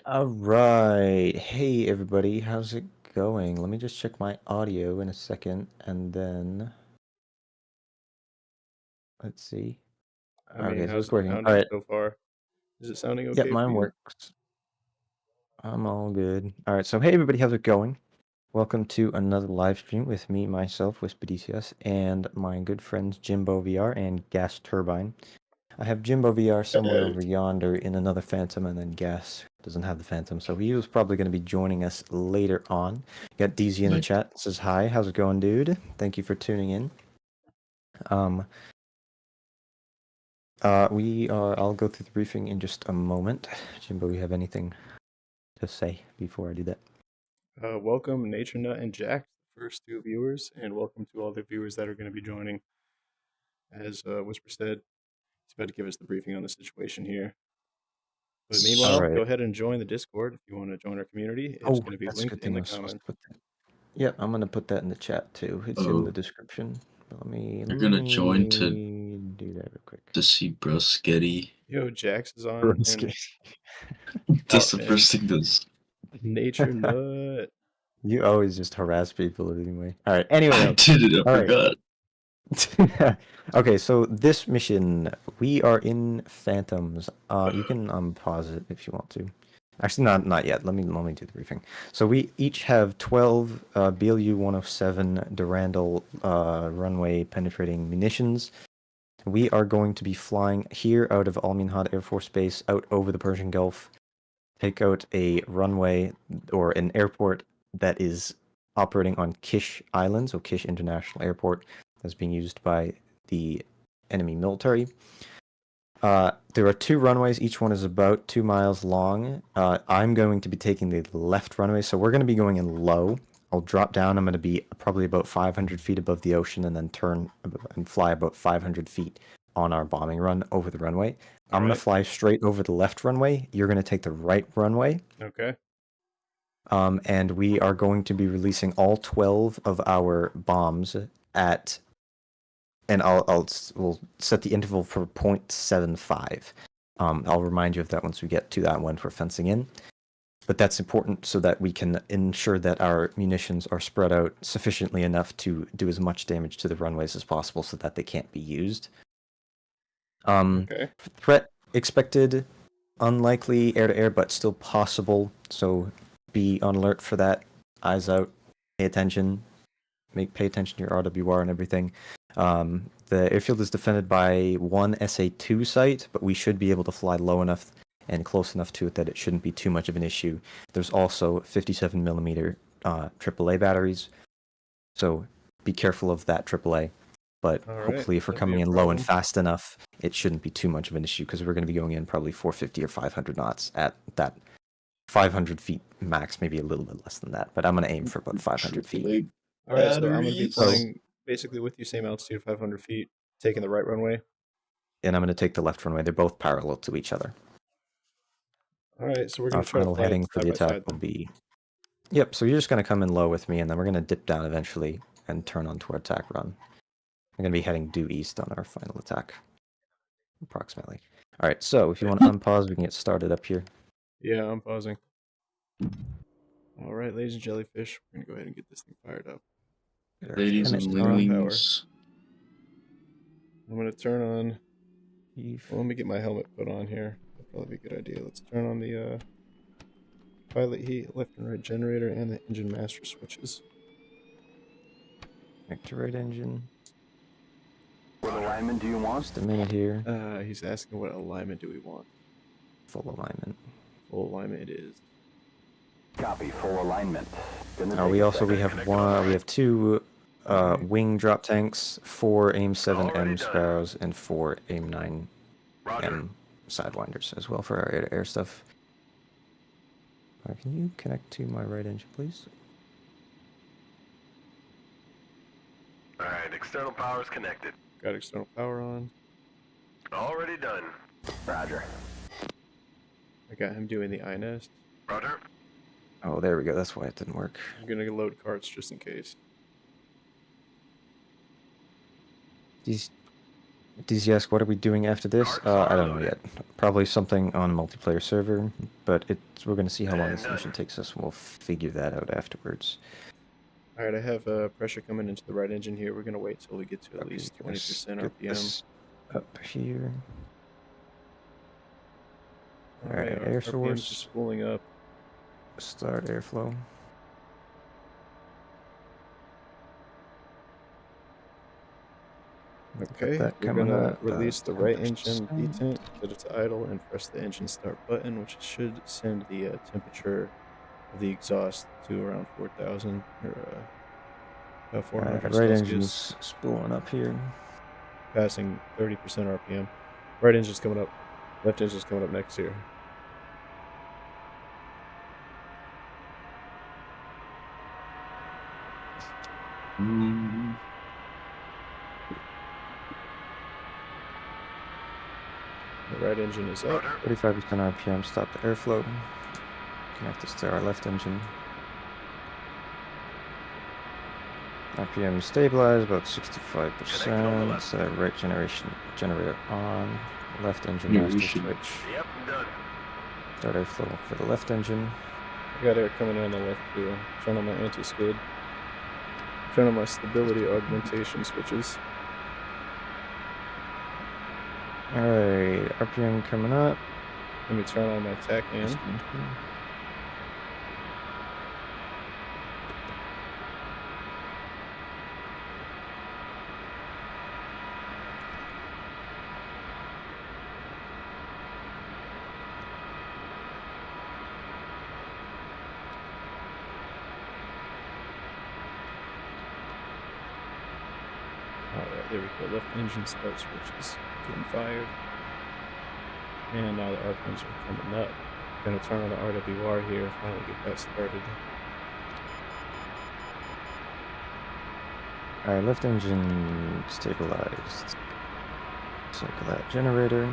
All right. Hey, everybody. How's it going? Let me just check my audio in a second, and then let's see. I mean, Okay, so how's it's it working. All sounding right. so far? Is it sounding Yep, okay for mine you? works. I'm all good. All right. So, hey, everybody. How's it going? Welcome to another live stream with me, myself, with DCS, and my good friends Jimbo VR and Gas Turbine. I have Jimbo VR somewhere over yonder in another Phantom, and then Gas doesn't have the Phantom, so he was probably going to be joining us later on. Got DZ in the chat, says hi, how's it going, dude? Thank you for tuning in. I'll go through the briefing in just a moment. Jimbo, you have anything to say before I do that? Welcome, Nature Nut and Jack, the first two viewers, and welcome to all the viewers that are going to be joining. As Whisper said, he's about to give us the briefing on the situation here. But meanwhile, Alright. go ahead and join the Discord if you want to join our community. It's going to be That's a linked good in thing I the was supposed comments. to put that. Yep, I'm going to put that in the chat too. It's in the description. Let me join to do that real quick. to see Bruschetti. Yo, Jax is on. And, That's the first thing that's. Nature Nut. You always just harass people anyway. All right. Anyway, I did it. I forgot. Okay, so this mission, we are in Phantoms. You can pause it if you want to. Actually, not yet. Let me do the briefing. So we each have 12 BLU 107 Durandal runway penetrating munitions. We are going to be flying here out of Al-Minhad Air Force Base out over the Persian Gulf. Take out a runway or an airport that is operating on Kish Island, so Kish International Airport, that's being used by the enemy military. There are two runways. Each one is about 2 miles long. I'm going to be taking the left runway, so we're going to be going in low. I'll drop down. I'm going to be probably about 500 feet above the ocean and then turn and fly about 500 feet on our bombing run over the runway. I'm going to fly straight over the left runway. You're going to take the right runway. Okay. And we are going to be releasing all 12 of our bombs at, and we'll set the interval for 0.75. I'll remind you of that once we get to that one for fencing in. But that's important so that we can ensure that our munitions are spread out sufficiently enough to do as much damage to the runways as possible so that they can't be used. Okay. Threat expected, unlikely air-to-air, but still possible. So be on alert for that. Eyes out. Pay attention. Pay attention to your RWR and everything. The airfield is defended by one SA2 site, but we should be able to fly low enough and close enough to it that it shouldn't be too much of an issue. There's also 57mm AAA batteries, so be careful of that AAA. But hopefully if we're coming in low and fast enough, it shouldn't be too much of an issue because we're going to be going in probably 450 or 500 knots at that 500 feet max, maybe a little bit less than that. But I'm going to aim for about 500 feet. All right, so I'm going to be flying basically with you, same altitude, 500 feet, taking the right runway. And I'm going to take the left runway. They're both parallel to each other. All right, so we're going Our to try to final fly heading for the attack side will be... Yep, so you're just going to come in low with me, and then we're going to dip down eventually and turn onto our attack run. We're going to be heading due east on our final attack, approximately. All right, so if you want to unpause, we can get started up here. Yeah, I'm pausing. All right, ladies and jellyfish, we're going to go ahead and get this thing fired up. Ladies and ladies. I'm going to turn on... Well, let me get my helmet put on here. That'll probably be a good idea. Let's turn on the pilot heat, left and right generator, and the engine master switches. Connect to right engine. What alignment do you want? Just a minute here. He's asking what alignment do we want. Full alignment. Full alignment it is. Copy, full alignment. We have two wing drop tanks, 4 AIM-7M Sparrows, and 4 AIM-9M Sidewinders as well for our air-to-air stuff. Can you connect to my right engine, please? Alright, external power is connected. Got external power on. Already done. Roger. I got him doing the iNest. Roger. Oh, there we go. That's why it didn't work. I'm gonna load carts just in case. DCS, what are we doing after this? I don't know yet. Probably something on a multiplayer server, but we're going to see how long this mission takes us, and we'll figure that out afterwards. All right, I have pressure coming into the right engine here. We're going to wait till we get to at least 20% Get RPM. this up here. All right, air RPMs are source. spooling up. Start airflow. Okay, that we're coming gonna up, release the right engine 10%. detent, set it to idle, and press the engine start button, which should send the temperature of the exhaust to around 4,000 or 400 right Celsius, engine's spooling up here. passing 30% RPM. Right engine's coming up. Left engine's coming up next here. The right engine is up. 35% RPM, stop the airflow. Connect this to our left engine. RPM stabilized about 65%. Set right generator on. Left engine master switch. Yep, done. Start airflow for the left engine. I got air coming in on the left too. Turn on my anti-skid. Turn on my stability augmentation switches. Alright, RPM coming up. Let me turn on my tack in. Alright, there we go. Left engine start switches getting fired. And now the RPMs are coming up. Gonna turn on the RWR here, finally get that started. Alright, left engine stabilized. Cycle that generator.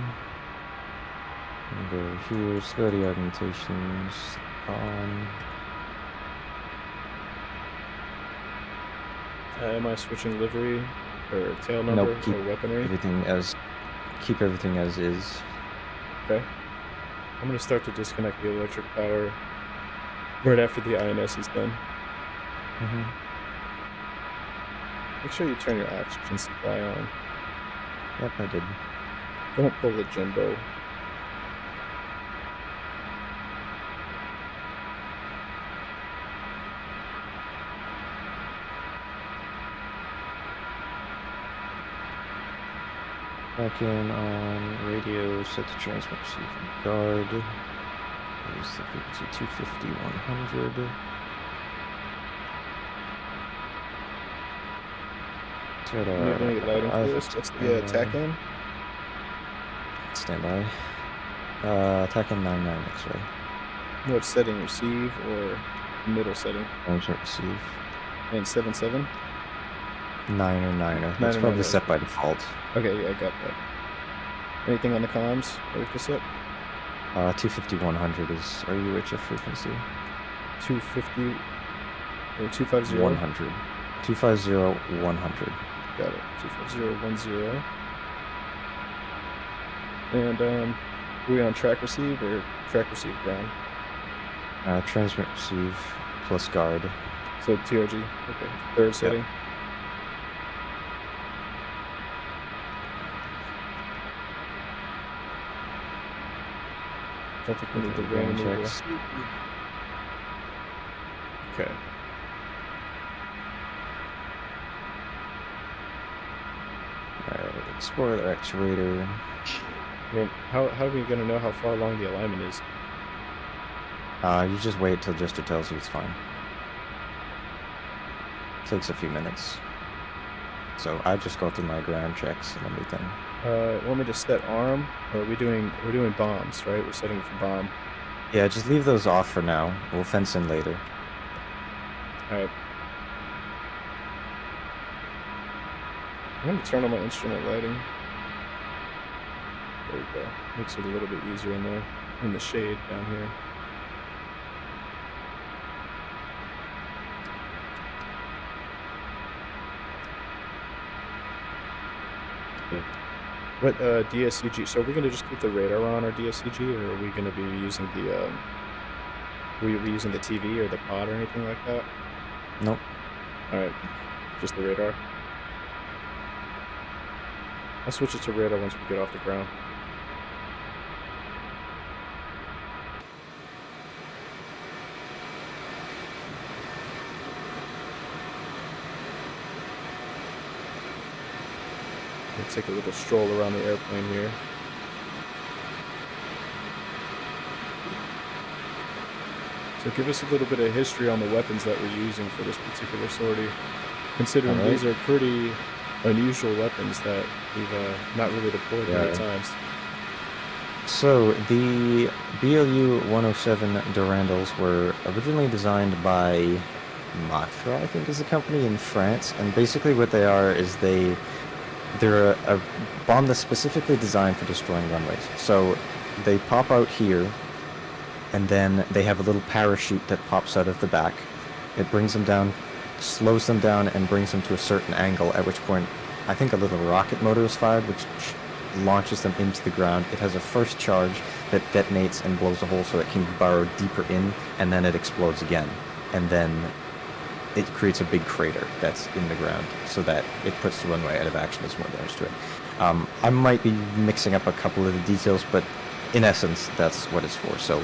And go here, stability augmentations on. Am I switching livery or tail number Nope, or weaponry? Keep everything as is. Okay. I'm gonna start to disconnect the electric power right after the INS is done. Make sure you turn your oxygen supply on. Yep, I did. Don't pull the jumbo. Back in on radio, set the transmit receiver guard. Use the frequency 250, 100. You have any lighting for this? What's the tack in? Stand by. Attack in 99 X-ray. What setting? Receive or middle setting? Transmit receive. And 7.7? 9er. That's probably set by default. Okay, yeah, I got that. Anything on the comms? Wake this up. 250, 100 is our UHF frequency. 250 or 250? 100. 250, 100. Got it. 25010. And are we on track receive or track receive ground? Transmit receive plus guard. So TRG. Okay. Third setting. Yep. I don't think we need the ground checks. Okay. Alright, spoiler actuator. I mean, how are we gonna know how far along the alignment is? You just wait till Jester tells you it's fine. Takes a few minutes. So I just go through my ground checks and everything. Want me to set arm, or we're doing bombs, right? We're setting for bomb. Yeah, just leave those off for now. We'll fence in later. All right. I'm gonna turn on my instrument lighting. There we go. Makes it a little bit easier in there, in the shade down here. What DSCG? So are we going to just keep the radar on our DSCG, or are we going to be using the using the TV or the pod or anything like that? Nope. All right, just the radar. I'll switch it to radar once we get off the ground. Let's take a little stroll around the airplane here. So give us a little bit of history on the weapons that we're using for this particular sortie, considering these are pretty unusual weapons that we've not really deployed many times. So the BLU 107 Durandals were originally designed by Matra, I think is the company in France, and basically what they are is they're a bomb that's specifically designed for destroying runways. So they pop out here, and then they have a little parachute that pops out of the back. It brings them down, slows them down, and brings them to a certain angle, at which point I think a little rocket motor is fired, which launches them into the ground. It has a first charge that detonates and blows a hole so it can burrow deeper in, and then it explodes again. And then it creates a big crater that's in the ground, so that it puts the runway out of action. There's more damage to it. I might be mixing up a couple of the details, but in essence, that's what it's for. So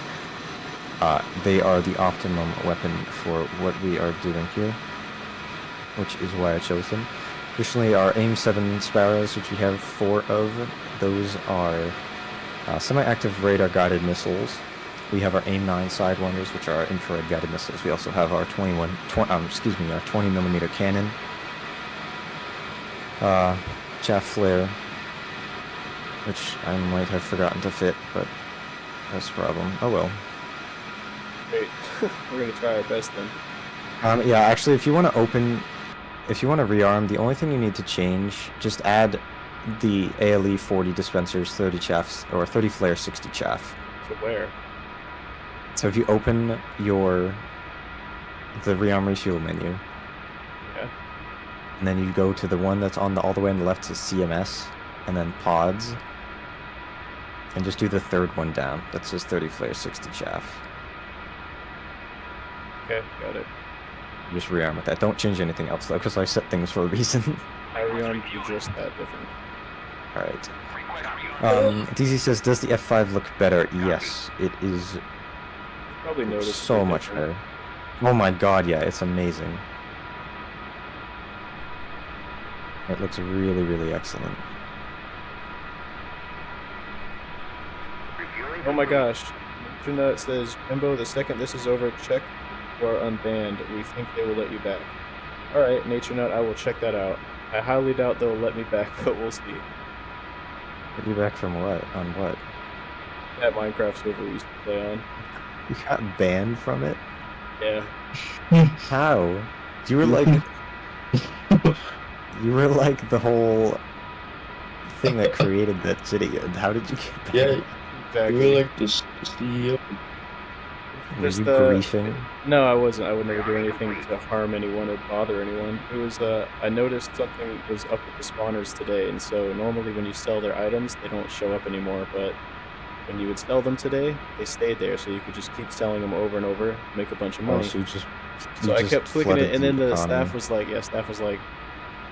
they are the optimum weapon for what we are doing here, which is why I chose them. Additionally, our AIM-7 Sparrows, which we have 4 of, those are semi-active radar-guided missiles. We have our AIM-9 Sidewinders, which are infrared guided missiles. We also have our 20mm cannon, chaff flare, which I might have forgotten to fit, but that's a problem. Oh well. Great. We're gonna try our best then. Yeah, actually, if you want to rearm, the only thing you need to change, just add the ALE 40 dispensers, 30 chaffs, or 30 flare, 60 chaff. So where? So if you open the rearm refuel menu, and then you go to the one that's on all the way on the left to CMS, and then pods, and just do the third one down. That says 30 flare, 60 chaff. Okay, got it. Just rearm with that. Don't change anything else though, because I set things for a reason. I rearmed you just that different. Alright. DZ says, does the F5 look better? Yes, it is. Probably noticed so much better. Oh my god, yeah, it's amazing. It looks really, really excellent. Oh my gosh. Trinidad says, Jimbo, the second this is over, check or unbanned. We think they will let you back. Alright, Nature Nut, I will check that out. I highly doubt they'll let me back, but we'll see. Let you back from what? On what? That Minecraft server we used to play on. You got banned from it? Yeah. How? You were like... you were like the whole thing that created that city. How did you get banned? Yeah, Exactly. you were like the CEO. Were you griefing? No, I wasn't. I would never do anything to harm anyone or bother anyone. It was, I noticed something was up with the spawners today, and so normally when you sell their items, they don't show up anymore, but when you would sell them today, they stayed there, so you could just keep selling them over and over, make a bunch of money. Oh, so I kept clicking it, and then the staff was like,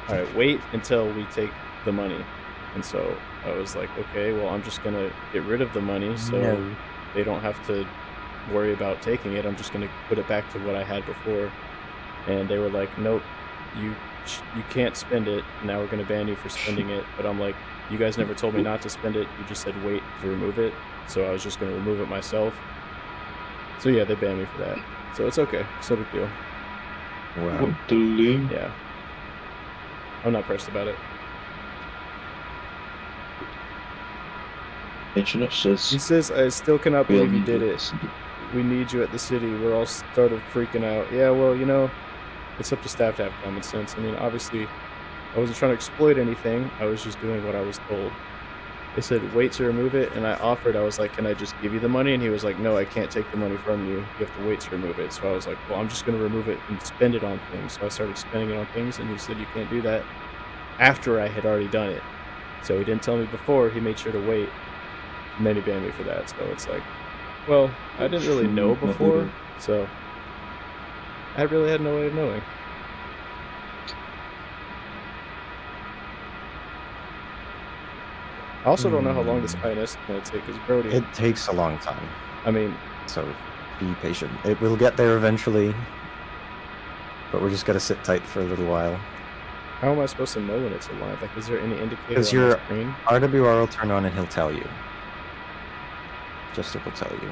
alright, wait until we take the money. And so I was like, okay, well, I'm just gonna get rid of the money so they don't have to worry about taking it. I'm just gonna put it back to what I had before. And they were like, nope, you can't spend it. Now we're gonna ban you for spending it. But I'm like, you guys never told me not to spend it. You just said wait to remove it. So I was just gonna remove it myself. So yeah, they banned me for that. So it's okay. It's no big deal. Wow. Yeah. I'm not pressed about it. He says, I still cannot believe you did it. We need you at the city. We're all started freaking out. Yeah, well, you know, it's up to staff to have common sense. I mean, obviously, I wasn't trying to exploit anything. I was just doing what I was told. They said, wait to remove it, and I offered. I was like, can I just give you the money? And he was like, no, I can't take the money from you. You have to wait to remove it. So I was like, well, I'm just going to remove it and spend it on things. So I started spending it on things, and he said, you can't do that after I had already done it. So he didn't tell me before. He made sure to wait, and then he banned me for that. So it's like, well, I didn't really know before, so I really had no way of knowing. I also don't know how long this INS is going to take, because Brody... It takes a long time, I mean... so be patient. It will get there eventually, but we're just going to sit tight for a little while. How am I supposed to know when it's alive? Like, is there any indicator Because on your the screen? RWR will turn on and he'll tell you. Just it will tell you.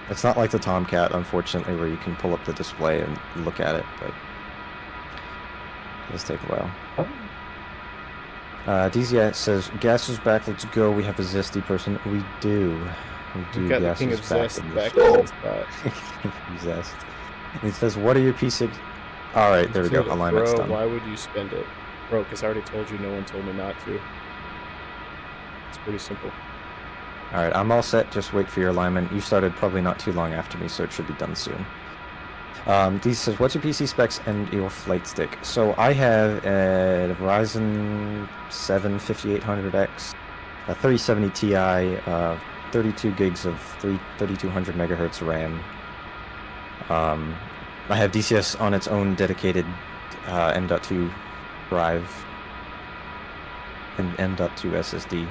It's not like the Tomcat, unfortunately, where you can pull up the display and look at it, but it does take a while. DCS says, Gas is back, let's go. We have a zesty person. We do. We do. We've got the Gas king is of back Zest in back the in the spot. Zest. He says, what are your P6? Alright, there we go. Dude, Alignment's bro, done. why would you spend it? Bro, because I already told you no one told me not to. It's pretty simple. Alright, I'm all set. Just wait for your alignment. You started probably not too long after me, so it should be done soon. D says, what's your PC specs and your flight stick? So I have a Ryzen 7 5800X, a 3070 Ti, 32 gigs of 3200 megahertz RAM. I have DCS on its own dedicated M.2 drive and M.2 SSD.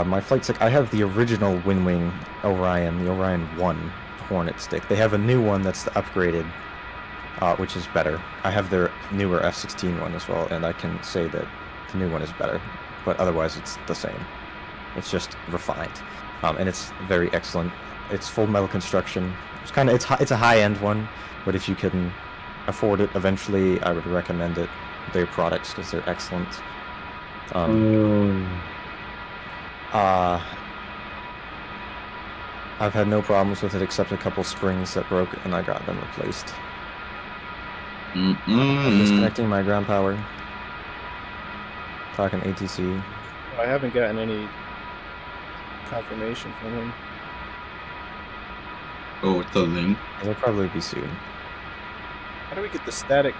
My flight stick, I have the original Winwing Orion, the Orion 1 Hornet stick. They have a new one that's the upgraded, which is better. I have their newer F-16 one as well, and I can say that the new one is better, but otherwise it's the same. It's just refined, and it's very excellent. It's full metal construction. It's a high-end one, but if you can afford it eventually, I would recommend it. Their products, because they're excellent. I've had no problems with it except a couple springs that broke, and I got them replaced. I'm disconnecting my ground power. Talking ATC. I haven't gotten any confirmation from him. Oh, with the link. It'll probably be soon. How do we get the static,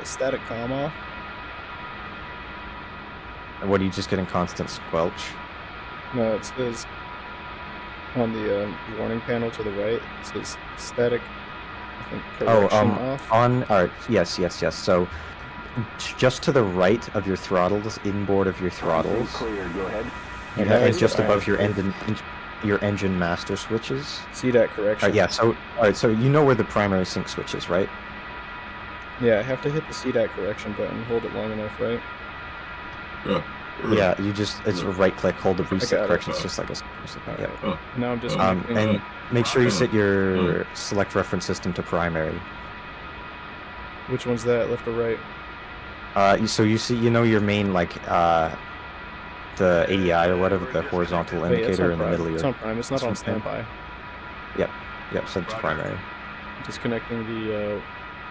static comm off? And what, are you just getting constant squelch? No, it says on the warning panel to the right, it says static, I think, correction off. Alright, yes. So, just to the right of your throttles, inboard of your throttles, Clear, go ahead. you have just above your engine master switches. See that correction? Yeah, so you know where the primary sync switch is, right? Yeah, I have to hit the CDAC correction button and hold it long enough, right? Yeah, it's a right click, hold the reset it. correction, it's just like a... Yeah. Now I'm just... And make sure you set your select reference system to primary. Which one's that, left or right? So you see, you know your main, like, the ADI or whatever, the horizontal indicator in the middle of your... It's on prime, it's not on standby. Yep, set it to primary. Disconnecting the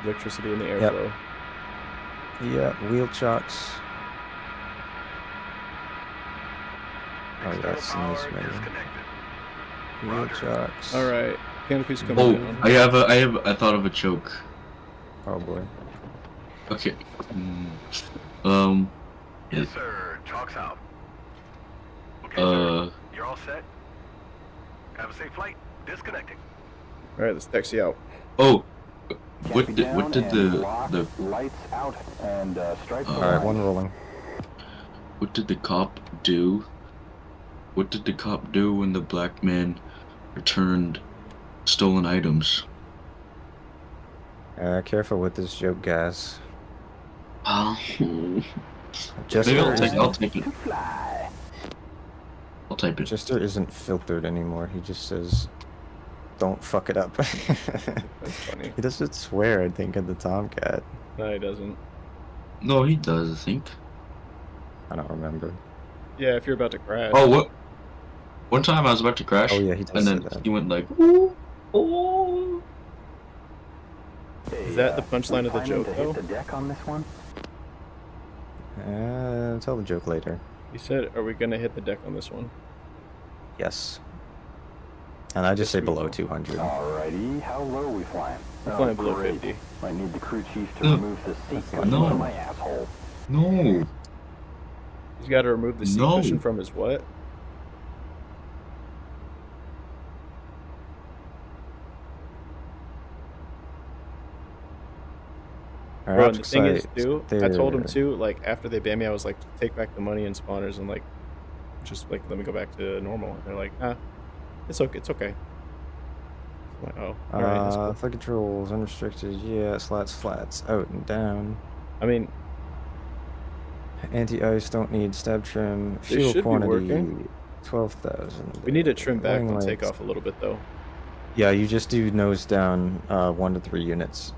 electricity and the airflow. Yeah, wheel chocks. Oh, that's in this menu. Wheel chocks. Alright, canopy's coming down. I thought of a joke. Oh boy. Okay. Yes, sir. Chalk's out. Okay, sir. You're all set. Have a safe flight. Disconnecting. Alright, let's taxi out. Oh, what did the lights out and strike? Alright, one rolling. what did the cop do? What did the cop do when the black man returned stolen items? Careful with this joke, guys. Maybe I'll take it. Fly. I'll type it. Jester isn't filtered anymore. He just says, "Don't fuck it up." That's funny. He doesn't swear, I think, at the Tomcat. No, he doesn't. No, he does, I think. I don't remember. Yeah, if you're about to crash. Oh, what? One time I was about to crash, Oh yeah, he does and say then that. he went like, "Ooh, oh." Is that the punchline of the joke, to though? hit the deck on this one? Tell the joke later. You said, are we gonna hit the deck on this one? Yes. And I just say below 200. Alrighty, how low are we flying? We're flying below great. 50. Might need the crew chief to remove the seat No. from my asshole. No. He's got to remove the seat No. cushion from his what? Our Bro, and the object thing is, site too, I told him there. too, like, after they banned me, I was like, take back the money and spawners and, like, just, like, let me go back to normal. And they're like, it's okay, it's okay. I'm like, oh, alright, that's cool. Flight controls, unrestricted, yeah, slats, flats, out and down. I mean, Anti-ice, don't need stab trim. They Fuel should be quantity, working. 12,000. we need to trim back Wing on lights. takeoff a little bit, though. Yeah, you just do nose down 1 to 3 units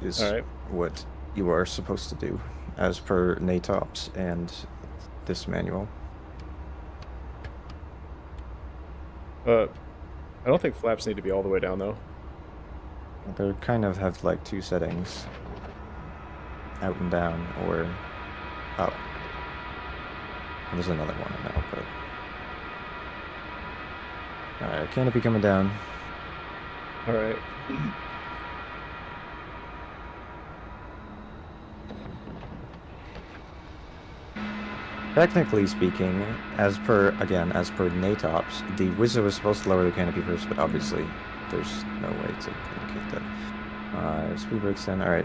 is Alright. what you are supposed to do as per NATOPS and this manual. I don't think flaps need to be all the way down, though. They kind of have like 2 settings. Out and down or up. There's another one now, but... Alright, canopy coming down. Alright. Technically speaking, as per NATOPS, the Wizzo is supposed to lower the canopy first, but obviously there's no way to indicate that. Speed brakes then, alright.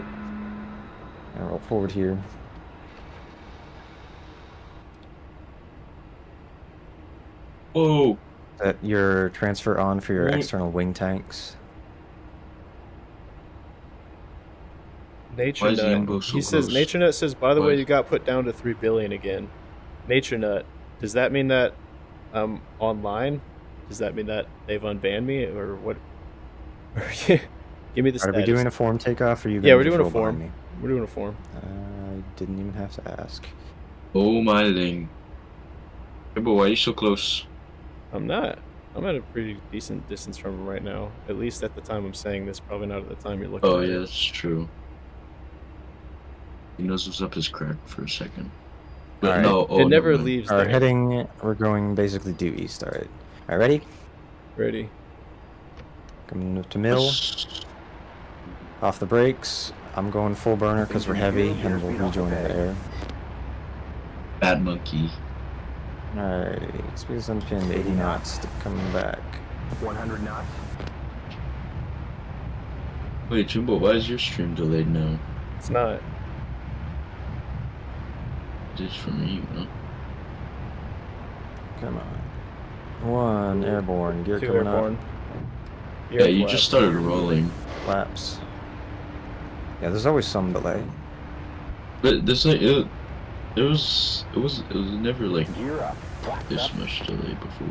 And roll forward here. Whoa. Set your transfer on for your Right. external wing tanks. Nature Why is Nut. Yumbo so He says, gross? Nature Nut says, by the Why way, is- you got put down to 3 billion again. Nature Nut, does that mean that I'm online? Does that mean that they've unbanned me, or what? Give me the Are status. we doing a form takeoff, or are you Yeah, gonna we're doing a just roll behind form. me? We're doing a form. I didn't even have to ask. Oh my ling. Hey, but why are you so close? I'm not. I'm at a pretty decent distance from him right now. At least at the time I'm saying this, probably not at the time you're looking Oh at yeah, it. that's true. He knows what's up his crack for a second. But Alright. no, oh, It never never mind. leaves Our there. heading, we're going basically due east, alright. Alright, ready? Ready. Coming to mill. Off the brakes. I'm going full burner because we're heavy, and we'll rejoin the air. Bad monkey. Alright, speed is unpinned, 80 knots, coming back. 100 knots. Wait, Jimbo, why is your stream delayed now? It's not. It is for me, huh? Come on. 1 airborne, gear 2 coming airborne. Yeah, you just started rolling. up. Flaps. Yeah, there's always some delay. But this like it was never like Gear up. Flaps this up. much delay before.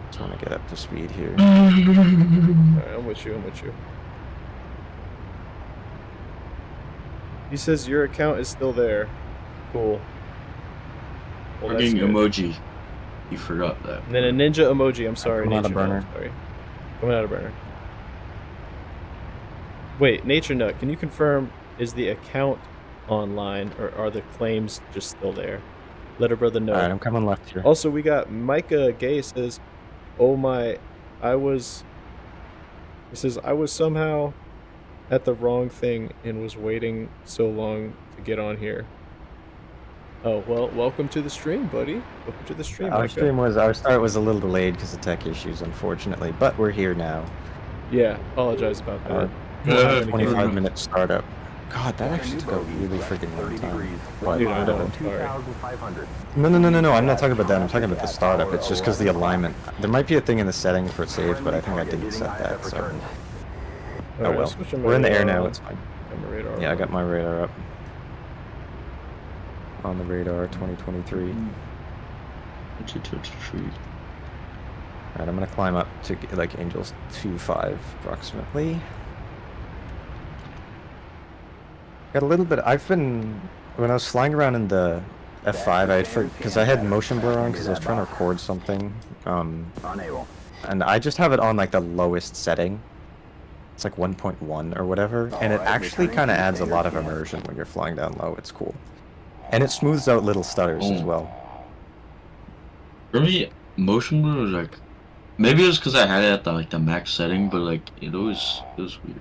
Just want to get up to speed here. Alright, I'm with you, I'm with you. He says your account is still there. Cool. Well, that's Fucking good. emoji. You forgot that. And then a ninja emoji, I'm sorry, coming out of Nature Nut, burner. sorry. Coming out of burner. Wait, Nature Nut, can you confirm, is the account online, or are the claims just still there? Let her brother know. Alright, I'm coming left here. Also, we got Micah Gay says, oh my, he says, I was somehow at the wrong thing and was waiting so long to get on here. Oh, well, welcome to the stream, buddy. Welcome to the stream, Our Micah. our start was a little delayed because of tech issues, unfortunately, but we're here now. Yeah, apologize about that. Yeah, 25-minute startup. God, that actually took a really freaking long 30 time. degrees. But Dude, I know, whatever. I'm sorry. 2,500. No, I'm not talking about that. I'm talking about the startup. It's just because the alignment. There might be a thing in the settings for save, but I think I didn't set that, so... Oh Alright, well. switching my We're in the air radar now, on. it's fine. Got my radar Yeah, I on. got my radar up. On the radar, 2023. Alright, I'm gonna climb up to like Angels 2.5 approximately. Got a little bit. When I was flying around in the F5, because I had motion blur on because I was trying to record something. Unable. And I just have it on like the lowest setting. It's like 1.1 or whatever, and it actually kind of adds a lot of immersion when you're flying down low. It's cool, and it smooths out little stutters as Oh. well. For me, motion blur was like maybe it was because I had it at the max setting, but like it was weird.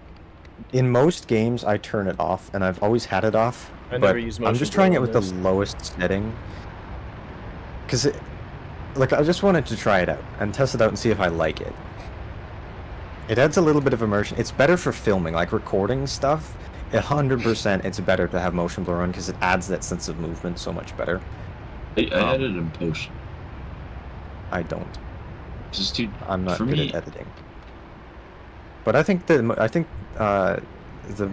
in most games I turn it off, and I've always had it off. I but never use I'm motion just trying blur it on with this. the lowest setting. Because like, I just wanted to try it out and test it out and see if I like it. It adds a little bit of immersion. It's better for filming, like recording stuff. 100% it's better to have motion blur on because it adds that sense of movement so much better. I had it in post. I don't. Just, dude, I'm not for good me, at editing. But I think the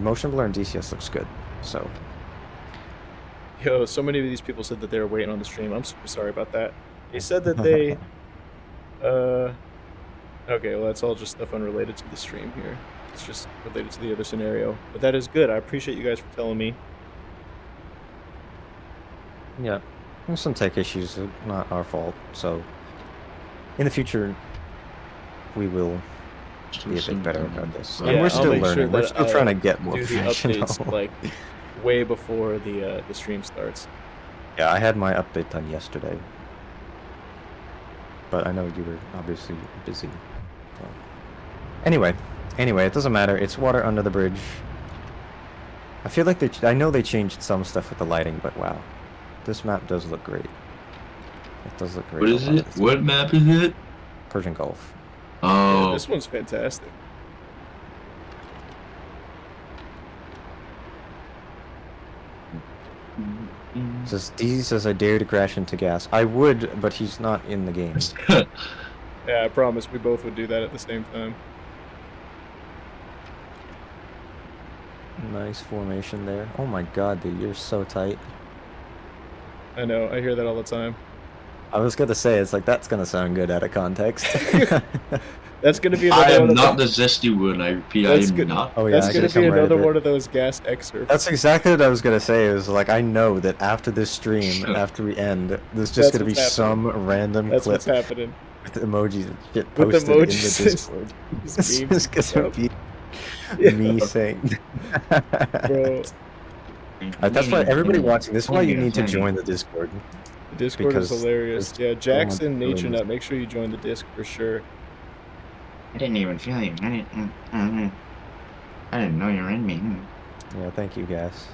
motion blur in DCS looks good. So Yo, so many of these people said that they were waiting on the stream. I'm super sorry about that. They said that they, okay, well, that's all just stuff unrelated to the stream here. It's just related to the other scenario. But that is good. I appreciate you guys for telling me. yeah, there's some tech issues, not our fault. So in the future, we will be a bit better about this. And Yeah, we're I'll still make sure learning. We're that still I trying to get more do the professional. updates like way before the stream starts. Yeah, I had my update done yesterday. But I know you were obviously busy. So. Anyway, it doesn't matter. It's water under the bridge. I feel like I know they changed some stuff with the lighting, but wow. This map does look great. It does look great. what is it? What map is it? Persian Gulf. Oh, Yeah, this one's fantastic. Says D says I dare to crash into gas. I would, but he's not in the game. Yeah, I promise we both would do that at the same time. Nice formation there. Oh my god, dude, you're so tight. I know, I hear that all the time. I was gonna say, it's like, that's gonna sound good out of context. That's gonna be I another am one of not the, the zesty one. I repeat, I That's am good. not. Oh yeah, that's I gonna guess be I'm right another there. one of those gas excerpts. That's exactly what I was gonna say. It was like, I know that after this stream, after we end, there's just That's gonna be what's some random That's clip what's happening. with emojis and shit With posted in the emojis. Discord. These This memes is and gonna stuff. be Yeah. me saying. Bro, That's why everybody watching. This is why you need to join the Discord. the Discord is Because hilarious. there's Yeah, Jackson, so much Nature goodness. Nut, make sure you join the Disc for sure. I didn't even feel you. I didn't know you were in me. Yeah, thank you guys.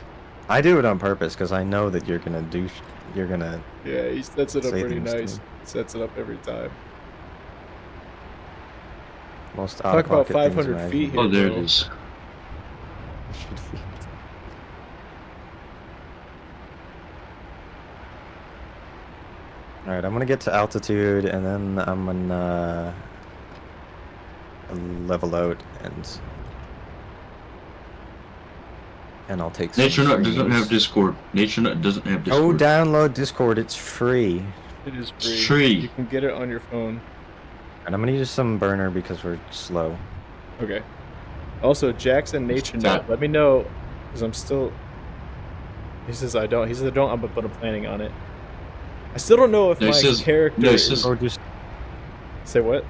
I do it on purpose because I know that you're gonna do. You're gonna. Yeah, he sets it up Say pretty things to nice. me. Sets it up every time. Most Talk about out-of-pocket 500 things feet here. Oh, there it bro. is. All right, I'm gonna get to altitude, and then I'm gonna level out, and I'll take some Nature Nut doesn't streams. have Discord. Nature Nut doesn't have Go Discord. download Discord. It's free, It is free. Free. You can get it on your phone. and I'm gonna use some burner because we're slow. Okay. Also, Jackson Nature Nut, Stop. let me know, because I'm still. He says I don't. He says I don't, but I'm planning on it. I still don't know if No, he my says- character. no, he is... says- Or just Say what?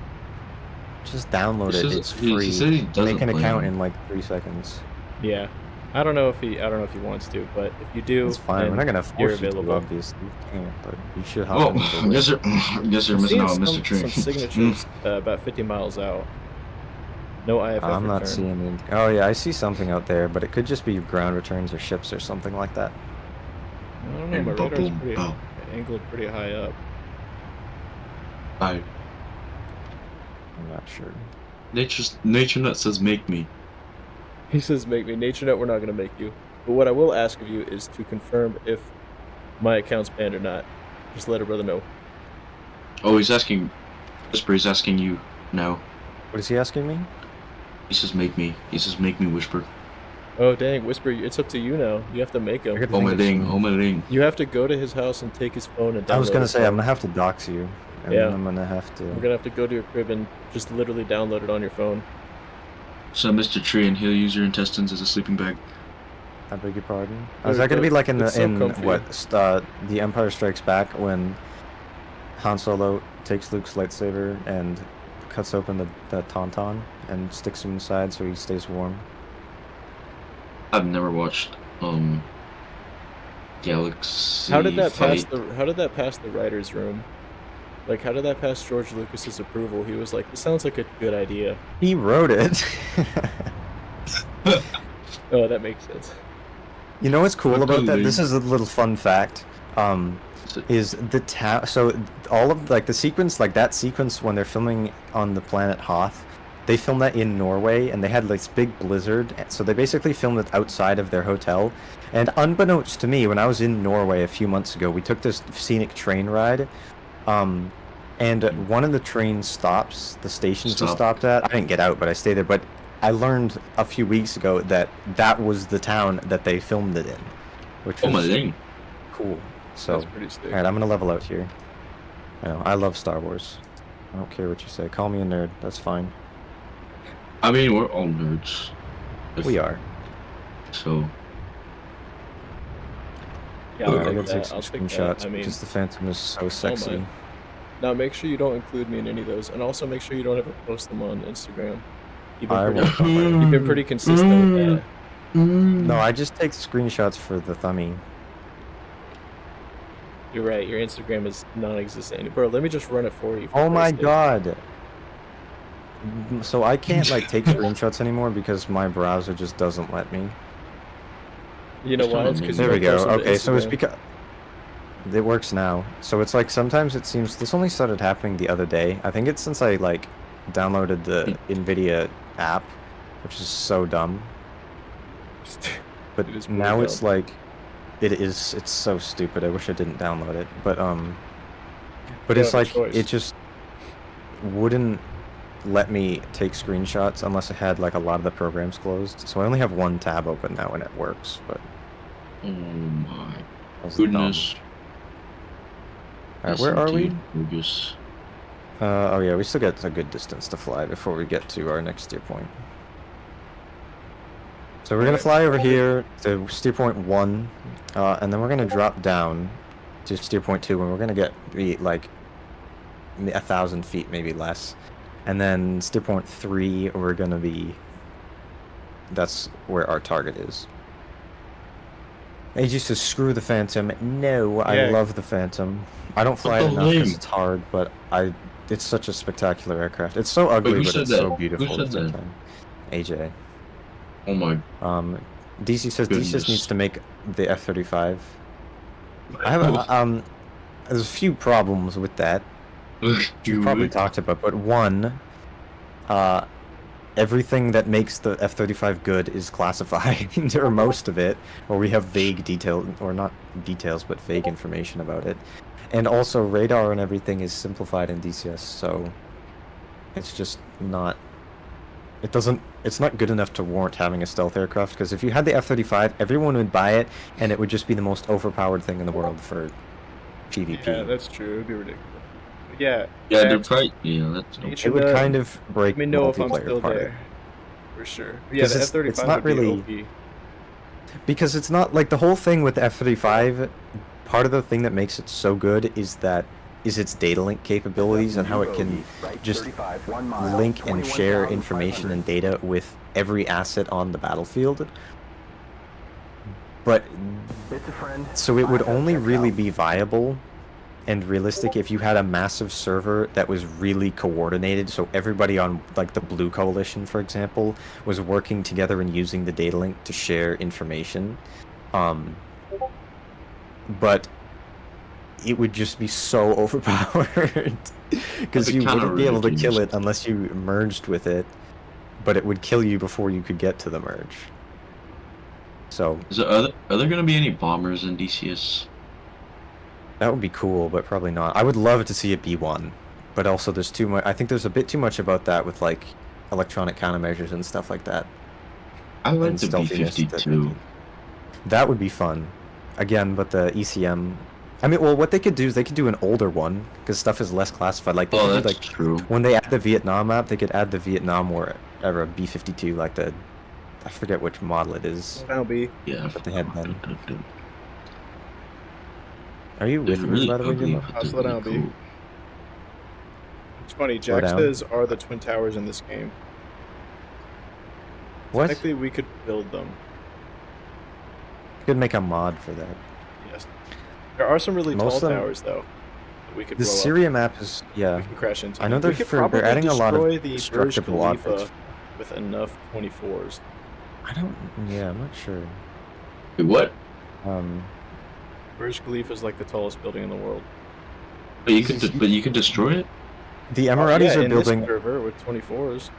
download He it. says- It's he free. said he doesn't Make an plan account on it. in like 3 seconds. Yeah. I don't know if he wants to, but if you do, It's fine. We're then not gonna you're force you to, available. obviously. You can't, but you should hop Oh, into it. guess you're I'm missing seeing out on Mr. some Train. signatures about 50 miles out. No IFF I'm not return. seeing it. Oh yeah, I see something out there, but it could just be ground returns or ships or something like that. I don't know. My And radar's boom, pretty oh. angled pretty high up. I, I'm not sure. Nature Nut says make me. He says, "Make me Nature Net. We're not gonna make you. But what I will ask of you is to confirm if my account's banned or not. Just let a brother know. Oh, he's asking. Whisper, he's asking you now. What is he asking me? He says make me. He says make me Whisper. Oh dang, Whisper, it's up to you now. You have to make him. I could Oh my think of ding. some- Oh my ding. You have to go to his house and take his phone and download I was gonna his say phone. I'm gonna have to dox you, and Yeah. then I'm gonna have to. We're gonna have to go to your crib and just literally download it on your phone. So Mr. Tree, and he'll use your intestines as a sleeping bag. I beg your pardon. Dude, Is that gonna be like in it's the so in comfy. The Empire Strikes Back when Han Solo takes Luke's lightsaber and cuts open the tauntaun and sticks him inside so he stays warm? I've never watched Galaxy. How did that pass Fight. the writer's room? Like, how did that pass George Lucas's approval? He was like, "This sounds like a good idea." He wrote it. Oh, that makes sense. You know what's cool about that? This Absolutely. is a little fun fact. Is the town? So all of like the sequence, like that sequence when they're filming on the planet Hoth, they filmed that in Norway, and they had like this big blizzard. So they basically filmed it outside of their hotel. And unbeknownst to me, when I was in Norway a few months ago, we took this scenic train ride. And one of the train stops, the stations we stopped at, I didn't get out, but I stayed there. But I learned a few weeks ago that that was the town that they filmed it in, which Oh my was thing. cool. So, That's pretty sick. alright, I'm gonna level out here. I know, I love Star Wars. I don't care what you say. Call me a nerd, that's fine. I mean, we're all nerds. We are. Yeah, So, I'll Yeah, I take gotta take that. some I'll take screenshots that. I mean, because the Phantom is so sexy. my. Now make sure you don't include me in any of those, and also make sure you don't ever post them on Instagram. You've I been won't. pretty, don't worry. you've been pretty consistent with that. No, I just take screenshots for the thummy. You're right. Your Instagram is non-existent. Bro, let me just run it for you. for Oh my Christ's sake. god! So I can't like take screenshots anymore because my browser just doesn't let me. You know It's why? not It's because There we go. Okay, so it's Instagram. because it works now. So it's like sometimes it seems this only started happening the other day. I think it's since I like downloaded the NVIDIA app, which is so dumb. But It is really now it's dumb. like it's so stupid. I wish I didn't download it. But You it's have a like choice. it just wouldn't let me take screenshots unless I had like a lot of the programs closed. So I only have one tab open now and it works, but oh my that's dumb. goodness. Alright, where are we? Lucas. Oh yeah, we still got a good distance to fly before we get to our next steer point. So we're gonna Alright. fly over here to steer point 1, and then we're gonna drop down to steer point 2, and we're gonna be like 1,000 feet, maybe less. And then steer point 3, we're gonna be. That's where our target is. AJ says, "Screw the Phantom." No, I Yeah. love the Phantom. I don't fly it the enough because lame? it's hard, but it's such a spectacular aircraft. It's so ugly, who but said it's that? so Who beautiful at the said same that? time. AJ. Oh my DC says DCS Goodness. needs to make the F-35. I have there's a few problems with that. We've probably talked about, but one, everything that makes the F-35 good is classified, or most of it, or we have vague detail, or not details, but vague information about it. And also radar and everything is simplified in DCS, so it's just not. It's not good enough to warrant having a stealth aircraft, because if you had the F-35, everyone would buy it, and it would just be the most overpowered thing in the world for PvP. Yeah, that's true. It would be ridiculous. But yeah. Yeah, they're Jax, probably that's each It would of the- kind of break Let me know if I'm multiplayer still apart. there. For sure. But yeah, 'Cause the it's F-35 not would really- be OP. Because it's not like the whole thing with the F-35. Part of the thing that makes it so good is its data link capabilities and how it can just link and share information and data with every asset on the battlefield. But so it would only really be viable and realistic if you had a massive server that was really coordinated, so everybody on like the Blue Coalition, for example, was working together and using the data link to share information. But it would just be so overpowered because That'd be you kinda wouldn't be able to kill ridiculous. it unless you merged with it, but it would kill you before you could get to the merge. So are there gonna be any bombers in DCS? that would be cool, but probably not. I would love to see it be one, but also there's too much. I think there's a bit too much about that with like electronic countermeasures and stuff like that. I like And the stealthiness that B-52. That would be fun. Again, but the ECM. I mean, well, what they could do is they could do an older one because stuff is less classified. Like, they Oh, could do, that's like true. when they add the Vietnam map, they could add the Vietnam or a B-52, like the, I forget which model it is. That'll be. Yeah. But they had them. Are you They're with me, really by the way, ugly, Jimbo? but How's they're that really now, B? cool. It's funny, Slow Jack down. says, are the Twin Towers in this game? What? Technically, we could build them. Could make a mod for that. Yes. There are some really Most tall of them- towers, though, that we could The blow Syria map is, up. yeah. We can crash into. I know them. We they're could probably adding a lot of destroy the Burj destructible Khalifa objects. with enough 24s. I don't. Yeah, I'm not sure. Wait, what? Burj Khalifa is like the tallest building in the world. But you can destroy it. The Emiratis yeah, are in building. this server with 24s.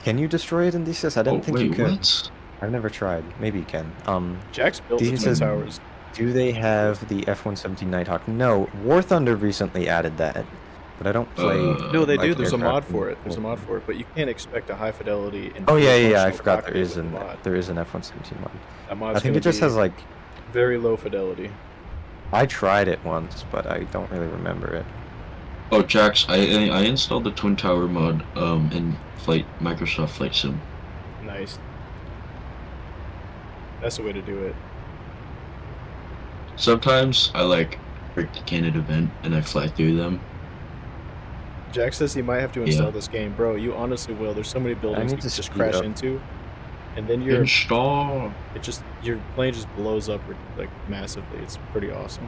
Can you destroy it in DCS? I didn't think wait, you could. what? I've never tried. Maybe you can. Jack's built the DCS Twin Towers. Do they have the F-117 Nighthawk? No, War Thunder recently added that, but I don't play. No, they do. like, There's a mod aircraft for in it. There's a mod for it, but you can't expect a high fidelity. And Oh yeah, full yeah. I functional forgot cockpit there is with an the mod. there is an F-117 mod. That mod's I think gonna it just be has like. very low fidelity. I tried it once, but I don't really remember it. Oh, Jax, I installed the Twin Tower mod in Microsoft Flight Sim. Nice. That's the way to do it. Sometimes I like break the Canada event and I fly through them. Jack says he might have to install Yeah. this game, bro. You honestly will. There's so many buildings you need can to just speed crash up. into, and then your Install. your plane just blows up like massively. It's pretty awesome.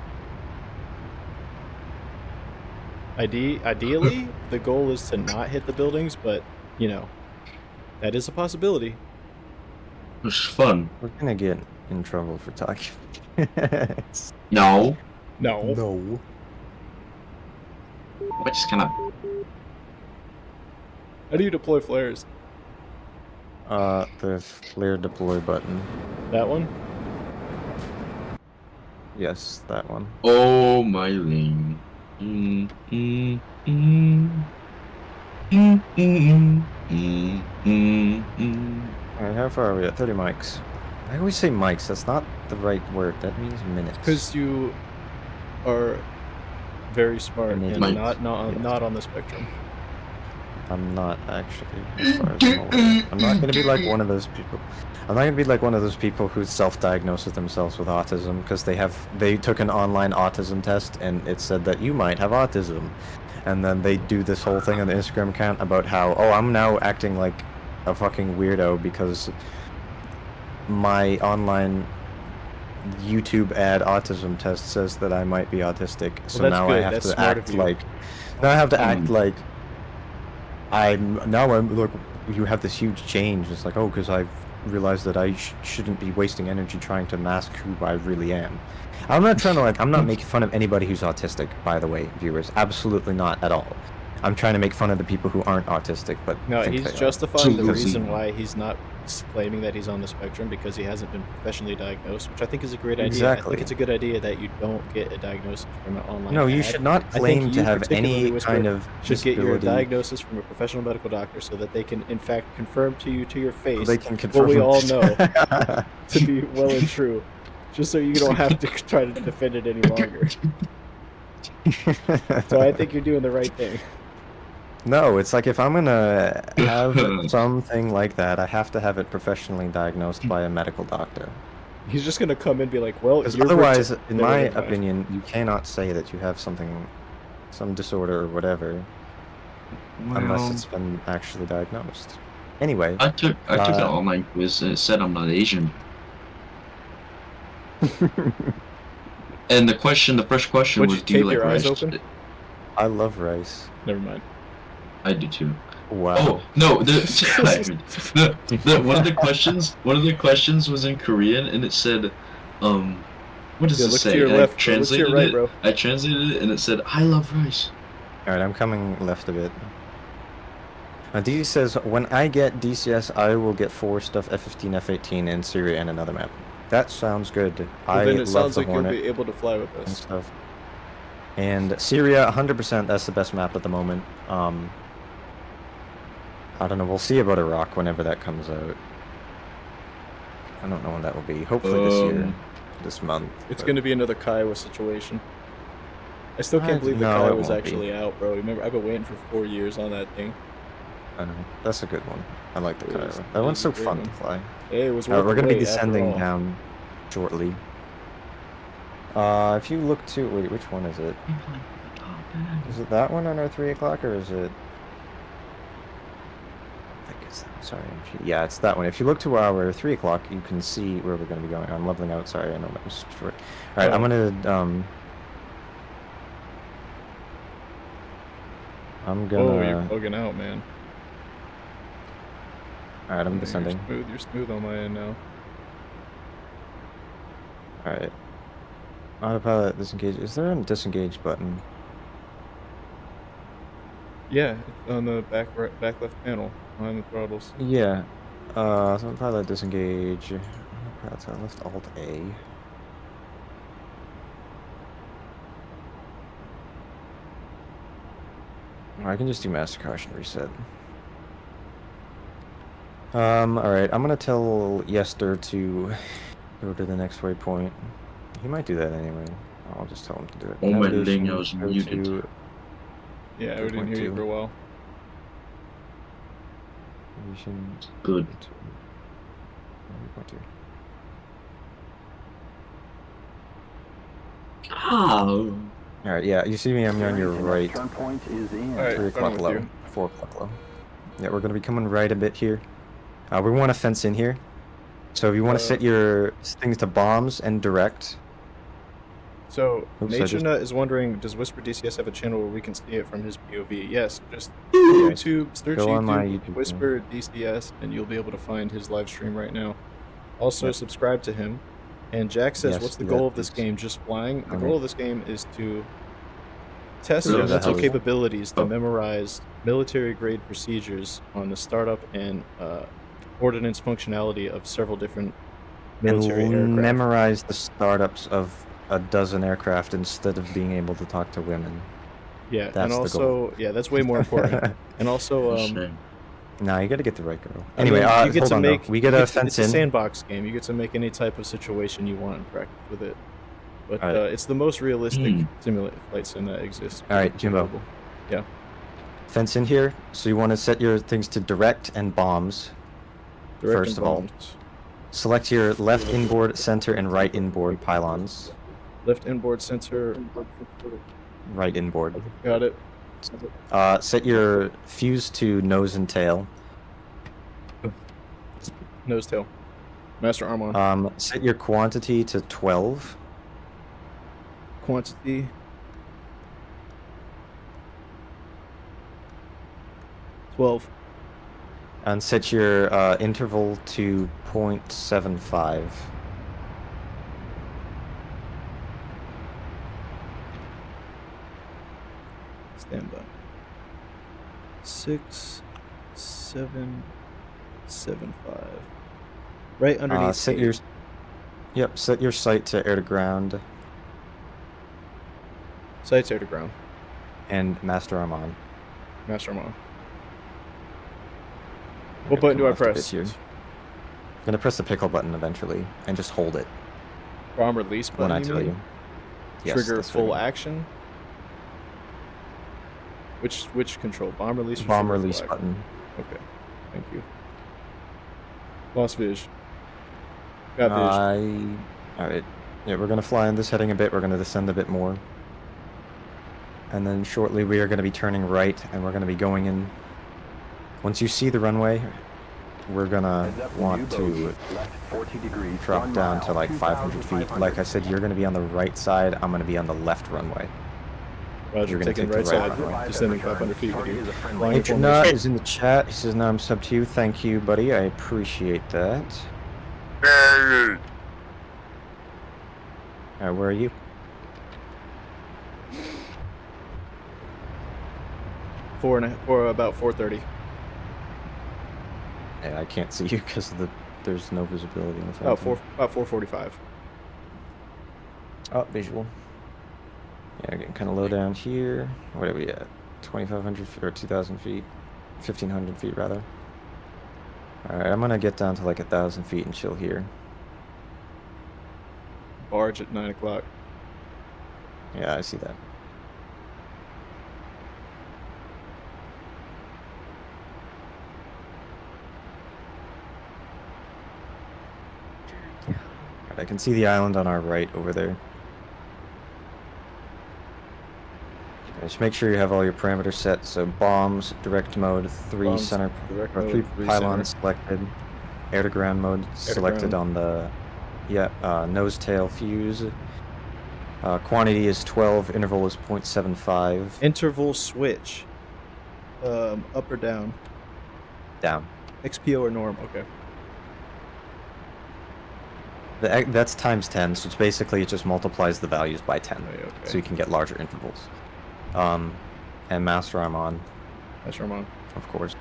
Ideally, the goal is to not hit the buildings, but you know, that is a possibility. It's fun. We're gonna get in trouble for talking. No. No. No. I just kind of. How do you deploy flares? The flare deploy button. That one? Yes, that one. Oh my lane. Alright, how far are we at? 30 mics. I always say mics. That's not the right word. That means minutes. Because you are very smart and Mike. not on the spectrum. I'm not actually, as far as I'm aware. I'm not gonna be like one of those people. I'm not gonna be like one of those people who self-diagnoses themselves with autism because they took an online autism test and it said that you might have autism, and then they do this whole thing on the Instagram account about how, oh, I'm now acting like a fucking weirdo because my online YouTube ad autism test says that I might be autistic. So that's now good. I have That's to smart act of you. like. Now I have to act like. I'm look. You have this huge change. It's like, oh, because I've realized that I shouldn't be wasting energy trying to mask who I really am. I'm not trying to I'm not making fun of anybody who's autistic, by the way, viewers. Absolutely not at all. I'm trying to make fun of the people who aren't autistic, but No, think he's they are. justifying the Absolutely. reason why he's not claiming that he's on the spectrum because he hasn't been professionally diagnosed, which I think is a great idea. I Exactly. think it's a good idea that you don't get a diagnosis from an online No, you ad. should not I think claim you to have particularly, any Whisper, kind of should get your disability. diagnosis from a professional medical doctor so that they can, in fact, confirm to you to your face They can confirm what we all know know. to be well and true, just so you don't have to try to defend it any longer. So I think you're doing the right thing. No, it's like if I'm gonna have something like that, I have to have it professionally diagnosed by a medical doctor. He's just gonna come in and be like, "Well, Because you're otherwise, in No, my never mind. opinion, you cannot say that you have some disorder or whatever, unless it's been actually diagnosed. Anyway, I took an online quiz and it said I'm not Asian. And the first question Would was, you do you tape like your eyes rice? open? I love rice. Never mind. I do too. Wow. Oh no! One of the questions was in Korean and it said, what does Yeah, it look say? to your And left, bro. Look to your right, bro. I translated it and it said, "I love rice." Alright, I'm coming left a bit. DD says, when I get DCS, I will get 4 stuff F-15, F-18 in Syria and another map. That sounds good. Well, I then it love sounds the like Hornet you'll be able to fly with and us. stuff. And Syria, 100%, that's the best map at the moment. I don't know, we'll see about Iraq whenever that comes out. I don't know when that will be. Hopefully this year. This month. It's but- going to be another Kiowa situation. I still can't believe the no, Kiowa it was won't be. actually out, bro. Remember, I've been waiting for 4 years on that thing. I know. That's a good one. I like the It was- Kiowa. it That one's was so a great fun one. to fly. Hey, it was worth We're the going to be wait, after descending all. down shortly. If you look to... Wait, which one is it? Is it that one on our 3 o'clock, or is it... I think it's that. Sorry. Yeah, it's that one. If you look to our 3 o'clock, you can see where we're going to be going. I'm leveling out. Sorry, I know that was short. Alright, Oh. I'm going to... I'm Oh, you're gonna... bugging out, man. All right, I'm Yeah, descending. You're smooth on my end now. All right. Autopilot disengage. Is there a disengage button? Yeah, it's on the back left panel behind the throttles. Yeah. Autopilot disengage. Autopilot left Alt A. I can just do master caution reset. Alright, I'm gonna tell Yester to go to the next waypoint. He might do that anyway. I'll just tell him to do it. Moment Navigation, ending, I was go muted. to Yeah, I didn't hear you 3.2. for a while. Navigation, Good. 3.2. Oh. Alright, yeah, you see me, I'm on your The next right. turn point is in. All right. 3 o'clock with low. you. 4 o'clock low. Yeah, we're gonna be coming right a bit here. We want to fence in here. So if you want to set your things to bombs and direct. So, Oops, I Nature just- Nut is wondering, does Whisper DCS have a channel where we can see it from his POV? Yes, just Okay. YouTube, search Go on my YouTube, YouTube Whisper DCS, and you'll be able to find his live stream right now. Also, Yep. subscribe to him. And Jack says, Yes, what's the do goal that, of this please. game? Just flying? The Okay. goal of this game is to test Yeah, your that mental helps. capabilities to Oh. memorize military-grade procedures on the startup and ordnance functionality of several different military and aircraft. memorize the startups of a dozen aircraft instead of being able to talk to women. Yeah, and That's the goal. also, yeah, that's way more important. And also, Shame. Nah, you gotta get the right girl. I Anyway, mean, you get hold to on make though. We gotta you get to- fence it's a in. sandbox game. You get to make any type of situation you want and practice with it. But Alright. it's the most realistic Hmm. flight sim that exists. Alright, Jimbo. Yeah. Fence in here. So you want to set your things to direct and bombs. Direct First and of all. bombs. Select your left inboard, center, and right inboard pylons. Left inboard sensor. Right inboard. Got it. Set your fuse to nose and tail. Nose tail. Master arm on. Set your quantity to 12. Quantity. $12. And set your interval to 0.75. Stand by. 6, 7, 7, 5. Right underneath. Set your set your sight to air to ground Sights air to ground. and master arm on. Master arm on. I'm What gonna button do I come left a bit press? here. I'm gonna press the pickle button eventually and just hold it Bomb release button. when I you tell mean? you. Yes, Trigger that's what I full mean. action. Which control? Bomb release. Or Bomb trigger full release action? button. Okay. Thank you. Lost Viz. Got Viz. Alright. Yeah, we're gonna fly in this heading a bit, we're gonna descend a bit more. And then shortly we are gonna be turning right and we're gonna be going in. Once you see the runway, we're gonna Heads up, want U-boat. to Left 40 degrees. drop 1 down mile, to like 500 feet. Like I said, you're gonna be on the right side, I'm gonna be on the left runway. Roger, you're gonna taking take the right right side. runway. Descending 500 feet with Sortie you. is a friendly Flying Nature formation. Nut is in the chat. He says, "No, I'm sub to you. Thank you, buddy. I appreciate that." Alright, where are you? For about 4:30. Yeah, I can't see you because there's no visibility in the About Phantom. 4:45. Oh, visual. Yeah, getting kind of low down here. What are we at? 2,500 feet or 2,000 feet? 1,500 feet rather. All right, I'm gonna get down to like 1,000 feet and chill here. Barge at 9 o'clock. Yeah, I see that. Alright, I can see the island on our right over there. Just make sure you have all your parameters set. So bombs, direct mode, 3 Bombs, center, direct or mode, 3 3 pylons center. selected. Air to ground mode selected ground. on the nose tail fuse. Quantity is 12. Interval is 0.75. Interval switch. Up or down? Down. XPO or norm? Okay. That's times 10, so it's basically it just multiplies the values by 10, Okay. so you can get larger intervals. And master I'm on, That's where I'm on. of course.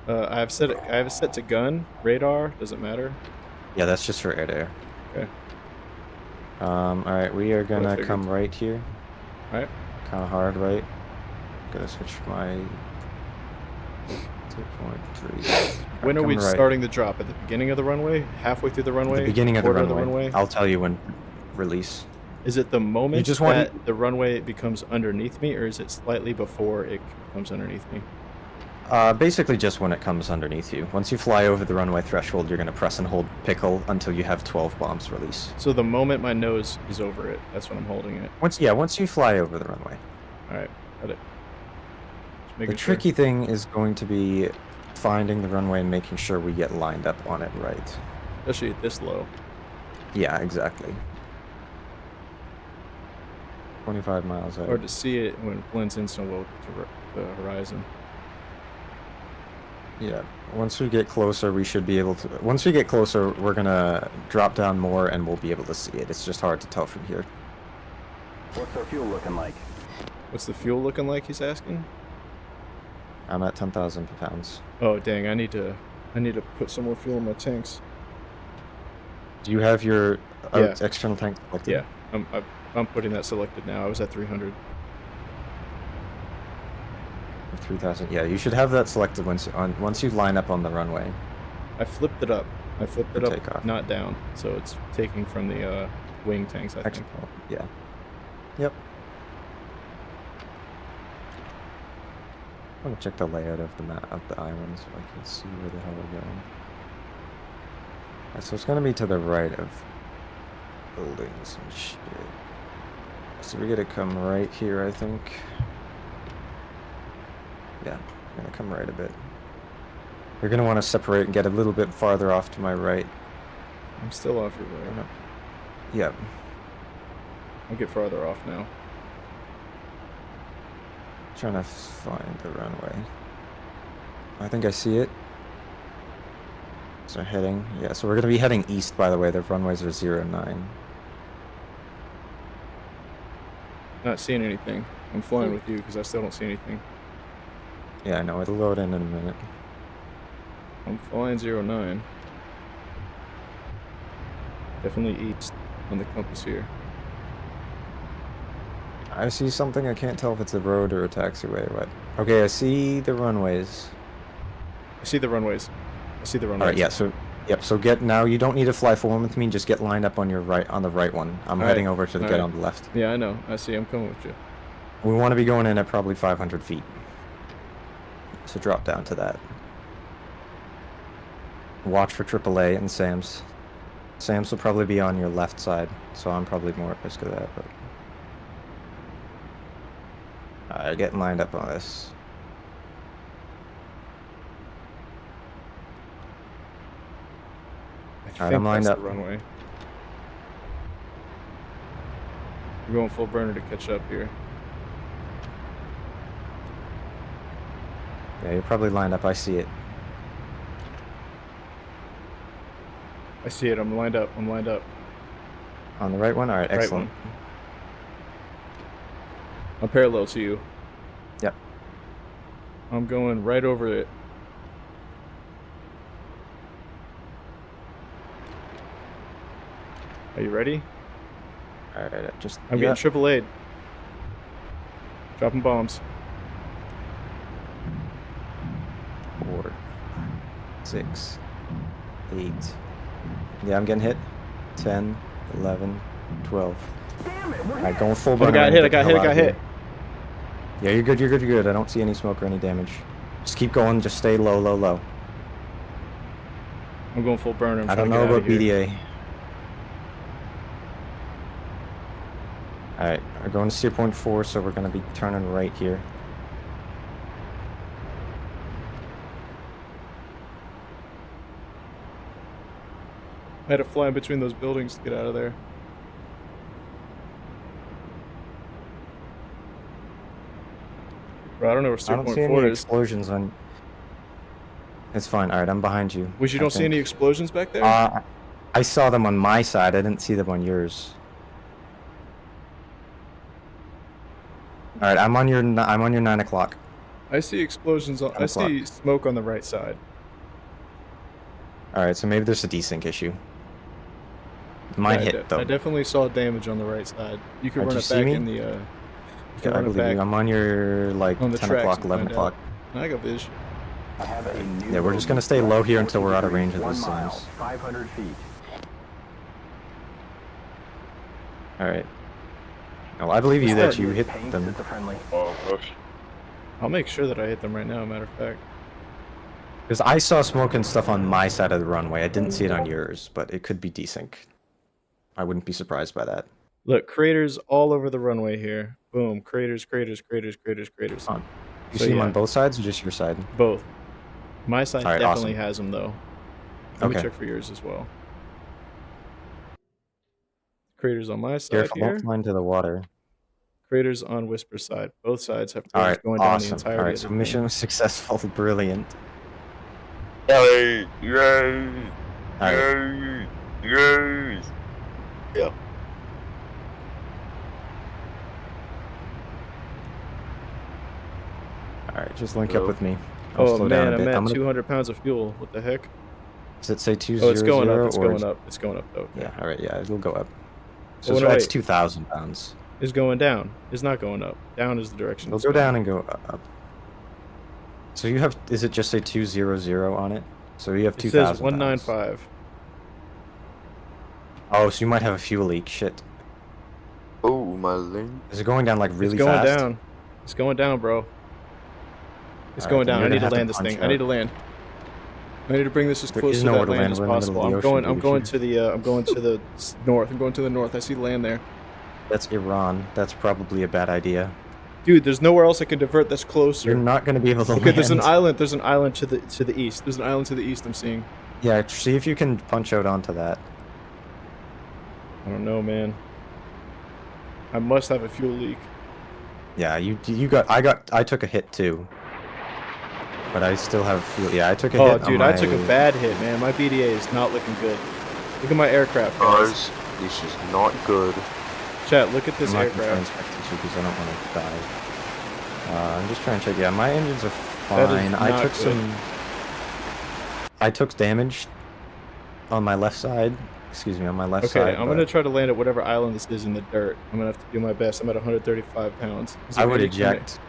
I have it set to gun, radar, doesn't matter. Yeah, that's just for air to air. Okay. Alright, we are gonna figured. come right here. Alright. Kind of hard, right? Gonna switch my 2.3. When are we starting the drop? At the beginning of the runway? Halfway through the runway? The beginning of the Quarter runway. I'll tell you when release. Is it the moment just want that the runway becomes underneath me, or is it slightly before it comes underneath me? Basically just when it comes underneath you. Once you fly over the runway threshold, you're gonna press and hold pickle until you have 12 bombs release. So the moment my nose is over it, that's when I'm holding it. Once you fly over the runway. Alright, got it. The tricky thing is going to be finding the runway and making sure we get lined up on it right. Especially at this low. Yeah, exactly. 25 miles out. Hard to see it when it blends in so well to the horizon. Yeah, once we get closer, we should be able to... Once we get closer, we're gonna drop down more and we'll be able to see it. It's just hard to tell from here. What's our fuel looking like? What's the fuel looking like, he's asking? I'm at 10,000 pounds. Oh, dang, I need to put some more fuel in my tanks. Do you have your Yeah. external tank selected? Yeah, I'm putting that selected now. I was at 300. 3,000. Yeah, you should have that selected once you line up on the runway. I flipped it up. Takeoff. Not down. So it's taking from the wing tanks, I think. Actually, yeah. Yep. I'm gonna check the layout of the map of the island so I can see where the hell we're going. Alright, so it's gonna be to the right of buildings and shit. So we're gonna come right here, I think. Yeah, we're gonna come right a bit. You're gonna want to separate and get a little bit farther off to my right. I'm still off your way. Yep. I'll get farther off now. Trying to find the runway. I think I see it. So heading, yeah, so we're gonna be heading east, by the way. The runways are 09. Not seeing anything. I'm flying with you because I still don't see anything. Yeah, I know, it'll load in a minute. I'm flying 09. Definitely east on the compass here. I see something, I can't tell if it's a road or a taxiway, but... Okay, I see the runways. I see the runways. Alright, yeah, so... Yep, so get... Now, you don't need to fly forward with me, just get lined up on your right, on the right one. I'm heading over to get on the left. Yeah, I know. I see, I'm coming with you. We want to be going in at probably 500 feet. So drop down to that. Watch for AAA and SAMs. SAMs will probably be on your left side, so I'm probably more at risk of that, but... Alright, getting lined up on this. I think I'm lined that's up. the runway. We're going full burner to catch up here. Yeah, you're probably lined up, I see it. I see it, I'm lined up. On the right one? Alright, Right excellent. one. I'm parallel to you. Yep. I'm going right over it. Are you ready? Alright, just... I'm getting triple A'd. Dropping bombs. 4, 6, 8. Yeah, I'm getting hit. 10, 11, 12. Alright, going full burner. I got hit. Yeah, you're good. I don't see any smoke or any damage. Just keep going, just stay low, low, low. I'm going full burner. I don't know about BDA. Alright, we're going to steer point 4, so we're going to be turning right here. I had to fly in between those buildings to get out of there. Bro, I don't know where I steer don't point see 4 any is. explosions on. It's fine. All right, I'm behind you. Which you I don't see think. any explosions back there? I saw them on my side. I didn't see them on yours. All right, I'm on your 9 o'clock. I see explosions on. 10 I see smoke on the right side. All right, so maybe there's a desync issue. Mine Yeah, hit though. I definitely saw damage on the right side. You could Did run you it see back me? in the. You Yeah, can I run it believe you. back I'm on your like on the 10 tracks o'clock, and 11 find o'clock. out. I got vision. I have a new Yeah, we're just bogey. gonna stay low here until we're out of 40 range of degrees, those 1 mile, things. 500 feet. All right. No, I believe you that you hit Paint them. is the friendly. I'll make sure that I hit them right now. Matter of fact. Because I saw smoke and stuff on my side of the runway. I didn't see it on yours, but it could be desync. I wouldn't be surprised by that. Look, craters all over the runway here. Boom, craters, craters, craters, craters, craters. You So, see them yeah. on both sides or just your side? Both. My side All right, definitely awesome. has them though. Let me Okay. check for yours as well. Craters on my side Careful, here. don't fly into the water. Craters on Whisper side. Both sides have All craters right, going down the awesome. entirety All right, of so the mission thing. was successful. Brilliant. Yay! Yay! All right. Yay! Yeah. All right, just link up with me. I'll Oh slow down man, a bit. I'm at gonna, 200 pounds of fuel. What the heck? Does it say 200 Oh, it's going up. It's or going up. It's going up though. Yeah. All right. Yeah, it'll go up. So Oh, no, that's wait. 2,000 pounds. It's going down. It's not going up. Down is the direction. It'll it's go going. down and go up. So you have? Is it just say 200 on it? So you have It 2,000 says pounds. 195. Oh, so you might have a fuel leak. Shit. Oh, my link. Is it going down like really It's going fast? down. It's going down, bro. It's All right, going then down. you're I need gonna to have to land this punch thing. I need out. to land. I need to bring this as There close is to nowhere that to land land. as We're in the middle of possible. the I'm ocean, going. dude. I'm If going you- to the. I'm going to the north. I'm going to the north. I see land there. That's Iran. That's probably a bad idea. Dude, there's nowhere else I can divert that's closer. You're not going to be able to Okay, land. there's an island. There's an island to the east. There's an island to the east. I'm seeing. Yeah, see if you can punch out onto that. I don't know, man. I must have a fuel leak. Yeah, I took a hit too. But I still have fuel. Yeah, I took a hit. Oh, on dude, I took a my- bad hit, man. My BDA is not looking good. Look at my aircraft, guys. Guys, this is not good. Chat, look at this I'm not gonna try and aircraft. inspect it because I don't want to die. I'm just trying to check. Yeah, my engines are That is fine. not I took damage on my left side. Excuse me, on my left side. Okay, I'm gonna try to land at whatever island this is in the dirt. I'm gonna have to do my best. I'm at 135 pounds. Is I there would any kind of- eject.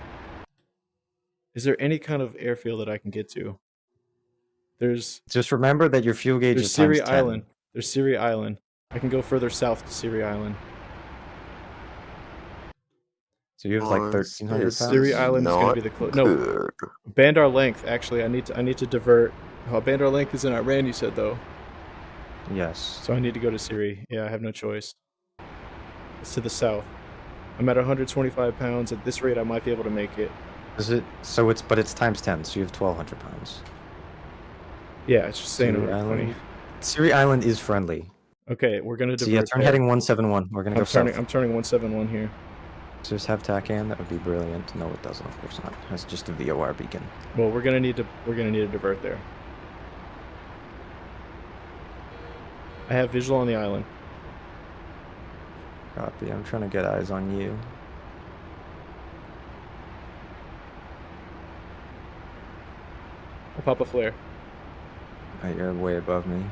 Is there any kind of airfield that I can get to? There's Just remember that your fuel gauge is Siri times 10. Island. There's Siri Island. I can go further south to Siri Island. So you have like Guys, 1,300 this pounds. Siri Island is gonna not be the no. good. Bandar Length. Actually, I need to divert. Oh, Bandar Length is in Iran. You said though. Yes. So I need to go to Siri. Yeah, I have no choice. It's to the south. I'm at 125 pounds. At this rate, I might be able to make it. Is it? So it's but it's times 10. So you have 1,200 pounds. Yeah, it's just saying Siri 120. Island. Siri Island is friendly. Okay, we're gonna So divert. yeah, turn there. heading 171. We're gonna go south. I'm turning 171 here. Just have TACAN. That would be brilliant. No, it doesn't. Of course not. That's just a VOR beacon. Well, we're gonna need to divert there. I have visual on the island. Copy. I'm trying to get eyes on you. I'll pop a flare. You're way above me.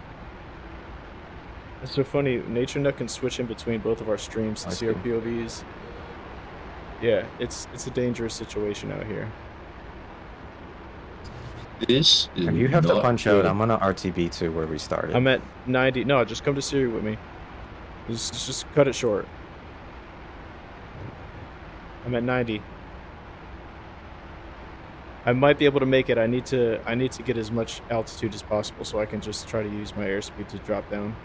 It's so funny. NatureNet can switch in between both of our streams to I see our see. POVs. Yeah, it's a dangerous situation out here. This is If you have to not punch good. out, I'm gonna RTB to where we started. I'm at 90. No, just come to Siri with me. Just cut it short. I'm at 90. I might be able to make it. I need to get as much altitude as possible so I can just try to use my airspeed to drop down.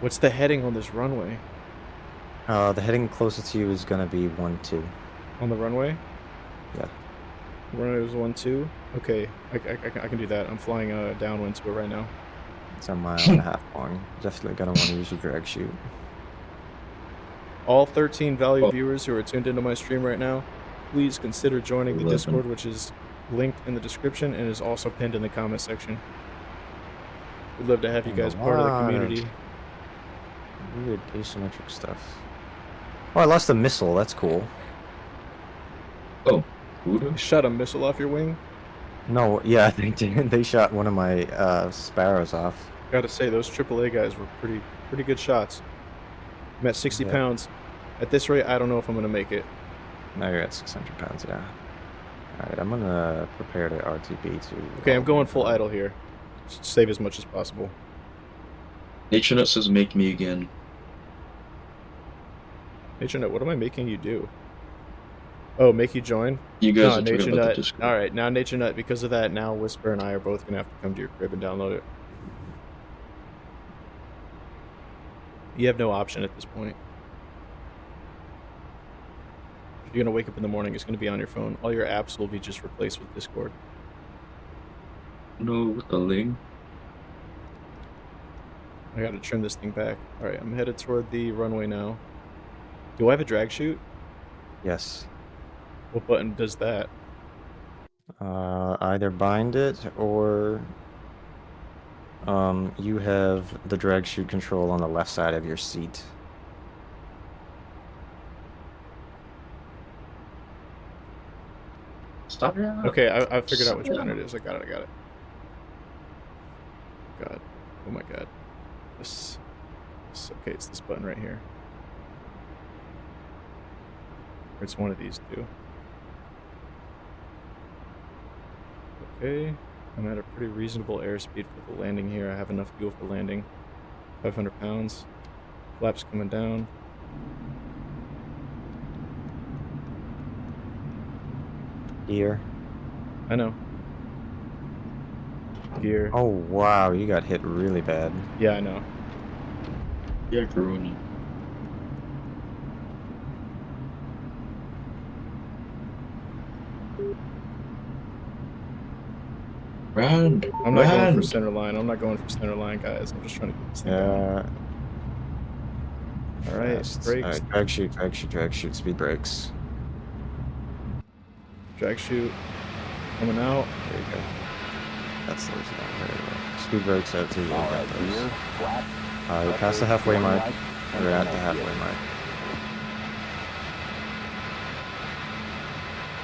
What's the heading on this runway? The heading closest to you is gonna be 1-2. On the runway? Yeah. Runway was 1-2. Okay, I can do that. I'm flying downwind to it right now. It's a mile and a half long. Definitely gonna want to use your drag chute. All 13 valued viewers who are tuned into my stream right now, please consider joining the 11. Discord, which is linked in the description and is also pinned in the comment section. We'd love to have you And a guys part of the lot of community. Weird asymmetric stuff. Oh, I lost a missile. That's cool. Oh, voodoo? You shot a missile off your wing? No, yeah, they did. They shot one of my sparrows off. Gotta say, those AAA guys were pretty good shots. I'm at 60 Yeah. pounds. At this rate, I don't know if I'm gonna make it. Now you're at 600 pounds, yeah. Alright, I'm gonna prepare to RTP to... Okay, I'm going full idle here. Save as much as possible. NatureNet says make me again. NatureNet, what am I making you do? Oh, make you join? You guys No, are talking about the NatureNet. Discord. Alright, now NatureNet, because of that, now Whisper and I are both gonna have to come to your crib and download it. You have no option at this point. If you're gonna wake up in the morning, it's gonna be on your phone. All your apps will be just replaced with Discord. No, what the ling? I gotta trim this thing back. Alright, I'm headed toward the runway now. Do I have a drag chute? Yes. What button does that? Either bind it or... you have the drag chute control on the left side of your seat. Stop your Okay, I figured out which one it is. I got it. God. Oh my god. This okay, it's this button right here. Or it's one of these two. Okay. I'm at a pretty reasonable airspeed for the landing here. I have enough fuel for landing. 500 pounds. Flaps coming down. Gear. I know. Gear. Oh, wow, you got hit really bad. Yeah, I know. Yeah, Corona. Run! I'm not going Run! for center line. I'm not going for center line, guys. I'm just trying to get this thing going. Alright, fast. brakes. Alright, drag chute, speed brakes. Drag chute. Coming out. There you go. That's the reason. There you go. Speed brakes out to you. All right, gear, flat. You passed the halfway mark. We're at the halfway mark.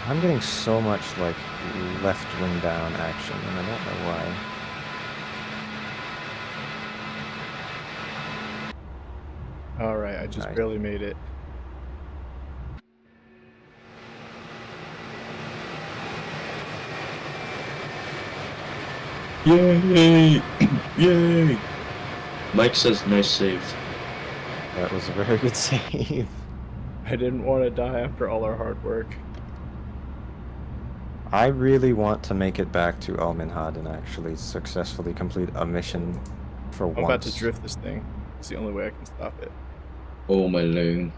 I'm getting so much, like, left wing down action, and I don't know why. Alright, I just Nice. barely made it. Yay! Yay! Mike says nice save. That was a very good save. I didn't want to die after all our hard work. I really want to make it back to Al Minhad and actually successfully complete a mission for once. I'm about to drift this thing. It's the only way I can stop it. Oh my lane.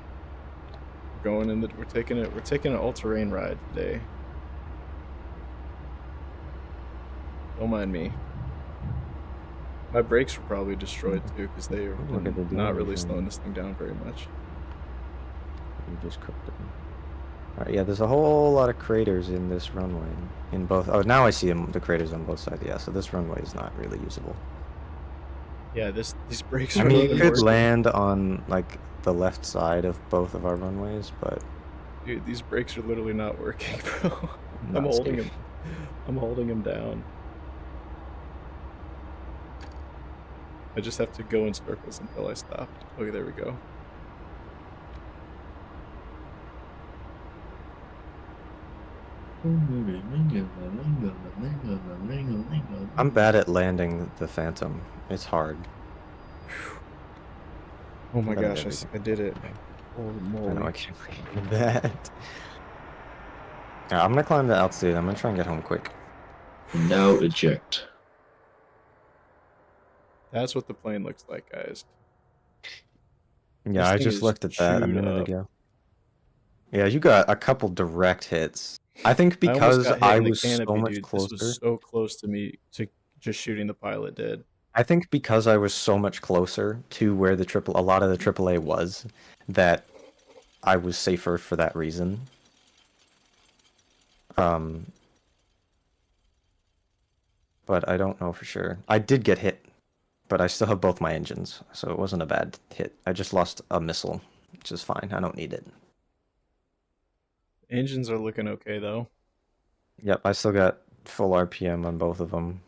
We're taking an all-terrain ride today. Don't mind me. My brakes were probably destroyed too, because they are Look at the not really damage. slowing this thing down very much. You just cooked it. Alright, yeah, there's a whole lot of craters in this runway. In both. Oh, now I see them, the craters on both sides. Yeah, so this runway is not really usable. Yeah, these brakes I are mean, really you could working. land on, like, the left side of both of our runways, but... Dude, these brakes are literally not working, bro. Not safe. I'm holding him down. I just have to go in circles until I stop. Okay, there we go. I'm bad at landing the Phantom. It's hard. Oh my But gosh, there we I did it. Holy I moly. know I can't believe that. Yeah, I'm gonna climb the altitude. I'm gonna try and get home quick. Now eject. That's what the plane looks like, guys. Yeah, This I thing just is looked at that a chewed minute up. ago. Yeah, you got a couple direct hits. I think I almost because got hit I in the was so canopy, much dude. closer. This was so close to me to just shooting the pilot dead. I think because I was so much closer to where a lot of the AAA was, that I was safer for that reason. But I don't know for sure. I did get hit, but I still have both my engines, so it wasn't a bad hit. I just lost a missile, which is fine. I don't need it. Engines are looking okay though. Yep, I still got full RPM on both of them.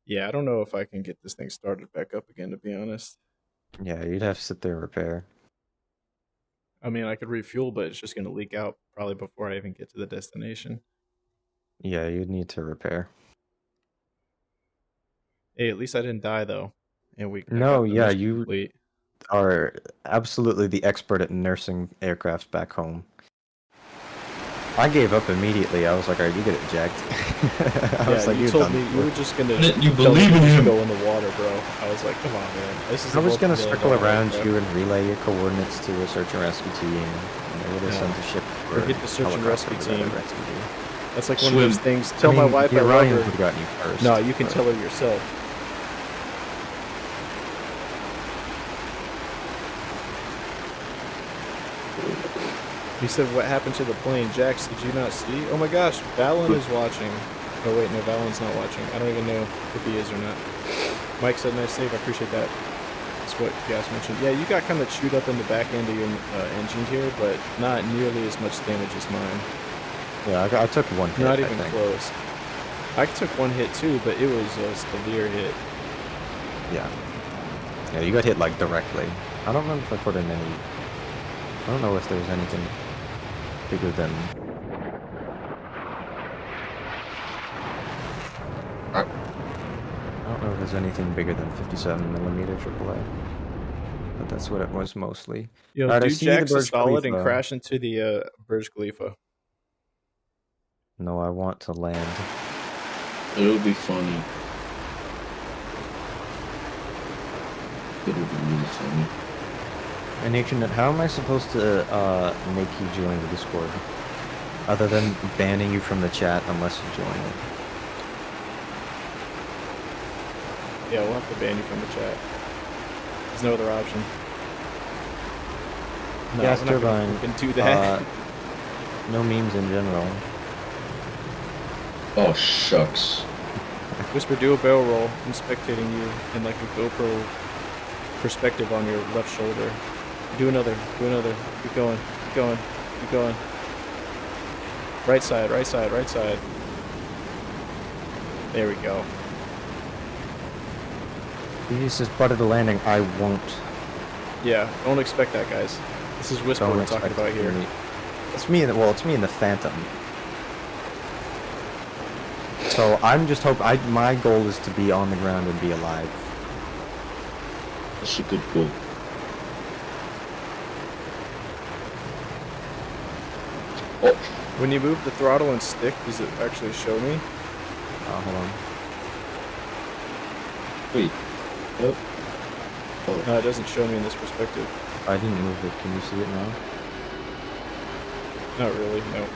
Yeah, I don't know if I can get this thing started back up again, to be honest. Yeah, you'd have to sit there and repair. I mean, I could refuel, but it's just going to leak out probably before I even get to the destination. Yeah, you'd need to repair. Hey, at least I didn't die though. And I No, got the yeah, mission you complete. are absolutely the expert at nursing aircrafts back home. I gave up immediately. I was like, alright, you get it jacked. I was like, you you're told done me for. you were just going to You believe in him. go in the water, bro. I was like, come on, man. This is I was a gonna multi-million circle dollar around aircraft. you and relay your coordinates to a search and rescue team, and they would have sent a ship or Forget the search and helicopter rescue to team. rescue you. That's like one of those Swim. things. Tell my wife the I love Orions would her. have gotten you first. No, you can but- tell her yourself. He said, what happened to the plane? Jax, did you not see? Oh my gosh, Valen is watching. Oh wait, no, Valen's not watching. I don't even know if he is or not. Mike said, nice save, I appreciate that. That's what Gas mentioned. Yeah, you got kind of chewed up in the back end of your engine here, but not nearly as much damage as mine. Yeah, I took one hit. Not I even think. close. I took one hit too, but it was a severe hit. Yeah. Yeah, you got hit like directly. I don't remember if I put in any. I don't know if there was anything bigger than. I don't know if there's anything bigger than 57mm AAA. But that's what it was mostly. Yo, Alright, I do see the Jax Burj solid and Khalifa. crash into the Burj Khalifa. No, I want to land. It'll be funny. It'll be really funny. And H&N, how am I supposed to make you join the Discord? Other than banning you from the chat unless you join it. Yeah, we'll have to ban you from the chat. There's no other option. No, Gas we're not gonna turbine. fucking do that. No memes in general. Oh, shucks. Whisper, do a barrel roll. I'm spectating you in like a GoPro perspective on your left shoulder. Do another. Keep going. Keep going. Right side. There we go. He says, butter the landing. I won't. Yeah, don't expect that, guys. This is Whisper Don't we're talking expect about it to here. be- It's me. It's me in the Phantom. So I'm just hoping. My goal is to be on the ground and be alive. That's a good goal. Oh, When you move the throttle and stick, does it actually show me? Hold on. wait. Oh. Oh. No, it doesn't show me in this perspective. I didn't move it. Can you see it now? Not really, no.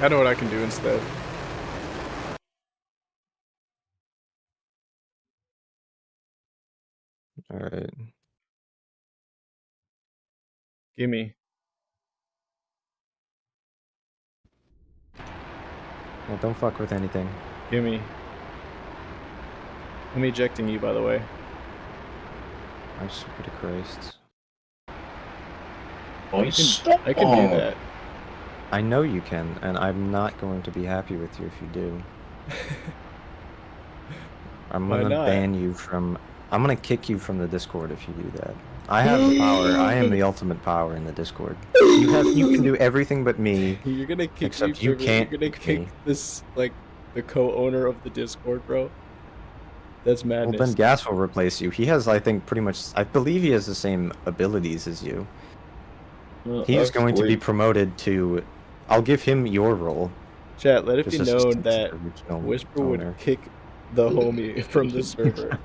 I know what I can do instead. All right. Gimme. Yeah, don't fuck with anything. Gimme. I'm ejecting you, by the way. I swear to Christ. Oh, stop. I can do that. I know you can, and I'm not going to be happy with you if you do. I'm Why gonna not? ban you from. I'm gonna kick you from the Discord if you do that. I have the power. I am the ultimate power in the Discord. You can do everything but me. You're gonna kick Except me you from it. can't You're gonna kick me. kick this, like, the co-owner of the Discord, bro. That's Well, madness. then Gas will replace you. He has, I think, pretty much. I believe he has the same abilities as you. He's going to be promoted to. I'll give him your role. Chat, let it be just known assistant to that the original Whisper owner. would kick the homie from the server.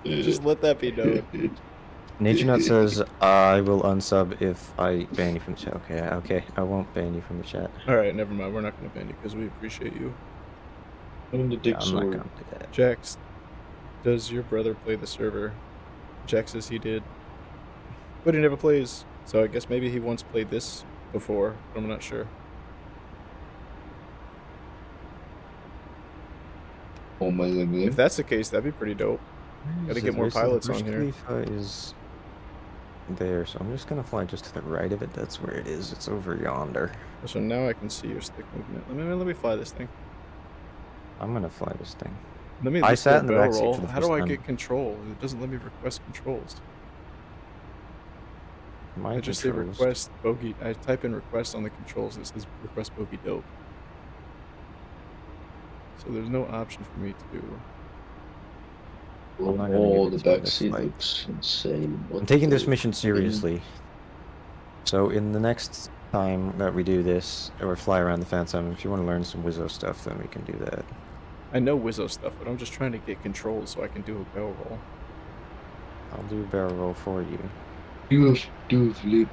Just let that be known. NatureNut says, I will unsub if I ban you from the chat. Okay, I won't ban you from the chat. Alright, never mind. We're not gonna ban you because we appreciate you. I'm in the Yeah, dick I'm not sword. gonna do that. Jax, does your brother play the server? Jax says he did. But he never plays. So I guess maybe he once played this before, but I'm not sure. Oh my If god. that's the case, that'd be pretty dope. Gotta get more pilots on here. Khalifa is there, so I'm just gonna fly just to the right of it. That's where it is. It's over yonder. So now I can see your stick movement. Let me fly this thing. I'm gonna fly this thing. Let me I just sat go in the barrel backseat roll. for the How do first I time. get control? It doesn't let me request controls. I just say controls. request bogey. I type in request on the controls and it says request bogey dope. So there's no option for me to do. I'm not gonna Oh, give the it to you this backseat flight. looks insane. I'm taking this mission seriously. So in the next time that we do this, or fly around the Phantom, if you want to learn some Wizzo stuff, then we can do that. I know Wizzo stuff, but I'm just trying to get controls so I can do a barrel roll. I'll do a barrel roll for you. You must do flip.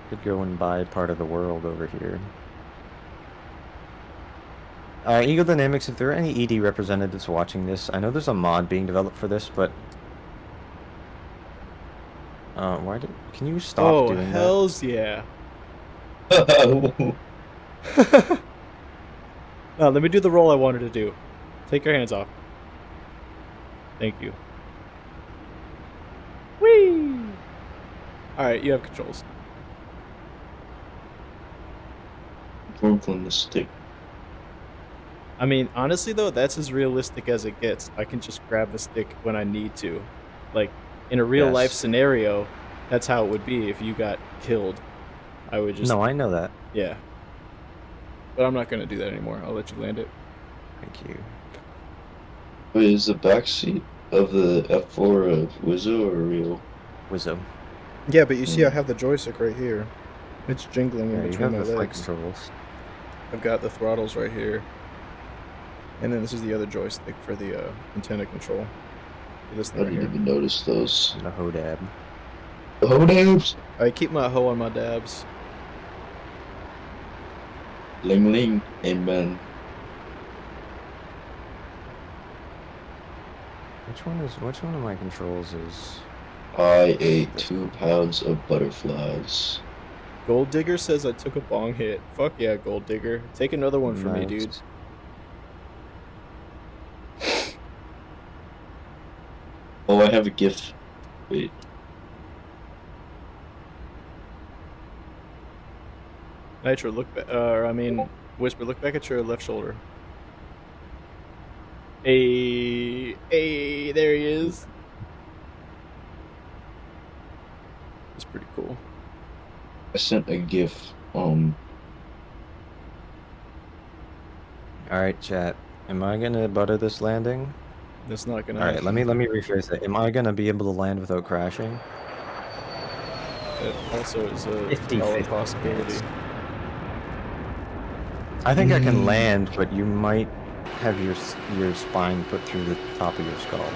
Could go and buy part of the world over here. Eagle Dynamics, if there are any ED representatives watching this, I know there's a mod being developed for this, but can you stop doing that? Oh, hells yeah. No, let me do the roll I wanted to do. Take your hands off. Thank you. Whee! Alright, you have controls. Work on the stick. I mean, honestly though, that's as realistic as it gets. I can just grab the stick when I need to. Like, in a real life scenario, that's how it would be if you got killed. I would just... No, I know that. Yeah. But I'm not going to do that anymore. I'll let you land it. Thank you. Wait, is the backseat of the F-4 a Wizzo or a real? Wizzo. Yeah, but you see I have the joystick right here. It's jingling in Yeah, you between have my the flight legs. controls. I've got the throttles right here. And then this is the other joystick for the antenna control. For this I thing right didn't here. even notice those. The HODAB. Oh, dabs! I keep my hoe on my dabs. Ling ling, amen. Which one of my controls is? I ate 2 pounds of butterflies. Gold Digger says I took a bong hit. Fuck yeah, Gold Digger. Take another one for me, dude. Nice. Oh, I have a gift. Wait. Nitro, look back. Whisper, look back at your left shoulder. Hey, there he is. It's pretty cool. I sent a GIF. Alright, chat. Am I gonna butter this landing? That's not gonna Alright, happen. let me rephrase it. Am I gonna be able to land without crashing? That also is a 50-50 valid possibility. chance. I think I can land, but you might have your spine put through the top of your skull.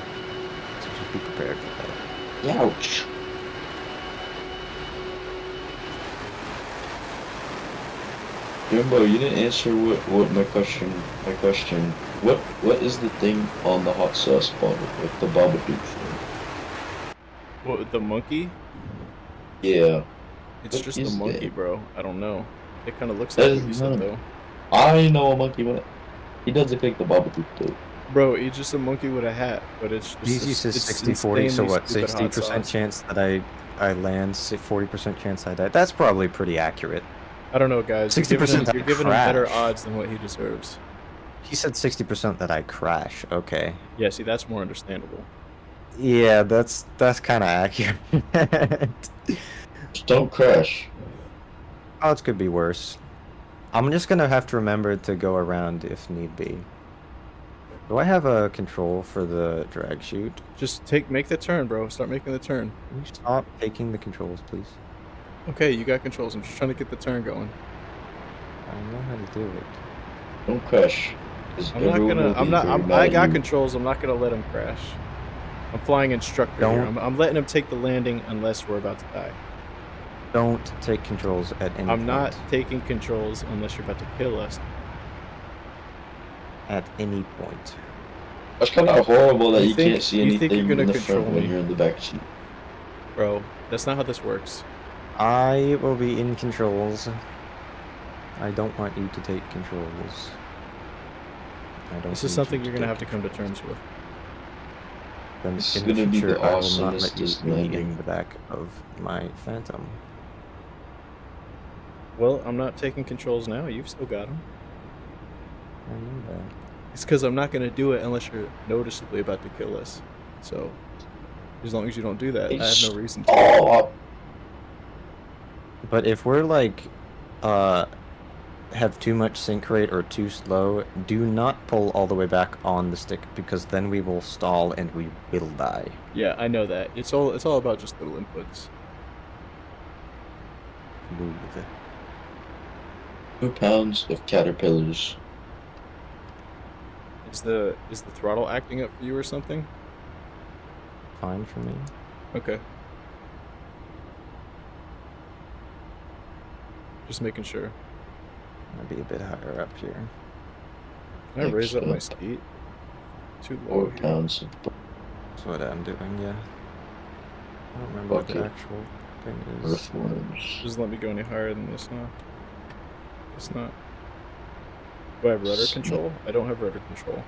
So just be prepared for that. Ouch. Jimbo, you didn't answer what my question. What is the thing on the hot sauce bottle with the Babadook thing? What, with the monkey? Yeah. It's What just the is monkey, that? bro. I don't know. It kind of looks That like is what you said, not- though. I know a monkey, but he does look like the Babadook though. Bro, he's just a monkey with a hat, but it's just... DC says it's 60-40, so insanely what, stupid hot 60% sauce. chance that I land, 40% chance I die. That's probably pretty accurate. I don't know, guys. 60% You're giving him better crash. odds than what he deserves. He said 60% that I crash. Okay. Yeah, see, that's more understandable. Yeah, that's kind of accurate. Just don't crash. Odds could be worse. I'm just gonna have to remember to go around if need be. Do I have a control for the drag chute? Just make the turn, bro. Start making the turn. Can you stop taking the controls, please? Okay, you got controls. I'm just trying to get the turn going. I know how to do it. Don't crash. 'Cause I'm not everyone gonna. will I'm be not. very I'm, mad I at got you. controls. I'm not gonna let him crash. I'm flying instructor here. Don't- I'm letting him take the landing unless we're about to die. Don't take controls at any point. I'm not taking controls unless you're about to kill us. At any point. It's kind of horrible that You you think- can't see you think you're anything gonna in the front control when me? you're in the back seat. Bro, that's not how this works. I will be in controls. I don't want you to take controls. I don't This is need something you you're gonna take have to come to terms with. Then This is in the gonna be the future, I will not let you awesomest be landing. in the back of my Phantom. Well, I'm not taking controls now. You've still got them. I know that. It's because I'm not gonna do it unless you're noticeably about to kill us. So, as long as you don't do that, I have no reason to. Oh, But if we're like, have too much sync rate or too slow, do not pull all the way back on the stick because then we will stall and we will die. Yeah, I know that. It's all about just little inputs. Smooth. 2 pounds of caterpillars. Is the throttle acting up for you or something? Fine for me. Okay. Just making sure. I'll be a bit higher up here. Can I raise up my Next up. seat? Too low 4 here. pounds of That's what I'm doing, yeah. I don't remember what the Bucket. actual thing is. earthworms. Doesn't let me go any higher than this, huh? It's not. Do I have rudder control? I don't have rudder control.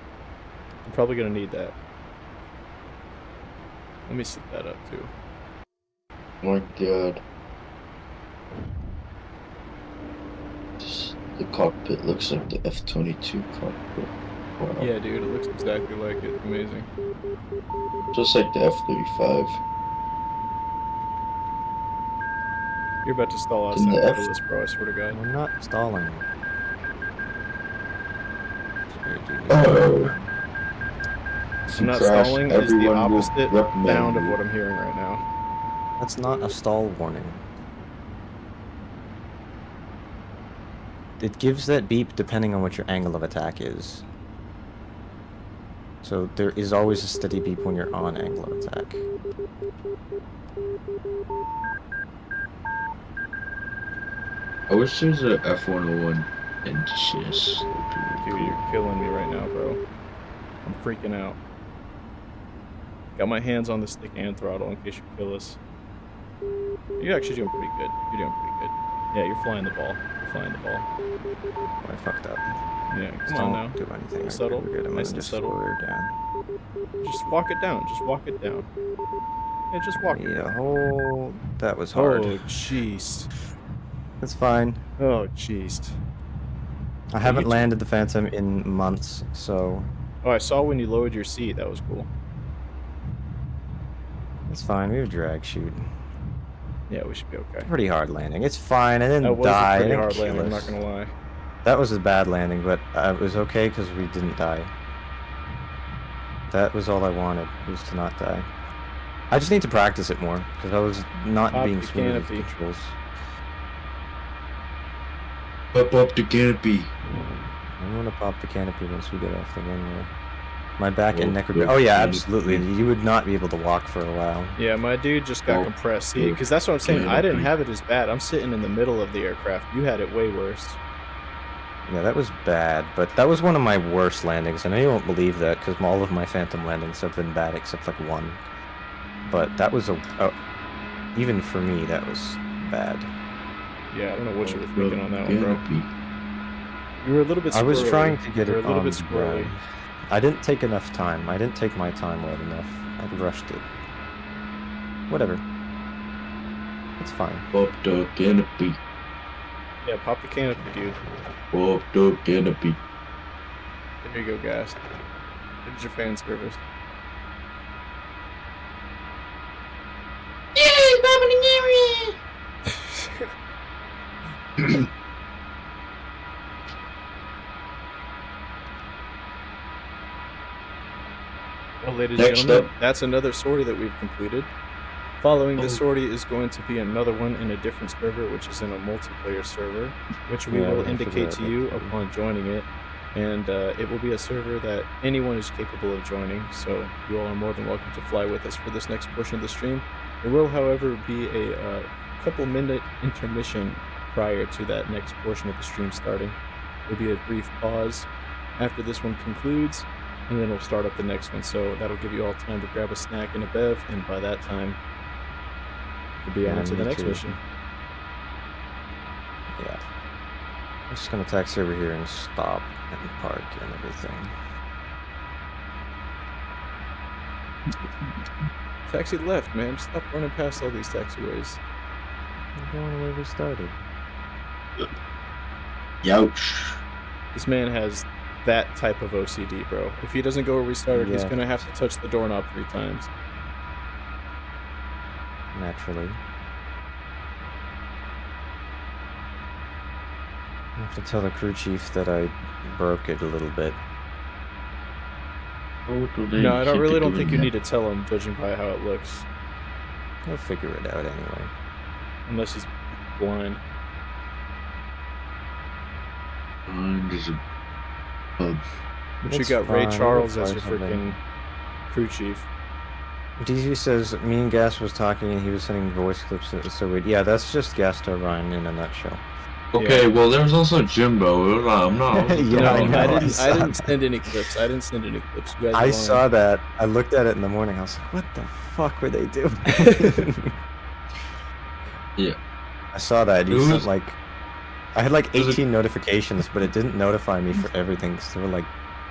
I'm probably gonna need that. Let me set that up too. Oh my god. The cockpit looks like the F-22 cockpit. Wow. Yeah, dude, it looks exactly like it. Amazing. Just like the F-35. You're about to stall us Didn't and the kill F- us, bro. I swear to God. I'm not stalling. Sorry, dude. Oh. If I'm you not crash, stalling is the everyone will opposite reprimand sound of you. what I'm hearing right now. That's not a stall warning. It gives that beep depending on what your angle of attack is. So there is always a steady beep when you're on angle of attack. I wish there was a F-101 in DCS. Dude, you're killing me right now, bro. I'm freaking out. Got my hands on the stick and throttle in case you kill us. You're actually doing pretty good. You're doing pretty good. Yeah, you're flying the ball. You're flying the ball. Oh, I fucked up. Yeah, Just come on don't now. do anything. We're Subtle. good, we're good. I'm Nice gonna and just subtle. slow her down. Just walk it down. Just walk it down. Yeah, just walk it Need a down. whole... That was hard. Oh, jeez. It's fine. Oh, jeez. I haven't you- landed the Phantom in months, so Oh, I saw when you lowered your seat. That was cool. it's fine. We have drag shoot. Yeah, we should be okay. Pretty hard landing. It's fine. I That didn't was die. a I pretty didn't hard kill landing, I'm not us. gonna lie. That was a bad landing, but it was okay because we didn't die. That was all I wanted, was to not die. I just need to practice it more, because I was not Pop being the smooth with canopy. controls. Pop up the canopy. I'm gonna pop the canopy once we get off the runway. My back and Oh, neck would yeah, be... Oh yeah, canopy. absolutely. You would not be able to walk for a while. Yeah, my dude just got Oh, compressed. See, yeah. because that's what I'm saying. I didn't Canopy. have it as bad. I'm sitting in the middle of the aircraft. You had it way worse. Yeah, that was bad, but that was one of my worst landings. I know you won't believe that, because all of my Phantom landings have been bad except like one. But that was even for me, that was bad. Yeah, I don't know what you were thinking on that one, bro. Canopy. You were a little bit squirrely. I was trying to get You were it a little on bit the squirrely. ground. I didn't take enough time. I didn't take my time well enough. I rushed it. Whatever. It's fine. Pop the canopy. Yeah, pop the canopy, dude. Pop the canopy. There you go, guys. There's your fan service. Well, ladies and Next gentlemen, up. that's another sortie that we've completed. Following this sortie is going to be another one in a different server, which is in a multiplayer server, which we Yeah, will I indicate forgot to about you that. upon joining it. And it will be a server that anyone is capable of joining, so you all are more than welcome to fly with us for this next portion of the stream. There will, however, be a couple-minute intermission prior to that next portion of the stream starting. There will be a brief pause after this one concludes, and then we'll start up the next one. So that'll give you all time to grab a snack and a bev, and by that time, you'll be on to the me next too. mission. Yeah. I'm just gonna taxi over here and stop and park and everything. Taxi left, man. Stop running past all these taxiways. I'm going the way we started. Youch. This man has that type of OCD, bro. If he doesn't go where we started, he's Yeah. gonna have to touch the doorknob 3 times. Naturally. I have to tell the crew chief that I broke it a little bit. No, I don't think you need to tell him, judging by how it looks. He'll figure it out anyway. Unless he's blind. There's a pub. But you It's got Ray fine, Charles we'll as your find something. freaking crew chief. DZ says me and Gas was talking and he was sending voice clips. It's so weird. Yeah, that's just Gas to Ryan in a nutshell. Okay, well, there's also Jimbo. I'm not. Yeah, No, I know, I I didn't saw send any clips. I didn't send any clips. You guys are I lying. saw that. I looked at it in the morning. I was like, what the fuck were they doing? Yeah. I saw that. You It sent was- like. I had like was it- 18 notifications, but it didn't notify me for everything because there were like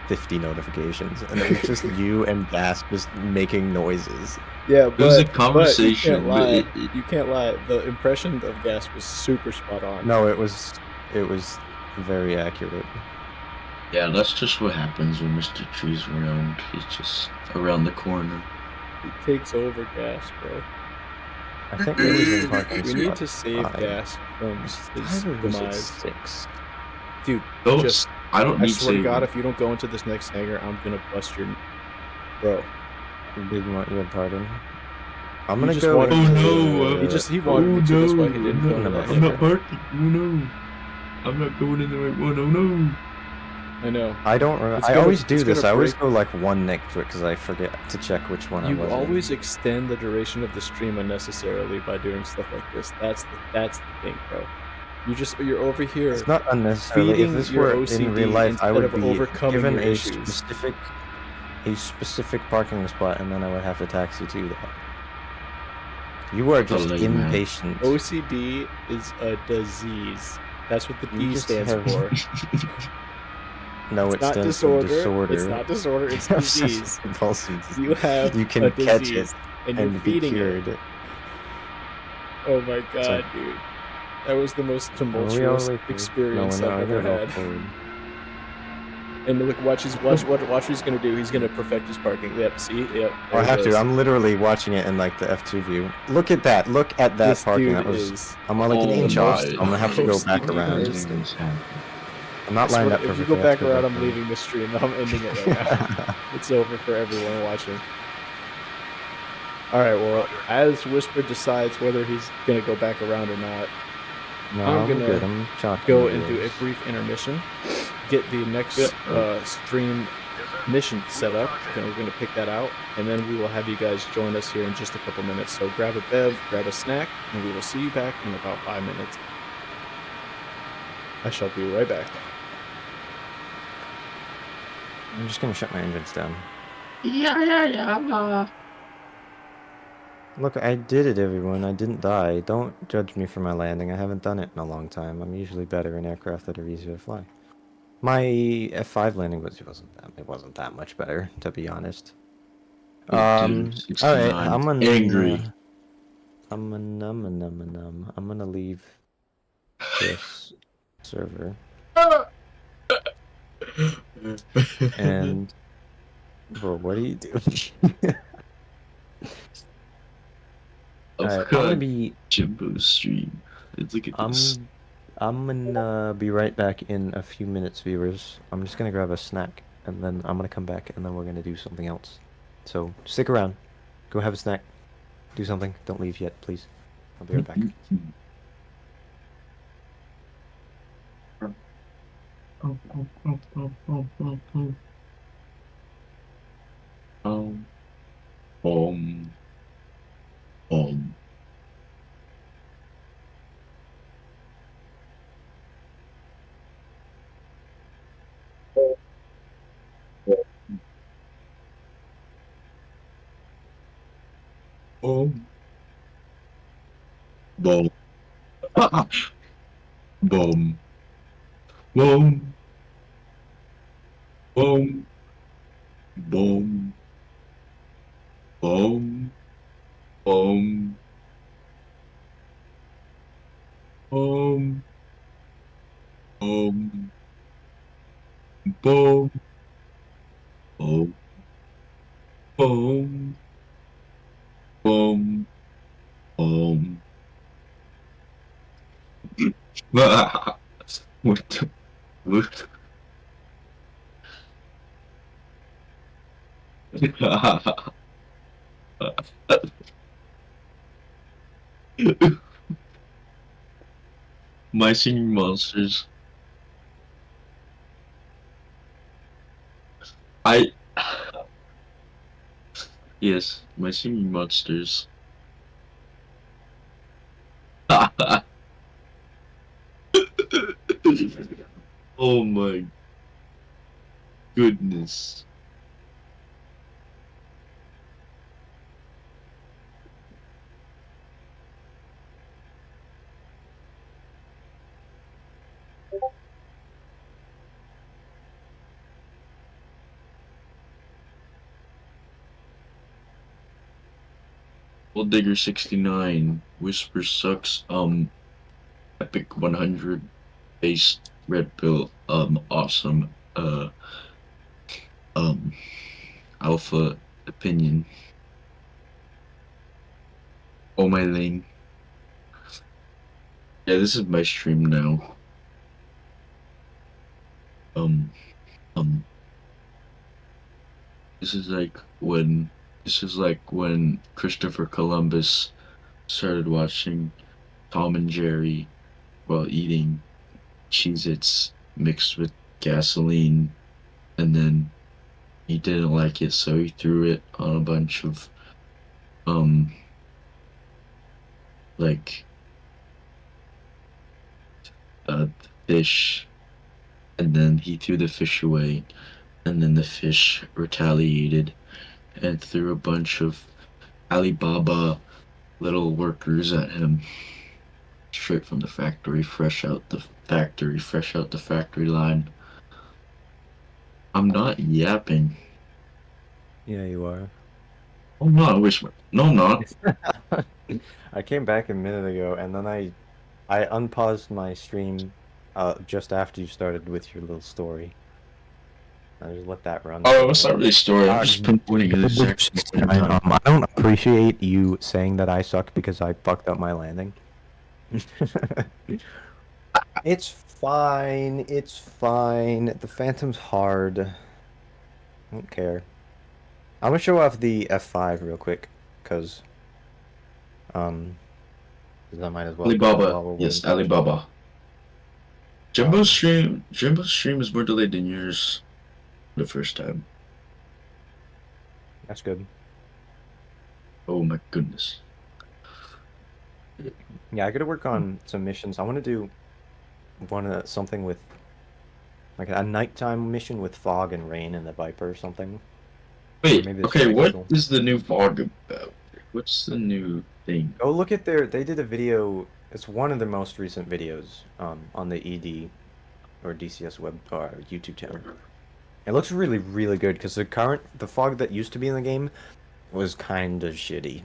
50 notifications. And it was just you and Gas just making noises. Yeah, It was a but conversation, you but can't lie. it- You can't lie. The impression of Gas was super spot on. No, it was very accurate. Yeah, that's just what happens when Mr. Tree's around. He's just around the corner. It takes over Gas, bro. I think it was in parking We need spot to save 5. Gas from Was his 5 or was it demise. 6? Dude, Don't. just I don't I need swear to to. God, if you don't go into this next hangar, I'm gonna bust your bro. Did want your pardon? I'm You gonna just go. wanted Oh, into no, the- He wanted me to. That's why he didn't go into no, that I'm not hangar. parking. Oh no. I'm not going in the right one. Oh no. I know. I don't remember. It's I gonna- always do it's this. gonna I always break- go like one next to it because I forget to check which one I You was. in. always extend the duration of the stream unnecessarily by doing stuff like this. That's the thing, bro. You're over here. It's not unnecessarily. If feeding this your were in OCD real life, I instead would of be overcoming given your a issues. specific parking spot, and then I would have to taxi to that. You are just Totally, man. impatient. OCD is a disease. That's what the You D just stands have- for. No, It's it not stands for disorder. disorder. It's not disorder. It's disease. Compulsive disease. You have You can a catch disease, it and you're and be feeding it. cured. Oh my god, like- dude. That was the most We tumultuous always do. experience No, I've we're ever not had. forward. And look, watch what he's gonna do. He's gonna perfect his parking. Yep, see? Yep. Oh, I there it have is. to. I'm literally watching it in like the F2 view. Look at that. Look at that This parking. dude That was. is. I'm on like an Oh inch my off. I'm gonna have to go Most back people around. are- Everything's happening. I'm not lined up If you perfectly. go I have back to around, I'm around. leaving the stream. I'm ending it right now. It's over for everyone watching. Alright, well, as Whisper decides whether he's gonna go back around or not, No, I'm I'm gonna good. I'm chalking go the and do a wheels. brief intermission, get the next stream mission set up, then we're going to pick that out, and then we will have you guys join us here in just a couple minutes. So grab a bev, grab a snack, and we will see you back in about 5 minutes. I shall be right back. I'm just gonna shut my engines down. Yeah. Look, I did it, everyone. I didn't die. Don't judge me for my landing. I haven't done it in a long time. I'm usually better in aircraft that are easier to fly. My F5 landing wasn't that much better, to be honest. Dude, All right, 69, I'm gonna angry. I'm gonna leave this server and bro, what are you doing? Alright, I'm gonna be Jimbo stream. Look at this. I'm gonna be right back in a few minutes, viewers. I'm just gonna grab a snack and then I'm gonna come back and then we're gonna do something else. So stick around. Go have a snack. Do something. Don't leave yet, please. I'll be right back. Um. Boom. Boom. Boom. Boom. Boom. Boom. Boom. Boom. Boom. Boom. Boom. Boom. Boom. Boom. Boom. What the what? My singing monsters. I yes, my singing monsters. Oh my goodness. Gold Digger 69. Whisper sucks. Epic 100. Base red pill. Awesome. Alpha opinion. Oh my lane. Yeah, this is my stream now. Um, this is like when Christopher Columbus started watching Tom and Jerry while eating Cheez-Its mixed with gasoline, and then he didn't like it, so he threw it on a bunch of like fish, and then he threw the fish away, and then the fish retaliated and threw a bunch of Alibaba little workers at him. Straight from the factory, fresh out the factory line. I'm not yapping. Yeah, you are. I'm not whispering. No, I'm not. I came back a minute ago, and then I unpaused my stream just after you started with your little story. I just let that run. Oh, it's not really a story. I'm just pinpointing it exactly. I don't appreciate you saying that I suck because I fucked up my landing. It's fine. It's fine. The Phantom's hard. I don't care. I'm gonna show off the F5 real quick, cause I might as well. Alibaba. Yes, Alibaba. Jimbo's stream is more delayed than yours the first time. That's good. Oh my goodness. Yeah, I gotta work on some missions. I want to do something with like a nighttime mission with fog and rain and the Viper or something. Wait, maybe the okay, what Strike is the new fog about? What's the new thing? Go look at they did a video. It's one of their most recent videos on the ED or DCS web or YouTube channel. It looks really, really good because the fog that used to be in the game was kind of shitty.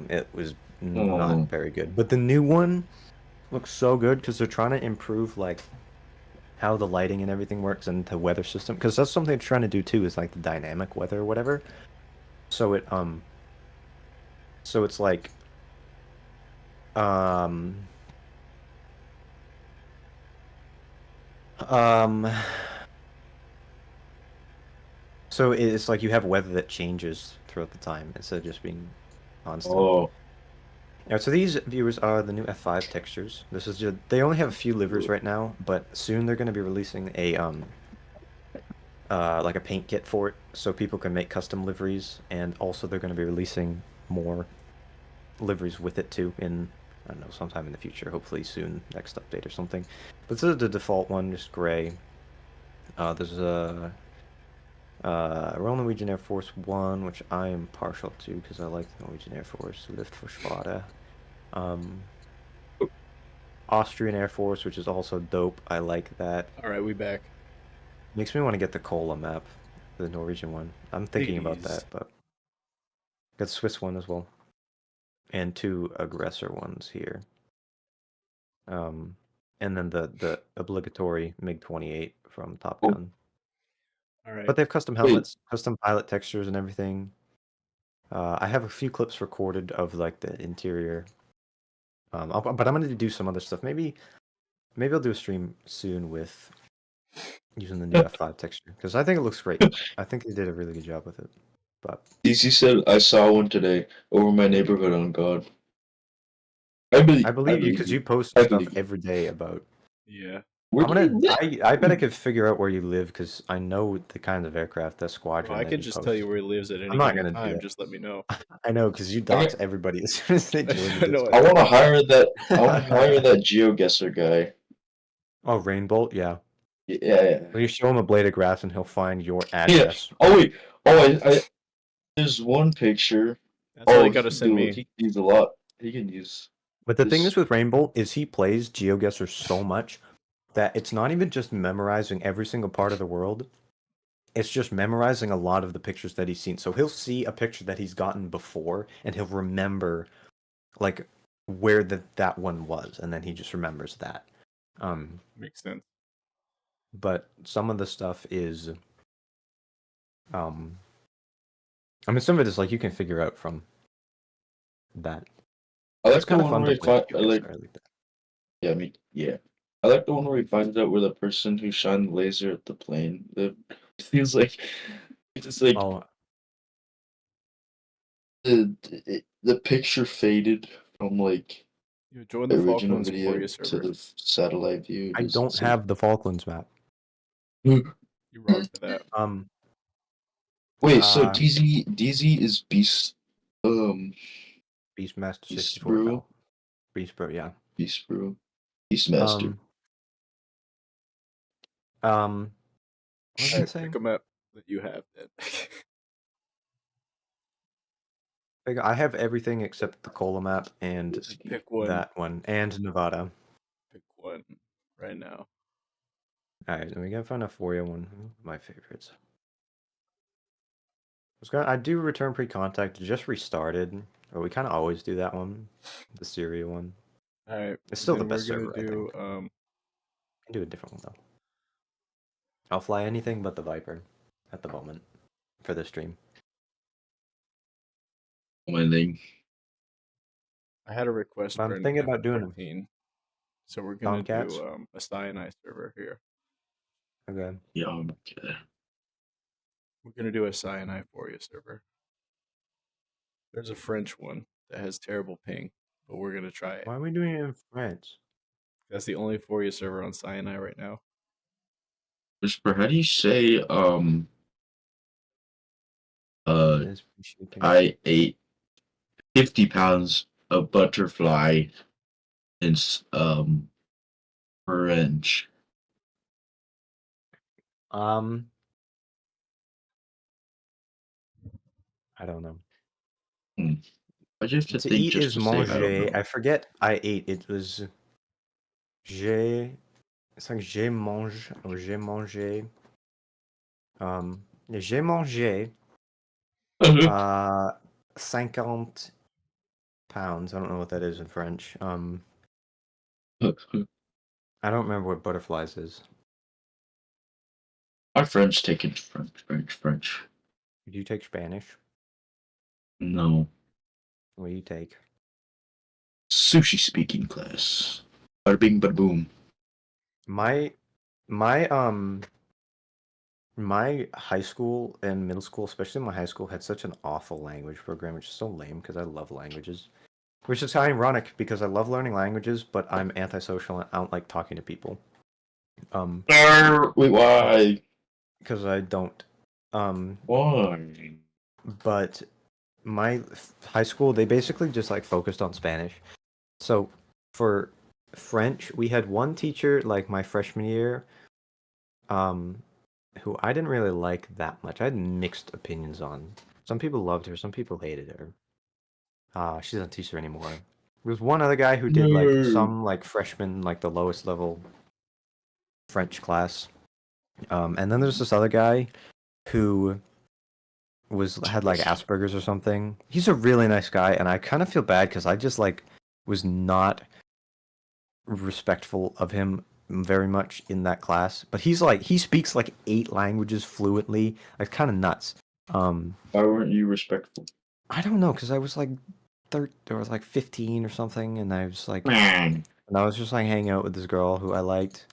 It was not very good. But the new one looks so good because they're trying to improve like how the lighting and everything works and the weather system, because that's something they're trying to do too, is like the dynamic weather or whatever. So it's like so it's like you have weather that changes throughout the time instead of just being constant. Oh. Yeah, so these viewers are the new F5 textures. This is just, they only have a few livers right now, but soon they're going to be releasing a like a paint kit for it, so people can make custom liveries, and also they're going to be releasing more liveries with it too in, I don't know, sometime in the future, hopefully soon, next update or something. But this is the default one, just gray. There's a Royal Norwegian Air Force One, which I am partial to because I like the Norwegian Air Force. Luftforsvaret. Austrian Air Force, which is also dope. I like that. All right, we back. Makes me want to get the Kola map, the Norwegian one. I'm thinking about Please. that, but got the Swiss one as well, and 2 aggressor ones here. And then the obligatory MiG-28 from Top Oh. Gun. All right. But they have custom helmets, custom pilot textures, and everything. I have a few clips recorded of like the interior. But I'm gonna do some other stuff. Maybe I'll do a stream soon with using the new F5 texture because I think it looks great. I think they did a really good job with it. But DC said I saw one today over my neighborhood on God. I believe you because you post I stuff believe you. every day about. Yeah. Where I'm do you gonna. live? I bet I could figure out where you live because I know the kinds of aircraft, the squadron. Well, I that could you just post. tell you where he lives at any I'm not given gonna do time. that. Just let me know. I know because you dox everybody as soon as they join the No, Discord. I want to hire that. I want to hire that GeoGuessr guy. Oh, Rainbolt, yeah. Yeah. Well, you show him a blade of grass and he'll find your address. Oh wait. Oh, I there's one picture. That's all you He gotta can send me. He can use a lot. He can use. But the thing is with Rainbolt is he plays GeoGuessr so much that it's not even just memorizing every single part of the world. It's just memorizing a lot of the pictures that he's seen. So he'll see a picture that he's gotten before and he'll remember like where that one was, and then he just remembers that. Makes sense. But some of the stuff is I mean some of it is like you can figure out from that. I like It's the kind of one fun where to he play I like. GeoGuessr. I like that. Yeah, yeah. I like the one where he finds out where the person who shined the laser at the plane lived. It feels like it's just like Oh, the picture faded from like You join the the original Falklands video Foria to server. the satellite view. I don't have the Falklands map. You're wrong for that. Wait, so DZ is Beast Beastmaster Beast 64. Brew? Oh, Beast Bro, yeah. Beast Brew. Beastmaster. What was I Alright, saying? pick a map that you have then. I have everything except the Cola map and Just pick one. that one and Nevada. Pick one right now. Alright, then we gotta find a Foria one. My favorites. I do return pre-contact. Just restarted. Or we kind of always do that one, the Syria one. Alright, It's still the then best we're gonna server. I do think. Can do a different one though. I'll fly anything but the Viper at the moment for this stream. My thing. I had a request I'm for an thinking about doing F-14, so we're gonna Tomcats? do a cyanide server here. Okay. Yeah, okay. We're gonna do a cyanide Foria server. There's a French one that has terrible ping, but we're gonna try it. Why are we doing it in France? That's the only Foria server on cyanide right now. Whisper, how do you say I ate 50 pounds of butterfly in French? I don't know. I just have to To think eat just is to say I don't manger. know. I forget I ate. It was j'ai. It's like j'ai mange or j'ai mangé. J'ai mangé 50 pounds. I don't know what that is in French. I don't remember what butterflies is. My friend's taking French. Did you take Spanish? No. What do you take? Sushi speaking class. Bada bing, bada boom. My high school and middle school, especially my high school, had such an awful language program, which is so lame because I love languages. Which is ironic because I love learning languages, but I'm antisocial and I don't like talking to people. Wait, why? Because I don't. Why? But my high school, they basically just like focused on Spanish. So for French, we had one teacher like my freshman year. who I didn't really like that much. I had mixed opinions on. Some people loved her, some people hated her. She doesn't teach her anymore. There was one other guy who did like some like freshman, like the lowest level French class. And then there's this other guy who had like Asperger's or something. He's a really nice guy, and I kind of feel bad because I just like was not respectful of him very much in that class. But he speaks like 8 languages fluently. Like kind of nuts. Why weren't you respectful? I don't know, because I was like 15 or something, and I was like, Man. and I was just like hanging out with this girl who I liked.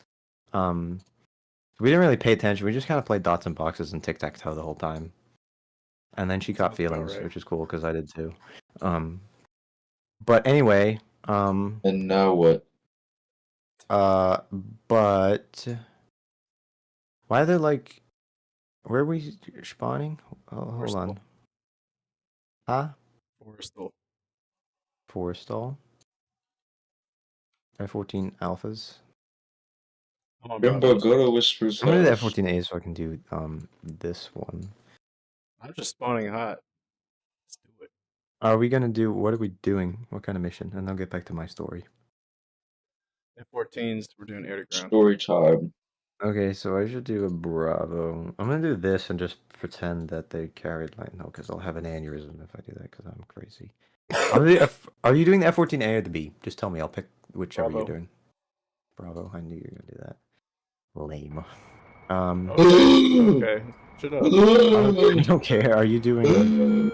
We didn't really pay attention. We just kind of played dots and boxes and tic-tac-toe the whole time. And then she caught feelings, which is cool because I did too. But anyway, And now what? but why are they like, where are we spawning? Oh, hold on. Huh? Forestall. F-14 alphas. Oh, Remember, go to Whisper's I'm gonna do house. F-14A so I can do this one. I'm just spawning hot. Let's do it. What are we doing? What kind of mission? And I'll get back to my story. F-14s, we're doing air to ground. Story time. Okay, so I should do a Bravo. I'm gonna do this and just pretend that they carried light. No, because I'll have an aneurysm if I do that because I'm crazy. Are you doing the F-14A or the B? Just tell me. I'll pick whichever Bravo. you're doing. Bravo. I knew you were gonna do that. Lame. Okay. Shut up. I don't care. Are you doing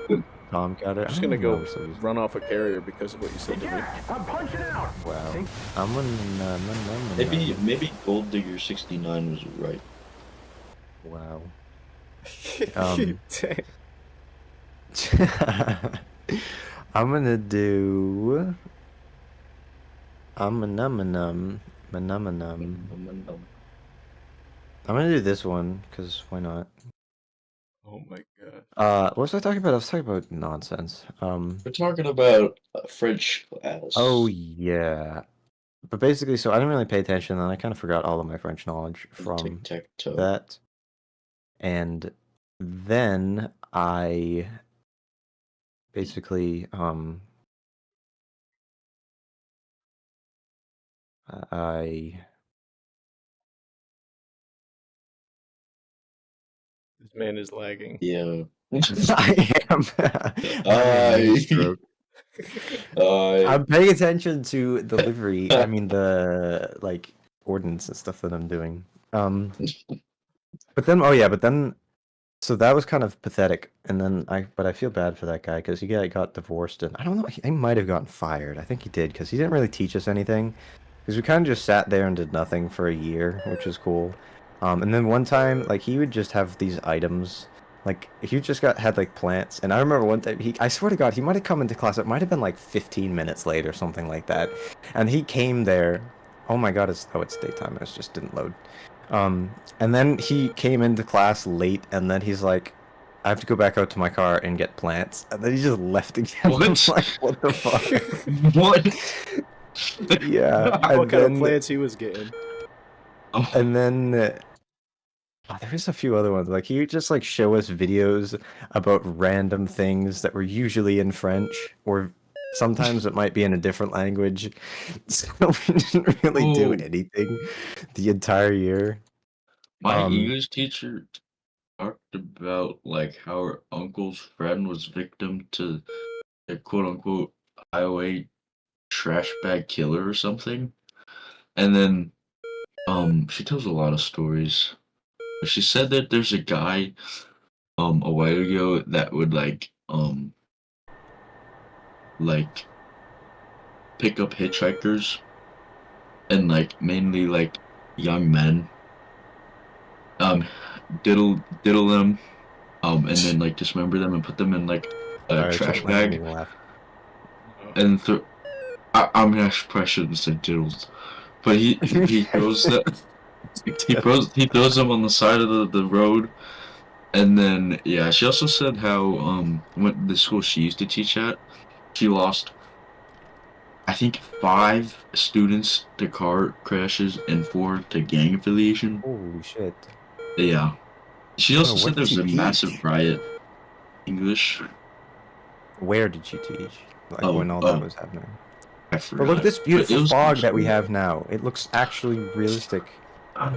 Tomcat? I'm just gonna go run off a carrier because of what you said to me. I'm punching out. Wow. I'm gonna. Maybe Gold Digger 69 was right. Wow. Dang. I'm gonna do. I'm gonna do this one because why not? Oh my god. What was I talking about? I was talking about nonsense. We're talking about French class. Oh yeah. But basically, so I didn't really pay attention, and I kind of forgot all of my French knowledge from Tic-tac-toe. that. And then I basically This man is lagging. Yeah. I am. I'm paying attention to the livery. I mean the like ordnance and stuff that I'm doing. But then, so that was kind of pathetic. And then but I feel bad for that guy because he got divorced, and I don't know. He might have gotten fired. I think he did because he didn't really teach us anything. Because we kind of just sat there and did nothing for a year, which is cool. And then one time, like he would just have these items. Like he just had like plants, and I remember one time I swear to God, he might have come into class. It might have been like 15 minutes late or something like that, and he came there. Oh my God, it's daytime. It just didn't load. And then he came into class late, and then he's like, "I have to go back out to my car and get plants," and then he just left again. What? I was like, what the fuck? What? Yeah. What kind of plants he was getting? And then there was a few other ones. Like he would just like show us videos about random things that were usually in French, or sometimes it might be in a different language. So we didn't really do anything the entire year. My English teacher talked about like how her uncle's friend was victim to a quote unquote highway trash bag killer or something. And then she tells a lot of stories. She said that there's a guy a while ago that would like pick up hitchhikers and like mainly like young men, diddle them, and then like dismember them and put them in like a trash bag, and I mean I probably shouldn't have said diddled, but he throws that he throws them on the side of the road. And then, yeah, she also said how, when the school she used to teach at, she lost, I think, 5 students to car crashes and 4 to gang affiliation. Holy shit. Yeah. She also Oh, said what there's did a she massive teach? riot. English. Where did she teach? Like Oh, when all that oh, was happening. I But look at forgot. this But beautiful it was fog that we cool. have now. It looks actually realistic. Wow.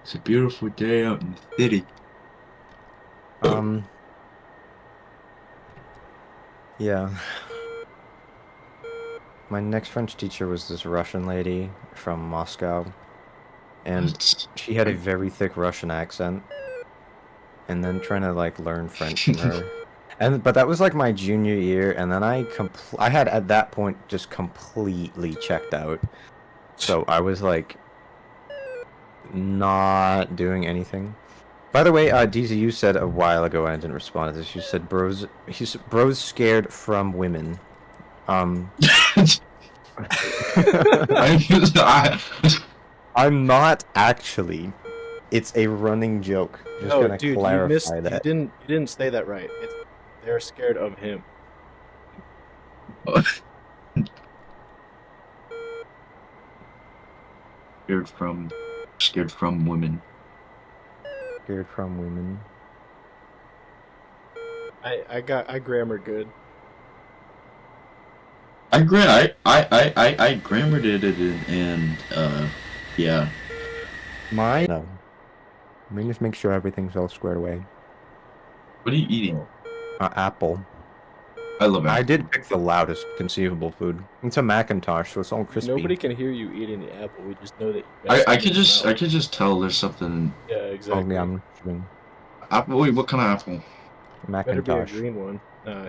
It's a beautiful day out in the city. Yeah. My next French teacher was this Russian lady from Moscow, and What? she had a very thick Russian accent. And then trying to like learn French from her. But that was like my junior year, and then I had at that point just completely checked out. So I was like not doing anything. By the way, DZU said a while ago, and I didn't respond to this. You said bros scared from women. I'm not actually. It's a running joke. Just No, gonna dude, clarify you that. didn't say that right. They're scared of him. Scared from women. Scared from women. I grammar good. I grammared it and yeah. Mine? No. Let me just make sure everything's all squared away. What are you eating? Apple. I love apple. I did pick the loudest conceivable food. It's a Macintosh, so it's all crispy. Nobody can hear you eating the apple. We just know that. I could just tell there's something. Yeah, exactly. Oh, yeah, I'm chewing. Apple. Wait, what kind of apple? Better be a Macintosh. green one.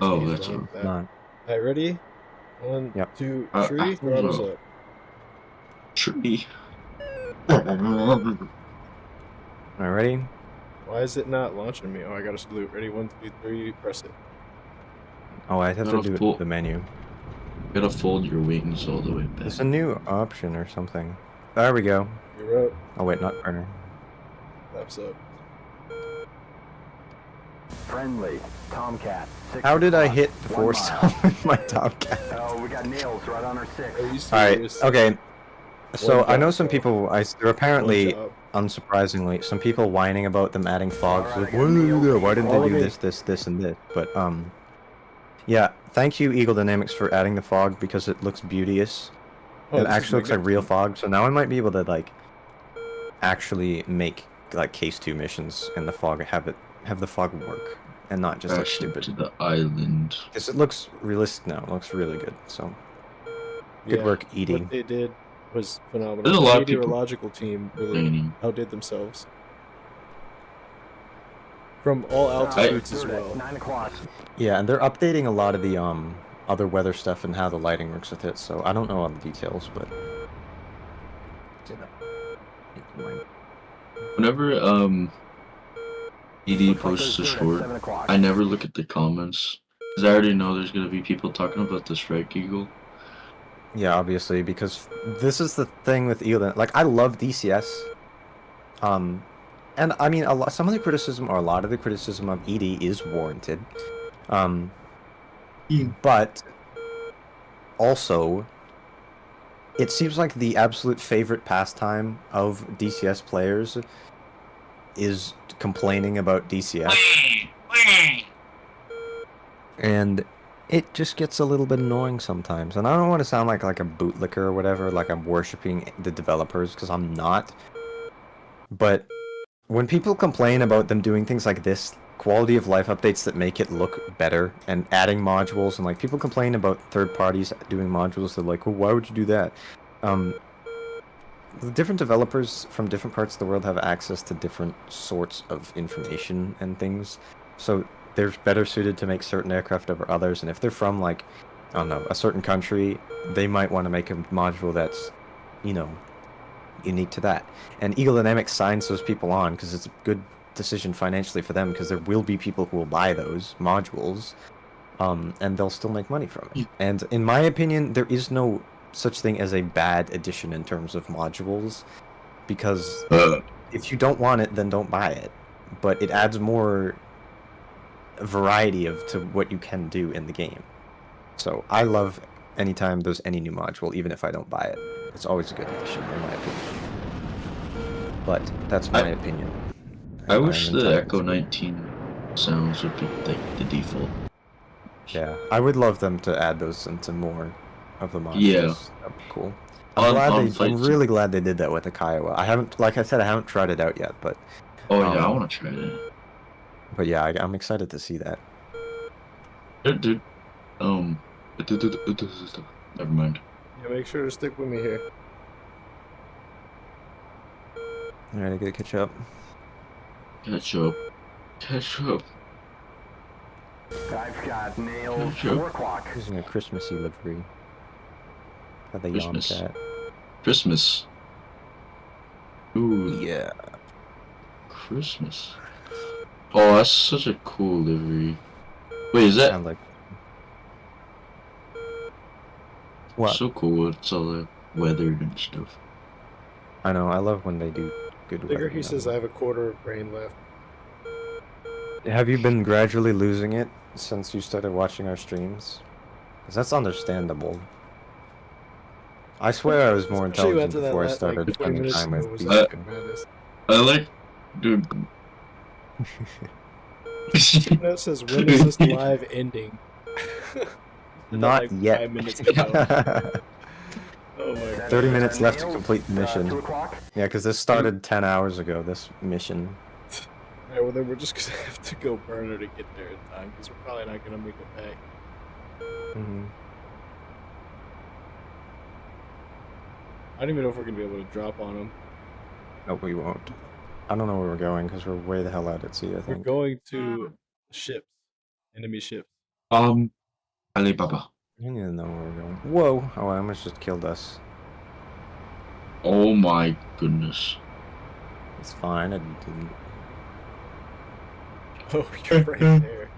Oh, that's that. Not. Alright, ready? 1, Yep. 2, Uh, 3. Throttles up. Tree. Alright, ready? Why is it not launching me? Oh, I got a salute. Ready? 1, 2, 3. Press it. Oh, I have to do it with the menu. You gotta fold your wings all the way back. It's a new option or something. There we go. You're up. Oh wait, not burner. Flaps up. Friendly Tomcat. How did I hit the 4-star with my Tomcat? Oh, we got nails right on our 6. Alright, okay. So I know some people. They're apparently, job. unsurprisingly, some people whining about them adding fogs. Like, why didn't they do this, and this? But yeah. Thank you, Eagle Dynamics, for adding the fog because it looks beauteous. It actually looks like real fog. So now I might be able to like actually make like case 2 missions and the fog have the fog work and not just like stupid. To the island. Because it looks realistic now. It looks really good. So good work, Edie. What they did was phenomenal. There's a lot of The people meteorological team really outdid themselves. From all altitudes as well. 9 o'clock. Yeah, and they're updating a lot of the other weather stuff and how the lighting works with it. So I don't know all the details, but whenever ED posts a short, I never look at the comments because I already know there's gonna be people talking about the Strike Eagle. Yeah, obviously, because this is the thing with Eagle. Like, I love DCS. And I mean, a lot of the criticism of ED is warranted. But also, it seems like the absolute favorite pastime of DCS players is complaining about DCS. And it just gets a little bit annoying sometimes. And I don't want to sound like a bootlicker or whatever, like I'm worshipping the developers, because I'm not. But when people complain about them doing things like this, quality of life updates that make it look better, and adding modules, and like people complain about third parties doing modules, they're like, well, why would you do that? The different developers from different parts of the world have access to different sorts of information and things. So they're better suited to make certain aircraft over others, and if they're from, like, I don't know, a certain country, they might want to make a module that's, you know, unique to that. And Eagle Dynamics signs those people on because it's a good decision financially for them, because there will be people who will buy those modules, and they'll still make money from it. And in my opinion, there is no such thing as a bad addition in terms of modules, because if you don't want it, then don't buy it. But it adds more variety to what you can do in the game. So I love anytime there's any new module, even if I don't buy it. It's always a good addition, in my opinion. but that's my opinion. I and wish I'm the entitled Echo to it. 19 sounds would be like the default. Yeah, I would love them to add those into more of the modules. Yeah. That'd be cool. On I'm Flight really glad they did that with the Kiowa. I haven't, like I said, I haven't tried it out yet, but Oh yeah, I want to try that. but yeah, I'm excited to see that. Dude, never mind. Yeah, make sure to stick with me here. Alright, I gotta catch up. Catch up. I've got nails. Sure. 4 o'clock. Using a Christmassy livery. For the Christmas. Yomcat. Christmas. Ooh, Yeah. Christmas. Oh, that's such a cool livery. Wait, is that Sound like what? so cool? It's all like weathered and stuff. I know, I love when they do good Digger, weather. he says I have a quarter of brain left. Have you been gradually losing it since you started watching our streams? Because that's understandable. I swear I was more Especially intelligent after that before I last, started like, 20 spending minutes time ago with was these. like madness. I like, dude. That says, when is this live ending? Not like yet. 5 minutes ago. Oh my god. 30 minutes left to Nails, complete the mission. 2 o'clock. Yeah, because this started 10 hours ago, this mission. Alright, well then we're just gonna have to go burner to get there in time, because we're probably not gonna make it back. Mm-hmm. I don't even know if we're gonna be able to drop on them. No, we won't. I don't know where we're going, because we're way the hell out at sea, I We're think. going to ships. Enemy ships. Alibaba. I don't even know where we're going. Whoa! Oh, I almost just killed us. Oh my goodness. It's fine, I didn't. Oh, you're right there.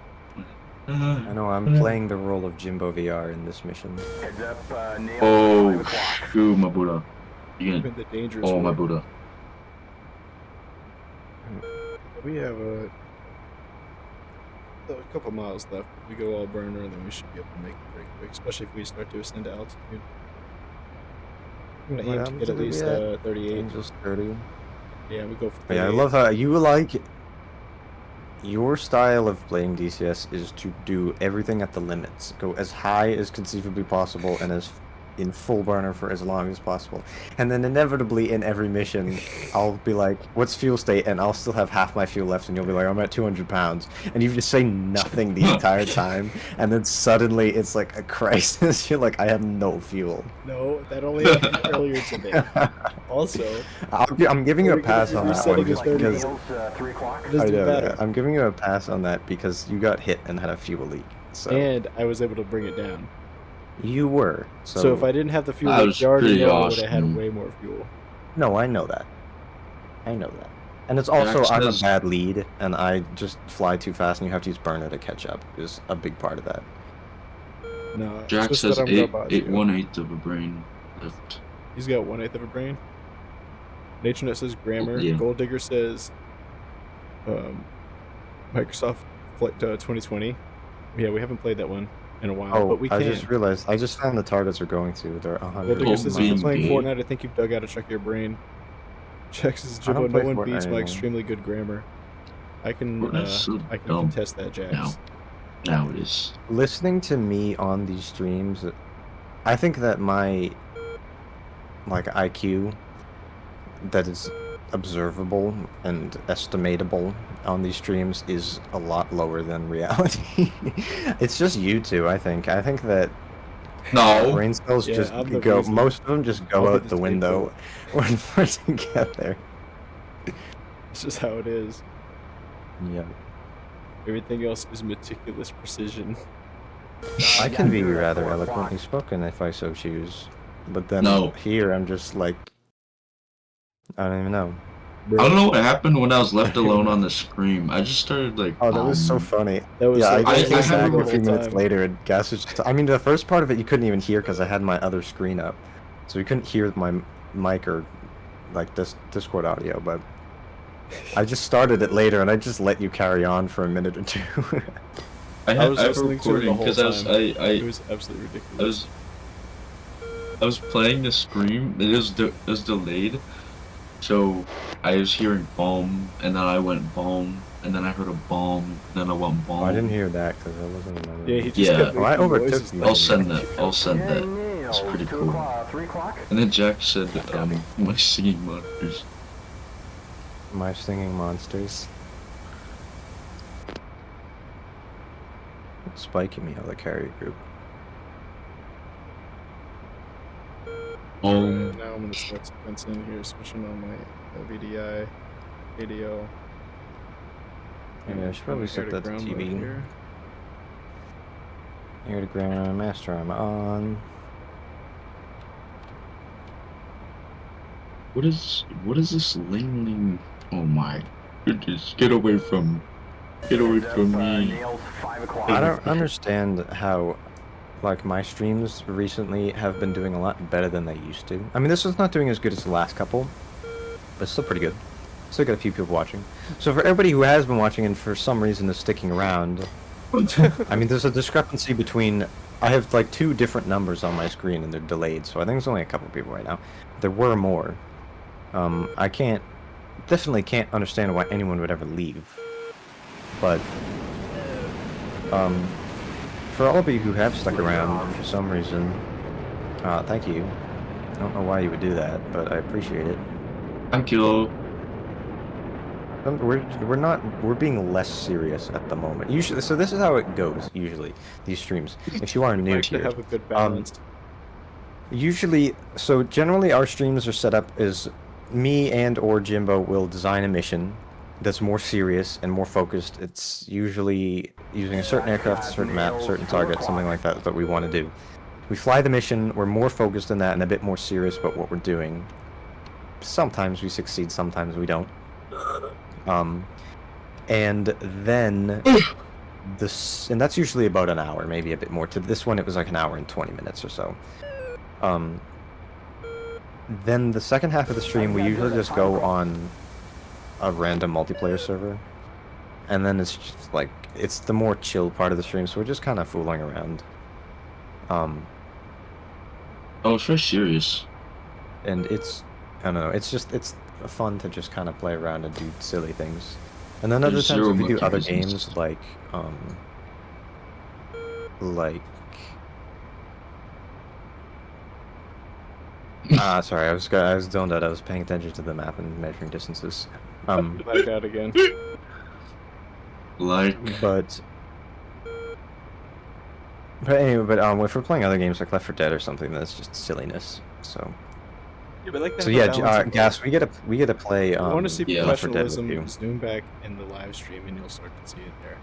I know, I'm playing the role of Jimbo VR in this mission. Heads up, nails. 5 Oh, o'clock. shoot, my Buddha. You Been gonna... the dangerous Oh, my one. Buddha. We have a couple miles left. If we go all burner, then we should be able to make it pretty quick, especially if we start to ascend to altitude. I'm gonna aim to get at least 38. Angels 30. Yeah, we go for 38. But yeah, I love how you like... Your style of playing DCS is to do everything at the limits. Go as high as conceivably possible and as in full burner for as long as possible. And then inevitably in every mission, I'll be like, what's fuel state? And I'll still have half my fuel left and you'll be like, I'm at 200 pounds. And you just say nothing the entire time. And then suddenly it's like a crisis. You're like, I have no fuel. No, that only happened earlier today. Also, I'm giving you a pass on that one resetting just his 30 because... Nails, 3 o'clock. it doesn't I know, matter. yeah. I'm giving you a pass on that because you got hit and had a fuel leak. So And I was able to bring it down. you were. So if I didn't have the fuel, That leak, was you already pretty know I would have awesome. had way more fuel. No, I know that. I know that. And it's also, Jax I'm a has- bad lead, and I just fly too fast, and you have to use burner to catch up. Is a big part of that. No, it's Jack just says that I'm gonna bother you. 1/8 of a brain left. He's got 1/8 of a brain. NatureNet says grammar. Yeah. Gold Digger says Microsoft Flight 2020. Yeah, we haven't played that one in a while, Oh, but we I can. just realized, I just found the targets we're going to. They're Gold 100 Digger says if you're being playing gay. Fortnite, I think you've dug out a chunk of your brain. Jack says I don't Jimbo, no play one Fortnite beats my anymore. extremely good grammar. I can Fortnite's so I can dumb contest that, Jax. now. Now it is. Listening to me on these streams, I think that my, like, IQ that is observable and estimatable on these streams is a lot lower than reality. It's just you two, I think. I think that No. brain cells Yeah, just I'm the go, reason. most of them just I'll go be out the the window when we're together. It's just how it is. Yeah. Everything else is meticulous precision. I can be you're at rather 4 o'clock. eloquently spoken if I so choose. But then No. here I'm just like, I don't even know. I don't know what happened when I was left alone on the scream. I just started like. Oh, that was so funny. That was Yeah, so I just I came had back the a few whole minutes time. later and Gas was just... I mean, the first part of it you couldn't even hear because I had my other screen up. So you couldn't hear my mic or, like, this Discord audio, but... I just started it later and I just let you carry on for a minute or two. I was I have a listening to it the recording whole because time. It I was absolutely ridiculous. was playing the scream. It was delayed, So I was hearing boom, and then I went boom, and then I heard a bomb, and then I went boom. Oh, I didn't hear that because I wasn't in my Yeah, room. he just Yeah. kept Oh, I making overtook noises. you. I'll send that. I'll send Okay, that. nails. It's pretty 2 cool. o'clock, 3 o'clock. And then Jack said, my singing monsters. My singing monsters. It's spiking me out of the carrier group. Alright, now I'm gonna select sequence in here, switching on my VDI video. Yeah, I should probably set that to ground mode TV. here. Air to ground, master arm on. What is this Ling? Oh my goodness! Get away from me! Nails, 5 o'clock. I don't understand how, like, my streams recently have been doing a lot better than they used to. I mean, this is not doing as good as the last couple, but it's still pretty good. Still got a few people watching. So for everybody who has been watching and for some reason is sticking around, I mean, there's a discrepancy between... I have, like, 2 different numbers on my screen and they're delayed, so I think there's only a couple people right now. There were more. I definitely can't understand why anyone would ever leave. But, for all of you who have stuck around for some reason, thank you. I don't know why you would do that, but I appreciate it. Thank you. We're being less serious at the moment. Usually, so this is how it goes. Usually, these streams. If you are new Like to here, have a good balance. usually, so generally our streams are set up as me and or Jimbo will design a mission that's more serious and more focused. It's usually using a certain aircraft, a certain map, certain target, something like that that we want to do. We fly the mission, we're more focused on that and a bit more serious about what we're doing. Sometimes we succeed, sometimes we don't. And then and that's usually about an hour, maybe a bit more. To this one, it was like an hour and 20 minutes or so. Then the second half of the stream, we usually just go on a random multiplayer server. And then it's just like, it's the more chill part of the stream, so we're just kind of fooling around. Oh, it's very serious. And it's, I don't know, it's fun to just kind of play around and do silly things. And then other There's times zero we do monkey other business. games like sorry, I was zoned out. I was paying attention to the map and measuring distances. Back out again. But anyway, if we're playing other games like Left 4 Dead or something, that's just silliness. So Yeah, but like that. so yeah, Gas, we get to play. I want to see yeah, Left 4 Dead with you. professionalism. Zoom back in the live stream, and you'll start to see it there.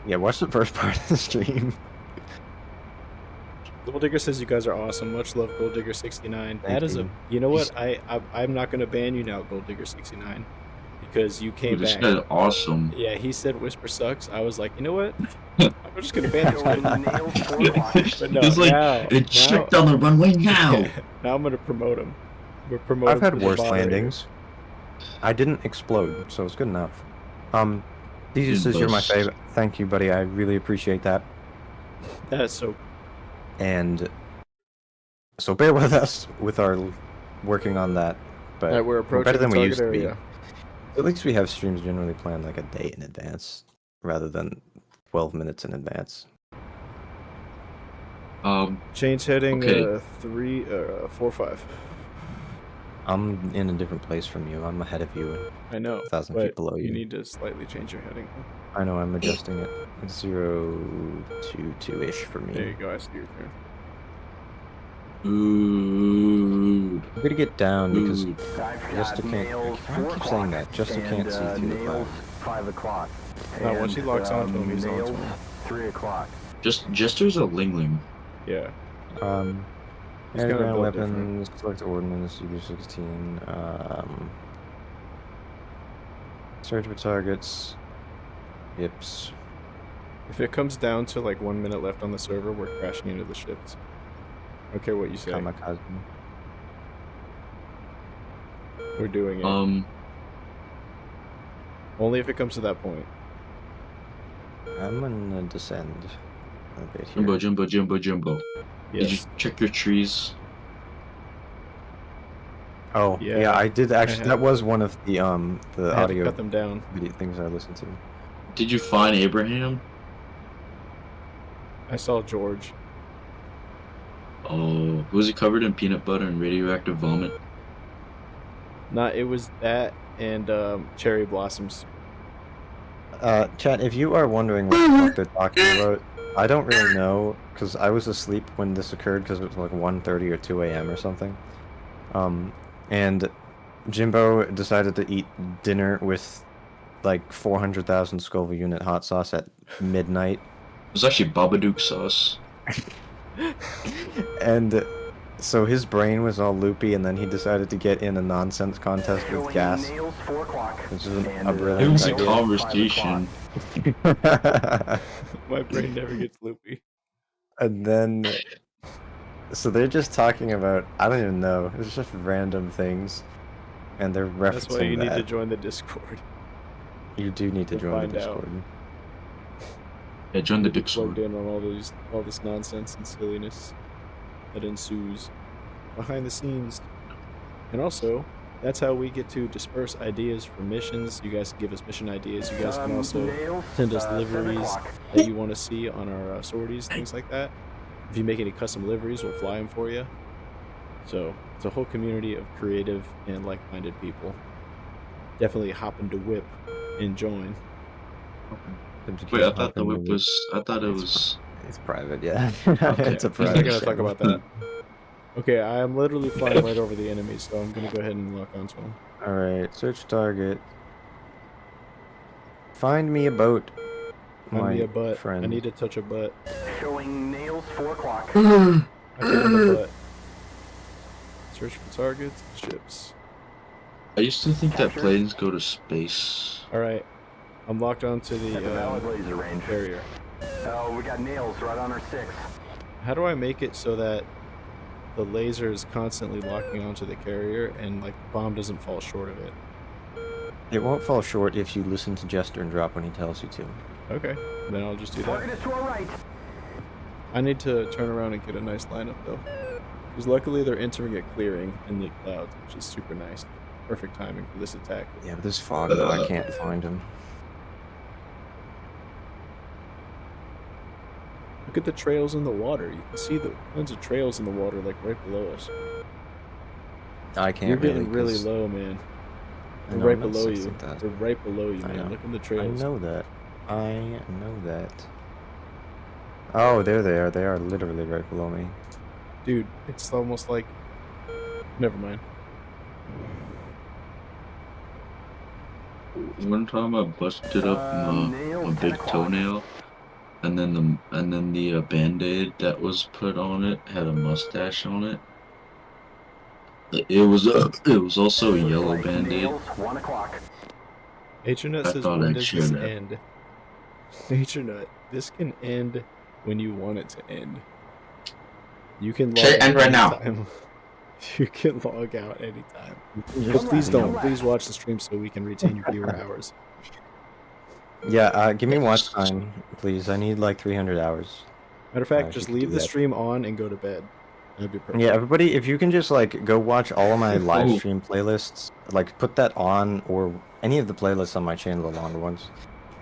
Yeah, watch the first part of the stream. Gold Digger says you guys are awesome. Much love, Gold Digger 69. Thank That is you. you know what? I'm not gonna ban you now, Gold Digger 69, because you came This back. guy's awesome. Yeah, he said Whisper sucks. I was like, you know what? I'm just gonna ban this one. Nails, 4 o'clock. But no, It's like, now, check down the runway now! now I'm gonna promote him. We're promoting. I've had worse landings. I didn't explode, so it's good enough. Jesus says you're my Bust. favorite. Thank you, buddy. I really appreciate that. That's so. And so bear with us with our working on that. But Alright, we're approaching better than the we target used to be. area. At least we have streams generally planned like a day in advance, rather than 12 minutes in advance. Change heading Okay. 4-5. I'm in a different place from you. I'm ahead of you. I know, 1,000 but feet below you. you need to slightly change your heading. I know, I'm adjusting it. It's 022-ish for There you me. go. I see your turn. Ooh. I'm gonna get down because Ooh. I've Juster got can't. nails, I 4 keep saying o'clock. that. Juster can't And, see through the nails, cloud. 5 o'clock. No, once he locks onto him, he's onto nails, him. 3 o'clock. Jester's a Ling. Yeah. It's Air gonna ground build different. weapons, select ordnance, UB-16, search for targets, yips. If it comes down to like 1 minute left on the server, we're crashing into the ships. I don't care what you say. Kamikaze. We're doing it. Only if it comes to that point. I'm gonna descend a bit here. Jumbo. Did you Yes. check your trees? Oh, yeah, I did actually. That have. was one of the I had to audio cut them down. video things I listened to. Did you find Abraham? I saw George. Oh, was he covered in peanut butter and radioactive vomit? It was that and cherry blossoms. Chat, if you are wondering what the fuck they're talking about, I don't really know, because I was asleep when this occurred, because it was like 1:30 or 2 a.m. or something. And Jimbo decided to eat dinner with like 400,000 Scoville unit hot sauce at midnight. It was actually Babadook sauce. And so his brain was all loopy, and then he decided to get in a nonsense contest with gas. Which is a brilliant It was a idea. conversation. My brain never gets loopy. And then, so they're just talking about, I don't even know, it's just random things. And they're referencing That's why you need to that. join the Discord. You do need to You'll join the find out. Discord. Yeah, join the You'll be Discord. plugged in on all this nonsense and silliness that ensues behind the scenes. And also, that's how we get to disperse ideas for missions. You guys can give us mission ideas. You guys can also send us liveries that you want to see on our sorties, things like that. If you make any custom liveries, we'll fly them for you. So it's a whole community of creative and like-minded people. Definitely hop into Whip and join. Wait, I thought the whip was. I thought it was. It's private, yeah. Okay. It's a We're not private gonna talk channel. about that. Okay, I am literally flying right over the enemy, so I'm gonna go ahead and lock onto him. Alright, search target. Find me a boat. Find me a butt. friend. I need to touch a butt. Showing nails 4 o'clock. I get in the butt. Search for targets, ships. I used to think that planes go to space. Alright, I'm locked onto At the valid the laser range. carrier. Oh, we got nails right on our 6. How do I make it so that the laser is constantly locking onto the carrier and like the bomb doesn't fall short of it? It won't fall short if you listen to Jester and drop when he tells you to. Okay, then I'll just do Target that. is to our right. I need to turn around and get a nice lineup though. Because luckily they're entering a clearing in the clouds, which is super nice. Perfect timing for this attack. Yeah, but this fog, though, I can't find him. Look at the trails in the water. You can see the tons of trails in the water like right below us. I can't You're getting really 'cause low, man. I They're know, right I'm at below you. 60,000. They're right below you, I man. know. Look at the I trails. know that. I know that. Oh, there they are. They are literally right below me. Dude, it's almost like... Never mind. One time I busted up nails, a big 10 o'clock. toenail, and then the Band-Aid that was put on it had a mustache on it. It was also a yellow Right, Band-Aid. nails 1 o'clock. Hatronut I says, thought when I'd does share this that. end? Hatronut, this can end when you want it to end. You can log Should end out right now. anytime. You can log out anytime. Just- But please don't. Come Please watch the stream so we can retain your viewer hours. Yeah, give me watch time, please. I need like 300 hours. Matter of fact, if just you could leave do the that. stream on and go to bed. That'd be perfect. Yeah, everybody, if you can just like go watch all of my live Oh. stream playlists, like put that on, or any of the playlists on my channel, the longer ones,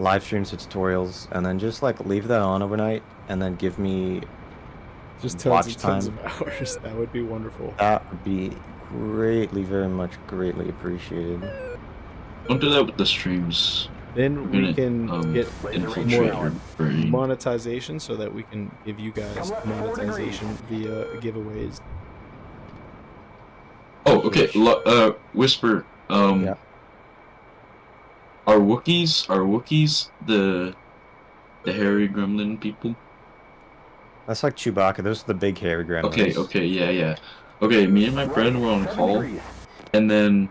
live streams, tutorials, and then just like leave that on overnight, and then give me Just watch tons time. of hours. That would be wonderful. That would be greatly, very much, greatly appreciated. Don't do that with the streams. Then We're we gonna can get infiltrate your brain. monetization so that we can give you guys Come up 4 monetization via giveaways. Oh, okay. Whisper. Yeah. Are Wookiees the hairy gremlin people? That's like Chewbacca. Those are the big hairy gremlins. Okay, yeah. Okay, me and my friend were on Right, 7 call, degrees. and then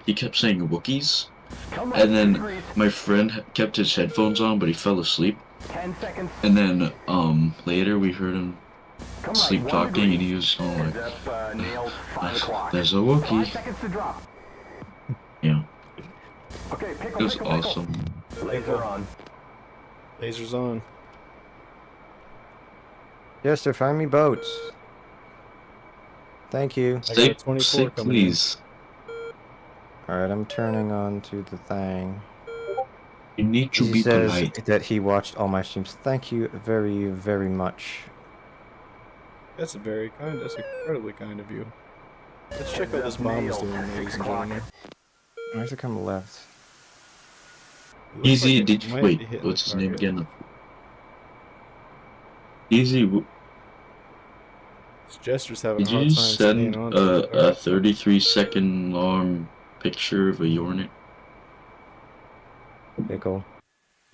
he kept saying Wookiees, Come and up then 2 degrees. my friend kept his headphones on, but he fell asleep. 10 seconds. And then later we heard him Come right, sleep 1 talking, degree. and he was all like, Heads up, nails 5 o'clock. "There's a 5 Wookiee." seconds to drop. Yeah, Okay, pickle, it was pickle, pickle. awesome. Laser on. Lasers on. Yes, to find me boats. Thank you. I got a Stay, 24 stay coming in. please. Alright, I'm turning on to the thing. You need to He be says polite. that he watched all my streams. Thank you very, very much. That's very kind. That's incredibly kind of you. Let's check Heads out up, this bomb is nails, doing, 6 ladies and o'clock. gentlemen. Where's it come left? It looks Easy, like it did you might wait? be hitting What's the his name target. again? Easy. This Jester's having a Did hard you time staying send on to the a target. 33-second long picture of a Yornet? Pickle.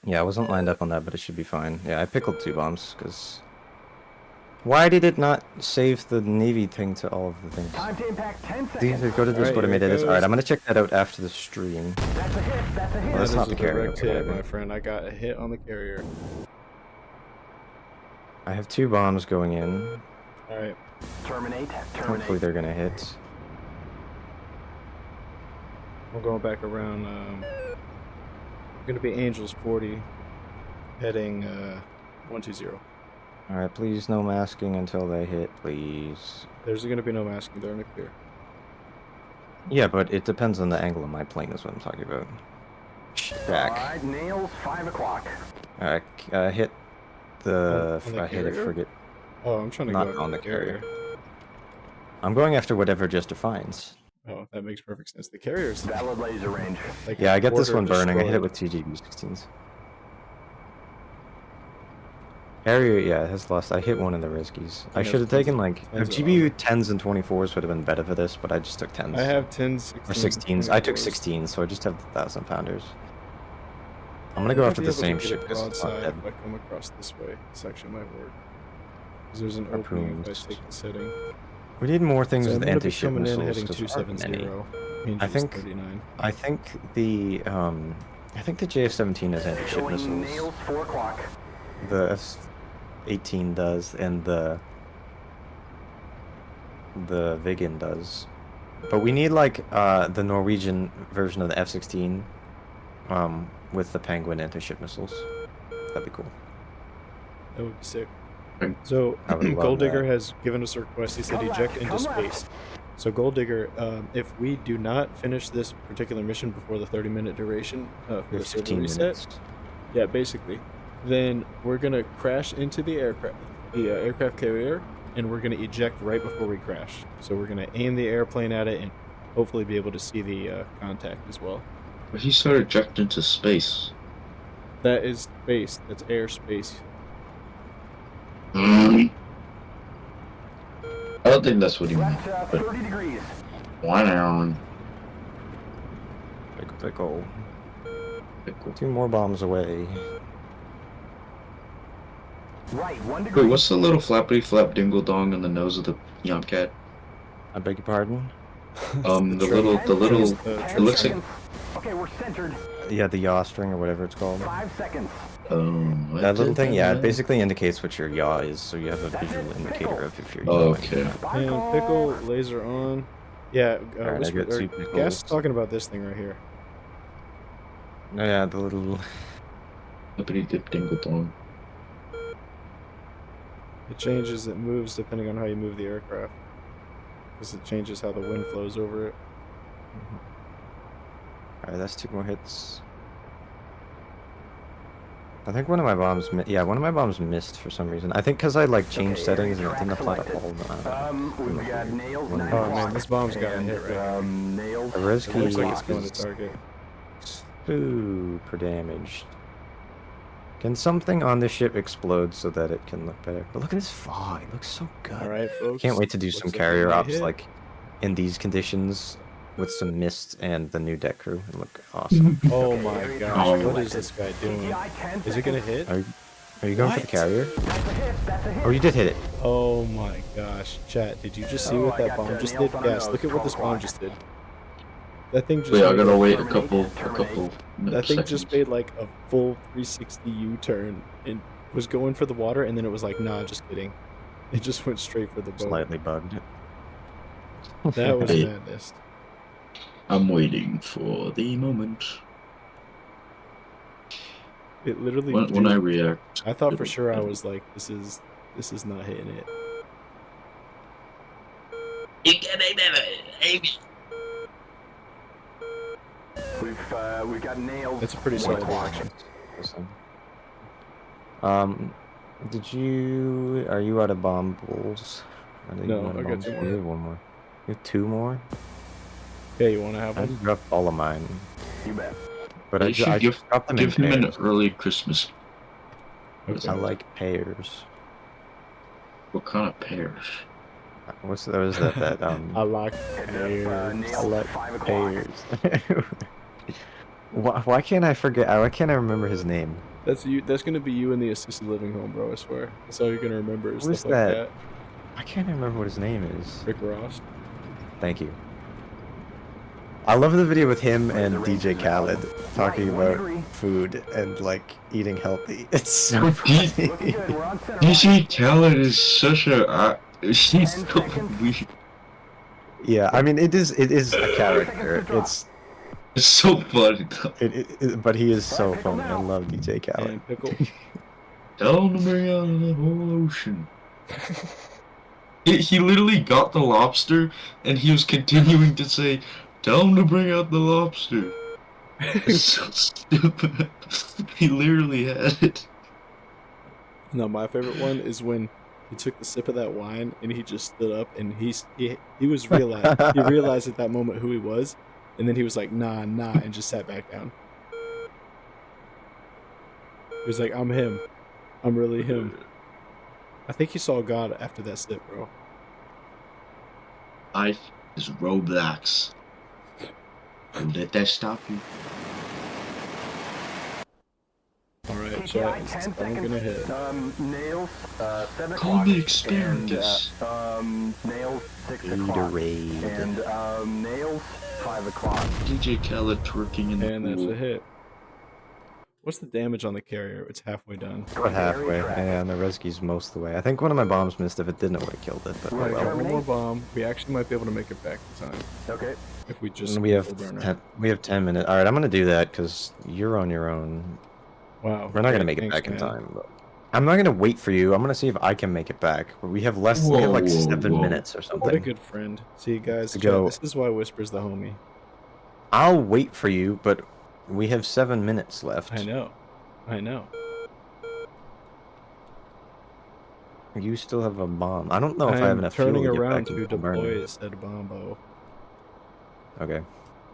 Yeah, I wasn't lined up on that, but it should be fine. Yeah, I pickled 2 bombs, because... Why did it not save the Navy thing to all of the things? Time to impact 10 These seconds. go to this, Alright, what I here made it it is. Alright, goes. I'm gonna check that out after the stream. That's a hit. That's a hit. Well, that's That not is the a carrier. direct Okay, hit, whatever. my friend. I got a hit on the carrier. I have 2 bombs going in. Alright. Terminate. Hopefully Terminate. they're gonna hit. We're going back around. Gonna be Angels 40, heading 120. Alright, please no masking until they hit, please. There's gonna be no masking. They're in the clear. Yeah, but it depends on the angle of my plane is what I'm talking about. Back. Alright, nails, 5 o'clock. Alright, hit the... On the I hit it, carrier? forget. Oh, I'm trying to Not go after on the the carrier. I'm going after whatever just defines. Oh, that makes perfect sense. The carrier's Valid laser range. like Yeah, a I get this quarter one burning. I hit it destroyed. with TGB-16s. Carrier, yeah, has lost. I hit one of the riskies. I Yeah, should have taken like tens of GBU 10s and 24s would have been better for this, but I just took 10s. I have 10s, 16s, Or 16s. I took 24s. 16s, so I just have the 1,000-pounders. I'm gonna go I might after be the able to same get ship it because it's not broadside dead. if I come across this way. This actually might work. Because there's an opening if Harpoons. I take the setting. We need more things So I'm with gonna be anti-ship coming in missiles heading 'cause there aren't many. 270. I think- 39. I think the JF-17 has anti-ship Showing missiles. nails, 4 o'clock. The F-18 does, and the Viggen does. But we need like the Norwegian version of the F-16 with the Penguin anti-ship missiles. That'd be cool. That would be sick. Right. So, I would love Gold Digger that. has given us a request. He said Come eject left, into come left. space. So, Gold Digger, if we do not finish this particular mission before the 30-minute duration for We the have server 15 reset, minutes. yeah, basically, then we're gonna crash into the aircraft carrier, and we're gonna eject right before we crash. So we're gonna aim the airplane at it and hopefully be able to see the contact as well. But he started ejecting into space. That is space. That's airspace. I don't think that's what he meant. Left, But 30 degrees. why on? Pickle. 2 more bombs away. Right, 1 degree. Wait, what's the little flappity flap dingle dong on the nose of the Yomcat? I beg your pardon? The little, 10 seconds. it 10 looks like, seconds. Okay, we're centered. Yeah, the yaw string or whatever it's called. 5 seconds. That little thing, yeah, it basically indicates what your yaw is, so you have a That's visual it, indicator pickle. of if you're Oh, yawing. okay. Bye, And call. pickle laser on. Yeah, Alright, I Whisper, got 2 or pickles. Gas is talking about this thing right here. Oh, yeah, the little... Flippity dip dingle dong. It changes, it moves depending on how you move the aircraft. Because it changes how the wind flows over it. Alright, that's 2 more hits. I think one of my bombs, one of my bombs missed for some reason. I think because I like changed Okay, settings and it track didn't apply to selected. all of them. We've got nails, Oh, 9 man, o'clock. this bomb's got a And, hit right here. Nails. The risky It looks like it's o'clock. going to target. Super damaged. Can something on this ship explode so that it can look better? But look at this fog. It looks so good. Alright, folks. Can't wait to do looks some like we carrier might ops hit. like in these conditions with some mist and the new deck crew. It'll look awesome. Oh my gosh, Oh. what is this guy doing? PTI 10 Is it gonna seconds. hit? Are you going for the What? carrier? That's a hit. That's a hit. Oh, you did hit it. Oh my gosh. Chat, did you just see Oh, what I that got, bomb just nails did? on our Yes, nose, look at what this 12 bomb o'clock. just did. That thing just Wait, I made gotta a- wait a Terminate, couple terminate. That thing seconds. just made like a full 360 U-turn and was going for the water, and then it was like, nah, just kidding. It just went straight for the boat. Slightly bugged. That was Hey. madness. I'm waiting for the moment. It literally. When I react. I thought for it'll- sure I it'll- was like, this is not hitting it. We've got nails. That's a pretty 1 solid o'clock. direction. Are you out of bomb pools? No, I got 2 more. You have 1 more. You have 2 more? Yeah, you want to have I one? just dropped all of mine. You bet. But You I should give dropped them in him an pairs. early Christmas. Okay. I like pairs. What kind of pears? What's that? Was that I like Heads up, pears. nails, I like 5 o'clock. pairs. Why can't I forget? Why can't I remember his name? That's you. That's gonna be you in the assisted living home, bro. I swear. That's all you're gonna remember. Is Who is stuff like that? I can't remember what his name is. Rick Ross. Thank you. I love the video with him Where's and the DJ range? Khaled talking Right, 1 about degree. food and like eating healthy. It's so But funny. Looking good. We're on center. DC Khaled is such a she's 10 so seconds. weird. Yeah, I mean it is a character. Seconds It's It's so funny though. but he is so Alright, pickle funny. I now. love DJ Khaled. And pickle. Tell him to bring out the whole ocean. He literally got the lobster, and he was continuing to say, "Tell him to bring out the lobster." It's so stupid. He literally had it. No, my favorite one is when he took the sip of that wine and he just stood up and he was realized he realized at that moment who he was, and then he was like nah and just sat back down. He was like, I'm him. I'm really him. I think he saw God after that sip, bro. Life is Roblox. Don't let that stop you. Alright, PTI, chat. 10 I'm seconds. gonna hit. Nails, 7 Call o'clock. me Asparagus. And, nails, 6 o'clock. Gatorade. And, nails, 5 o'clock. DJ Khaled twerking in the And that's pool. a hit. What's the damage on the carrier? It's halfway done. About halfway, and the rescue's most of the way. I think one of my bombs missed. If it didn't, it would have killed it. But oh Right, well. One more bomb. We actually might be able to make it back in time Okay. if we just. And we have full burner. 10 minutes. All right, I'm gonna do that because you're on your own. Wow. We're not gonna great, make it thanks, back in man. time. But I'm not gonna wait for you. I'm gonna see if I can make it back. We have less. we have like Whoa, 7 whoa. minutes or What a something. good friend. See, guys, To chat, go- this is why Whisper's the homie. I'll wait for you, but we have 7 minutes left. I know. I know. You still have a bomb. I don't know if I have I'm enough fuel turning to get around back to into burning. deploy said bombo. Okay.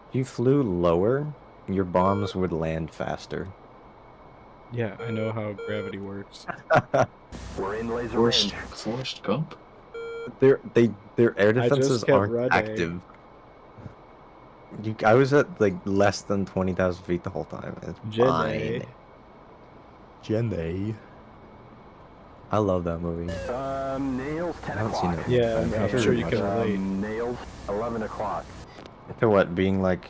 If you flew lower, your bombs would land faster. Yeah, I know how gravity works. We're in laser Forrest, range. Forrest Gump? Their air I just defenses kept aren't running. active. I was at like less than 20,000 feet the whole time. It's Jedi. fine. Jenny. I love that movie. Nails, 10 I haven't seen o'clock. it. Yeah, I'm I've heard sure it you much. can relate. Nails, 11 o'clock. To what? Being like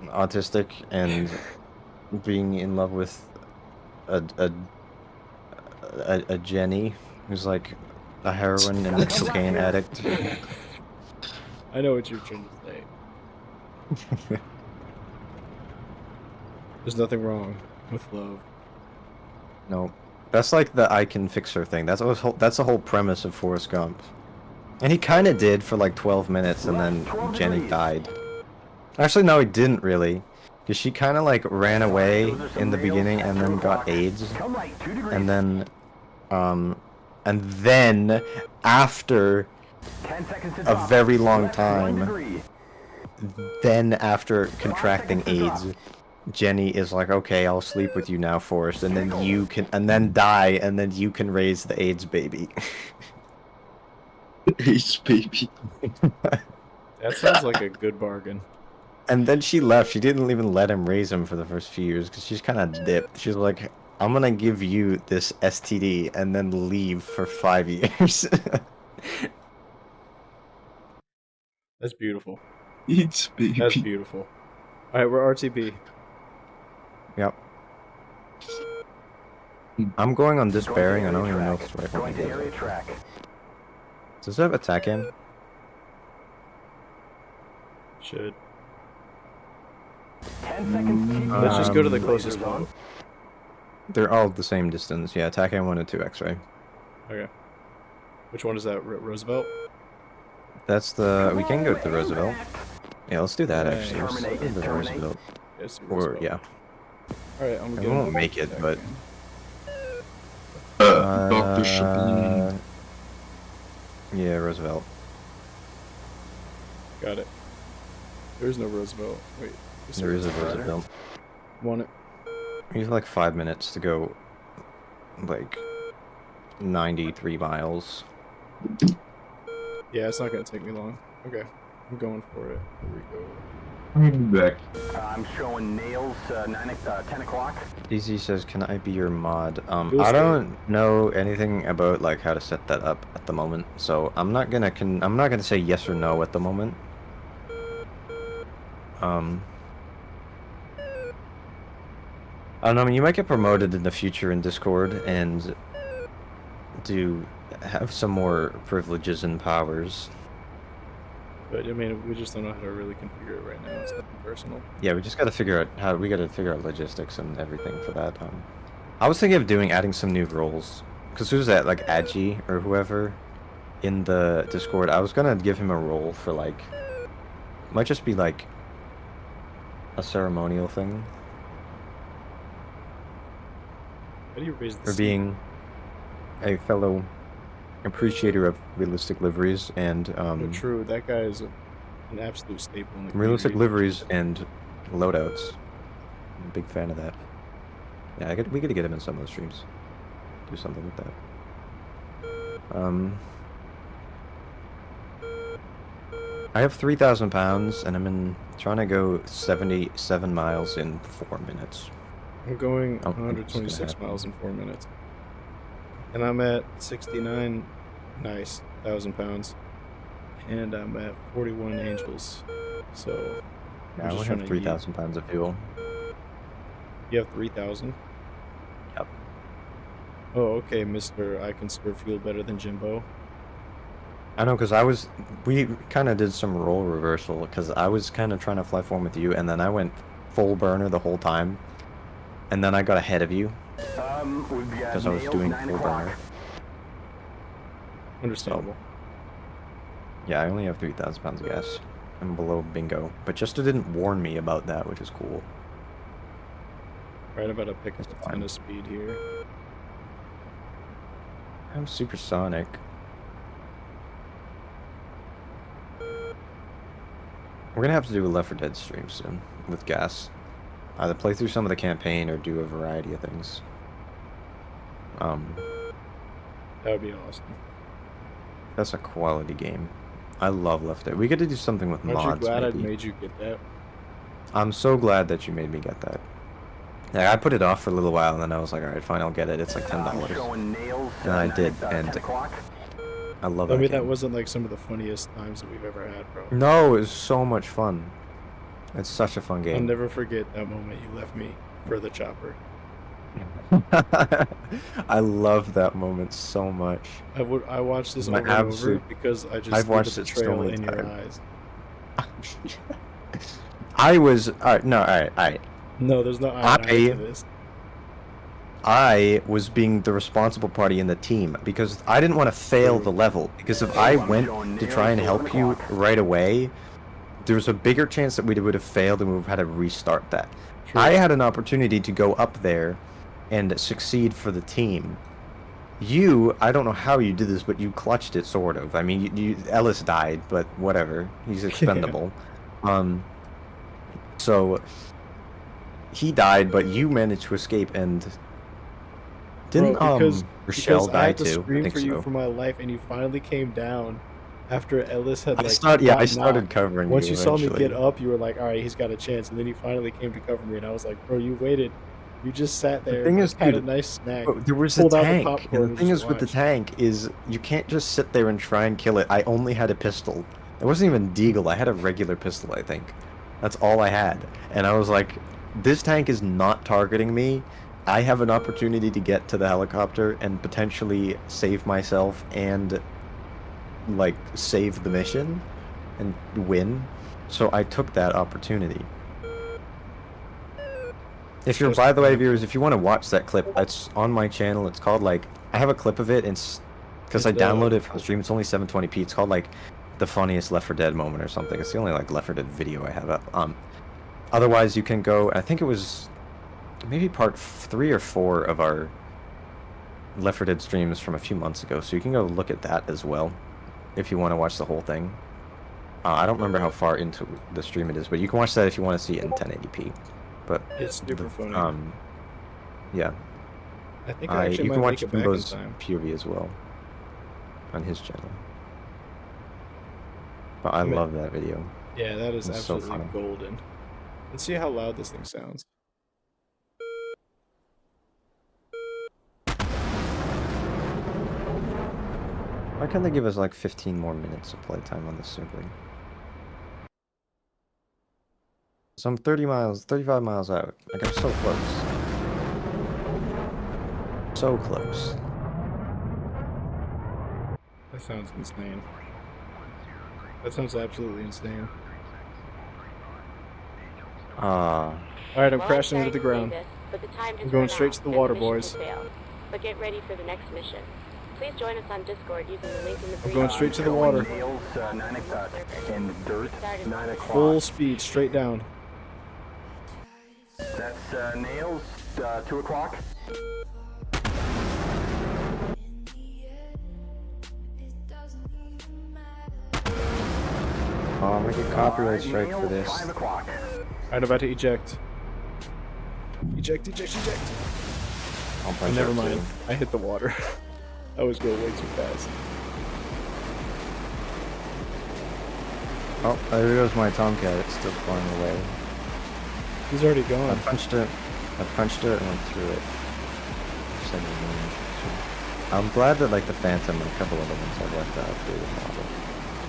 autistic and being in love with a Jenny who's like a heroin and a cocaine addict. I know what you're trying to say. There's nothing wrong with love. No, that's like the I can fix her thing. That's the whole premise of Forrest Gump. And he kind of did for like 12 minutes, and then 12 Jenny degrees. died. Actually, no, he didn't really, because she kind of like ran away in the beginning and then got AIDS, Come right, 2 degrees. and then after 10 seconds to a drop. very long Left 1 time, degree. then after contracting AIDS, Jenny is like, okay, I'll sleep with you now, Forrest, and then you can, and then die, and then you can raise the AIDS baby. Ace baby. That sounds like a good bargain. And then she left. She didn't even let him raise him for the first few years because she's kind of dipped. She's like, I'm gonna give you this STD and then leave for 5 years. That's beautiful. It's baby. That's beautiful. Alright, we're RTB. Yep. I'm going on this Going to bearing. I area don't even know if track. it's right. Going to area track. Does it have attack aim? Should. 10 seconds. Keep Let's just go to the Um, closest lasers on. one. They're all the same distance. Yeah, attack aim 1 and 2 X-ray. Okay. Which one is that? Roosevelt? That's the. We can go to the Roosevelt. Yeah, let's do that Right. actually. Let's go to the Roosevelt. Yes, Or yeah, Alright, I'm I getting won't make it, back but in. Dr. Chaplin. yeah, Roosevelt. Got it. There's no Roosevelt. Wait. There is a Roosevelt. Want it? We have like 5 minutes to go, like 93 miles. Yeah, it's not gonna take me long. Okay, I'm going for it. Here we go. I'm back. I'm showing nails 10 o'clock. DZ says, "Can I be your mod?" Feels I good. don't know anything about like how to set that up at the moment, so I'm not gonna say yes or no at the moment. I don't know. I mean, you might get promoted in the future in Discord and have some more privileges and powers. But I mean, we just don't know how to really configure it right now. It's nothing personal. Yeah, we just got to figure out we got to figure out logistics and everything for that. I was thinking of adding some new roles, because who's that, like Agi or whoever in the Discord? I was gonna give him a role for like, might just be like a ceremonial thing How do you raise the for seat? being a fellow appreciator of realistic liveries and Oh, true. That guy is an absolute staple in the realistic community. liveries and loadouts. I'm a big fan of that. Yeah, we gotta get him in some of the streams. Do something with that. I have 3,000 pounds, and I'm trying to go 77 miles in 4 minutes. I'm going I don't think it's gonna 126 happen. miles in 4 minutes. And I'm at 69, nice, 1,000 pounds. And I'm at 41 angels. So, Yeah, I'm I just only trying have to 3,000 pounds of fuel. You have 3,000? Yep. Oh, okay, Mr. I can score fuel better than Jimbo. I know, because we kind of did some role reversal, because I was kind of trying to fly form with you, and then I went full burner the whole time, and then I got ahead of you, We've got because I was nails, doing 9 full o'clock. burner. Understandable. Yeah, I only have 3,000 pounds of gas. I'm below bingo, but Justo didn't warn me about that, which is cool. Right about to pick up That's a ton fine. of speed here. I'm supersonic. We're gonna have to do a Left 4 Dead stream soon with gas. Either play through some of the campaign or do a variety of things. That would be awesome. That's a quality game. I love Left 4 Dead. We got to do something with Aren't mods. you glad I maybe. made you get that? I'm so glad that you made me get that. Yeah, I put it off for a little while, and then I was like, all right, fine, I'll get it. It's like I'm $10. showing nails And I did, 10 and o'clock. I love I that mean, that game. wasn't like some of the funniest times that we've ever had, bro. No, it was so much fun. It's such a fun I'll game. never forget that moment you left me for the chopper. I love that moment so much. I watched this My over and over absolute- because I just I've see watched the it so betrayal many in your times. eyes. I was alright. No, alright. No, there's no eye to this. I was being the responsible party in the team because I didn't want to fail the level. Because if I went to try and help you right away, there was a bigger chance that we would have failed and we would have had to restart that. True. I had an opportunity to go up there and succeed for the team. You, I don't know how you did this, but you clutched it, sort of. I mean, Ellis died, but whatever. He's expendable. So he died, but you managed to escape, and didn't Bro, because Rochelle I die had to too? I scream think for you so. for my life, and you finally came down after Ellis had I like. started gotten knocked. covering Once you you saw me eventually. get up, you were like, "All right, he's got a chance," and then you finally came to cover me, and I was like, "Bro, you waited. You just sat there. thing and is, had dude, a nice snack. But there was a pulled out the tank. popcorn And and the thing just is with the watched. tank is you can't just sit there and try and kill it. I only had a pistol. It wasn't even Deagle. I had a regular pistol, I think. That's all I had. And I was like, this tank is not targeting me. I have an opportunity to get to the helicopter and potentially save myself and like save the mission and win. So I took that opportunity. If you're, by the way, viewers, if you want to watch that clip, it's on my channel. It's called like, I have a clip of it, and because I downloaded it from the stream. It's only 720p. It's called like the funniest Left 4 Dead moment or something. It's the only like Left 4 Dead video I have up. Otherwise, you can go. I think it was maybe part 3 or 4 of our Left 4 Dead streams from a few months ago. So you can go look at that as well if you want to watch the whole thing. I don't remember how far into the stream it is, but you can watch that if you want to see it in 1080p. But It's super funny. Yeah. I think I actually you might can make watch it back in Jimbo's time. POV as well on his channel. But I mean, love that video. Yeah, that is It's so absolutely funny. golden. Let's see how loud this thing sounds. Why can't they give us like 15 more minutes of playtime on this server? So I'm 35 miles out. Like I'm so close. So close. That sounds insane. That sounds absolutely insane. Alright, I'm crashing into the ground. I'm going straight to the water, boys. But get ready for the next mission. Please join us on Discord using the link in the I'm going straight to the water. Nails, 9 o'clock. In dirt, 9 o'clock. Full speed, straight down. That's Nails, 2 o'clock. Oh, I'm gonna get copyright strike for this. 5 o'clock. Alright, I'm about to eject. Eject, eject, eject. I'll Oh, punch never out mind. too. I hit the water. I was going way too fast. Oh, there goes my Tomcat. It's still flying away. He's already I gone. punched it and went through it. Sending range. I'm glad that like the Phantom and a couple other ones have like the updated model.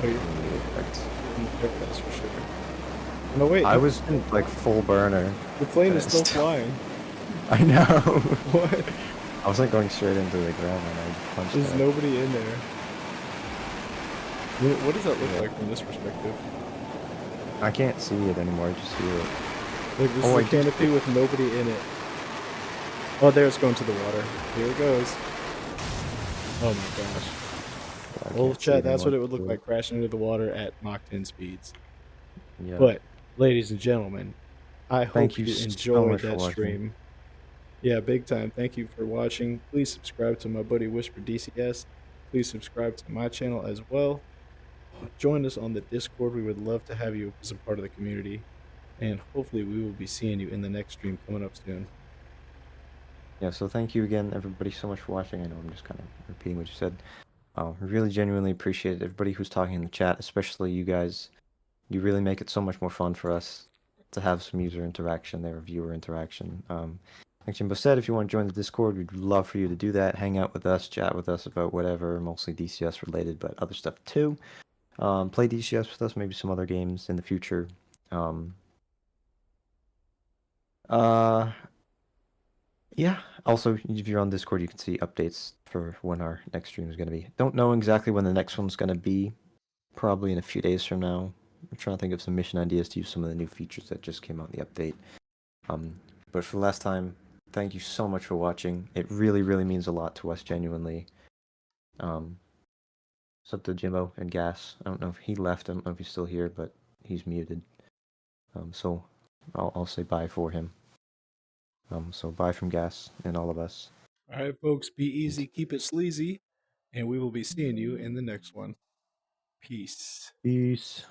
Oh, you Really effects. that's for sure. No, wait. I was in like full burner. The plane is and still still- flying. I know. What? I was like going straight into the ground and I punched There's it. nobody in there. What does that look like from this perspective? I can't see it anymore. Just hear it. Like this Oh, I is a canopy with nobody in it. Oh, there it's going to the water. Here it goes. Oh my gosh. I Well, can't see chat, that's what it anymore. would look like crashing into the water at Mach 10 speeds. Yeah. But, ladies and gentlemen, I Thank hope you you so enjoyed much for that watching. stream. Yeah, big time. Thank you for watching. Please subscribe to my buddy Whisper DCS. Please subscribe to my channel as well. Join us on the Discord. We would love to have you as a part of the community. And hopefully we will be seeing you in the next stream coming up soon. Yeah, so thank you again, everybody, so much for watching. I know I'm just kind of repeating what you said. We really genuinely appreciate it. Everybody who's talking in the chat, especially you guys. You really make it so much more fun for us to have some user interaction there, viewer interaction. Like Jimbo said, if you want to join the Discord, we'd love for you to do that. Hang out with us, chat with us about whatever, mostly DCS related, but other stuff too. Play DCS with us, maybe some other games in the future. Yeah. Also, if you're on Discord, you can see updates for when our next stream is going to be. Don't know exactly when the next one's going to be. Probably in a few days from now. I'm trying to think of some mission ideas to use some of the new features that just came out in the update. But for the last time, thank you so much for watching. It really, really means a lot to us, genuinely. It's up to Jimbo and Gas. I don't know if he left. I don't know if he's still here, but he's muted. So I'll say bye for him. So bye from Gas and all of us. All right, folks, be easy, keep it sleazy, and we will be seeing you in the next one. Peace. Peace.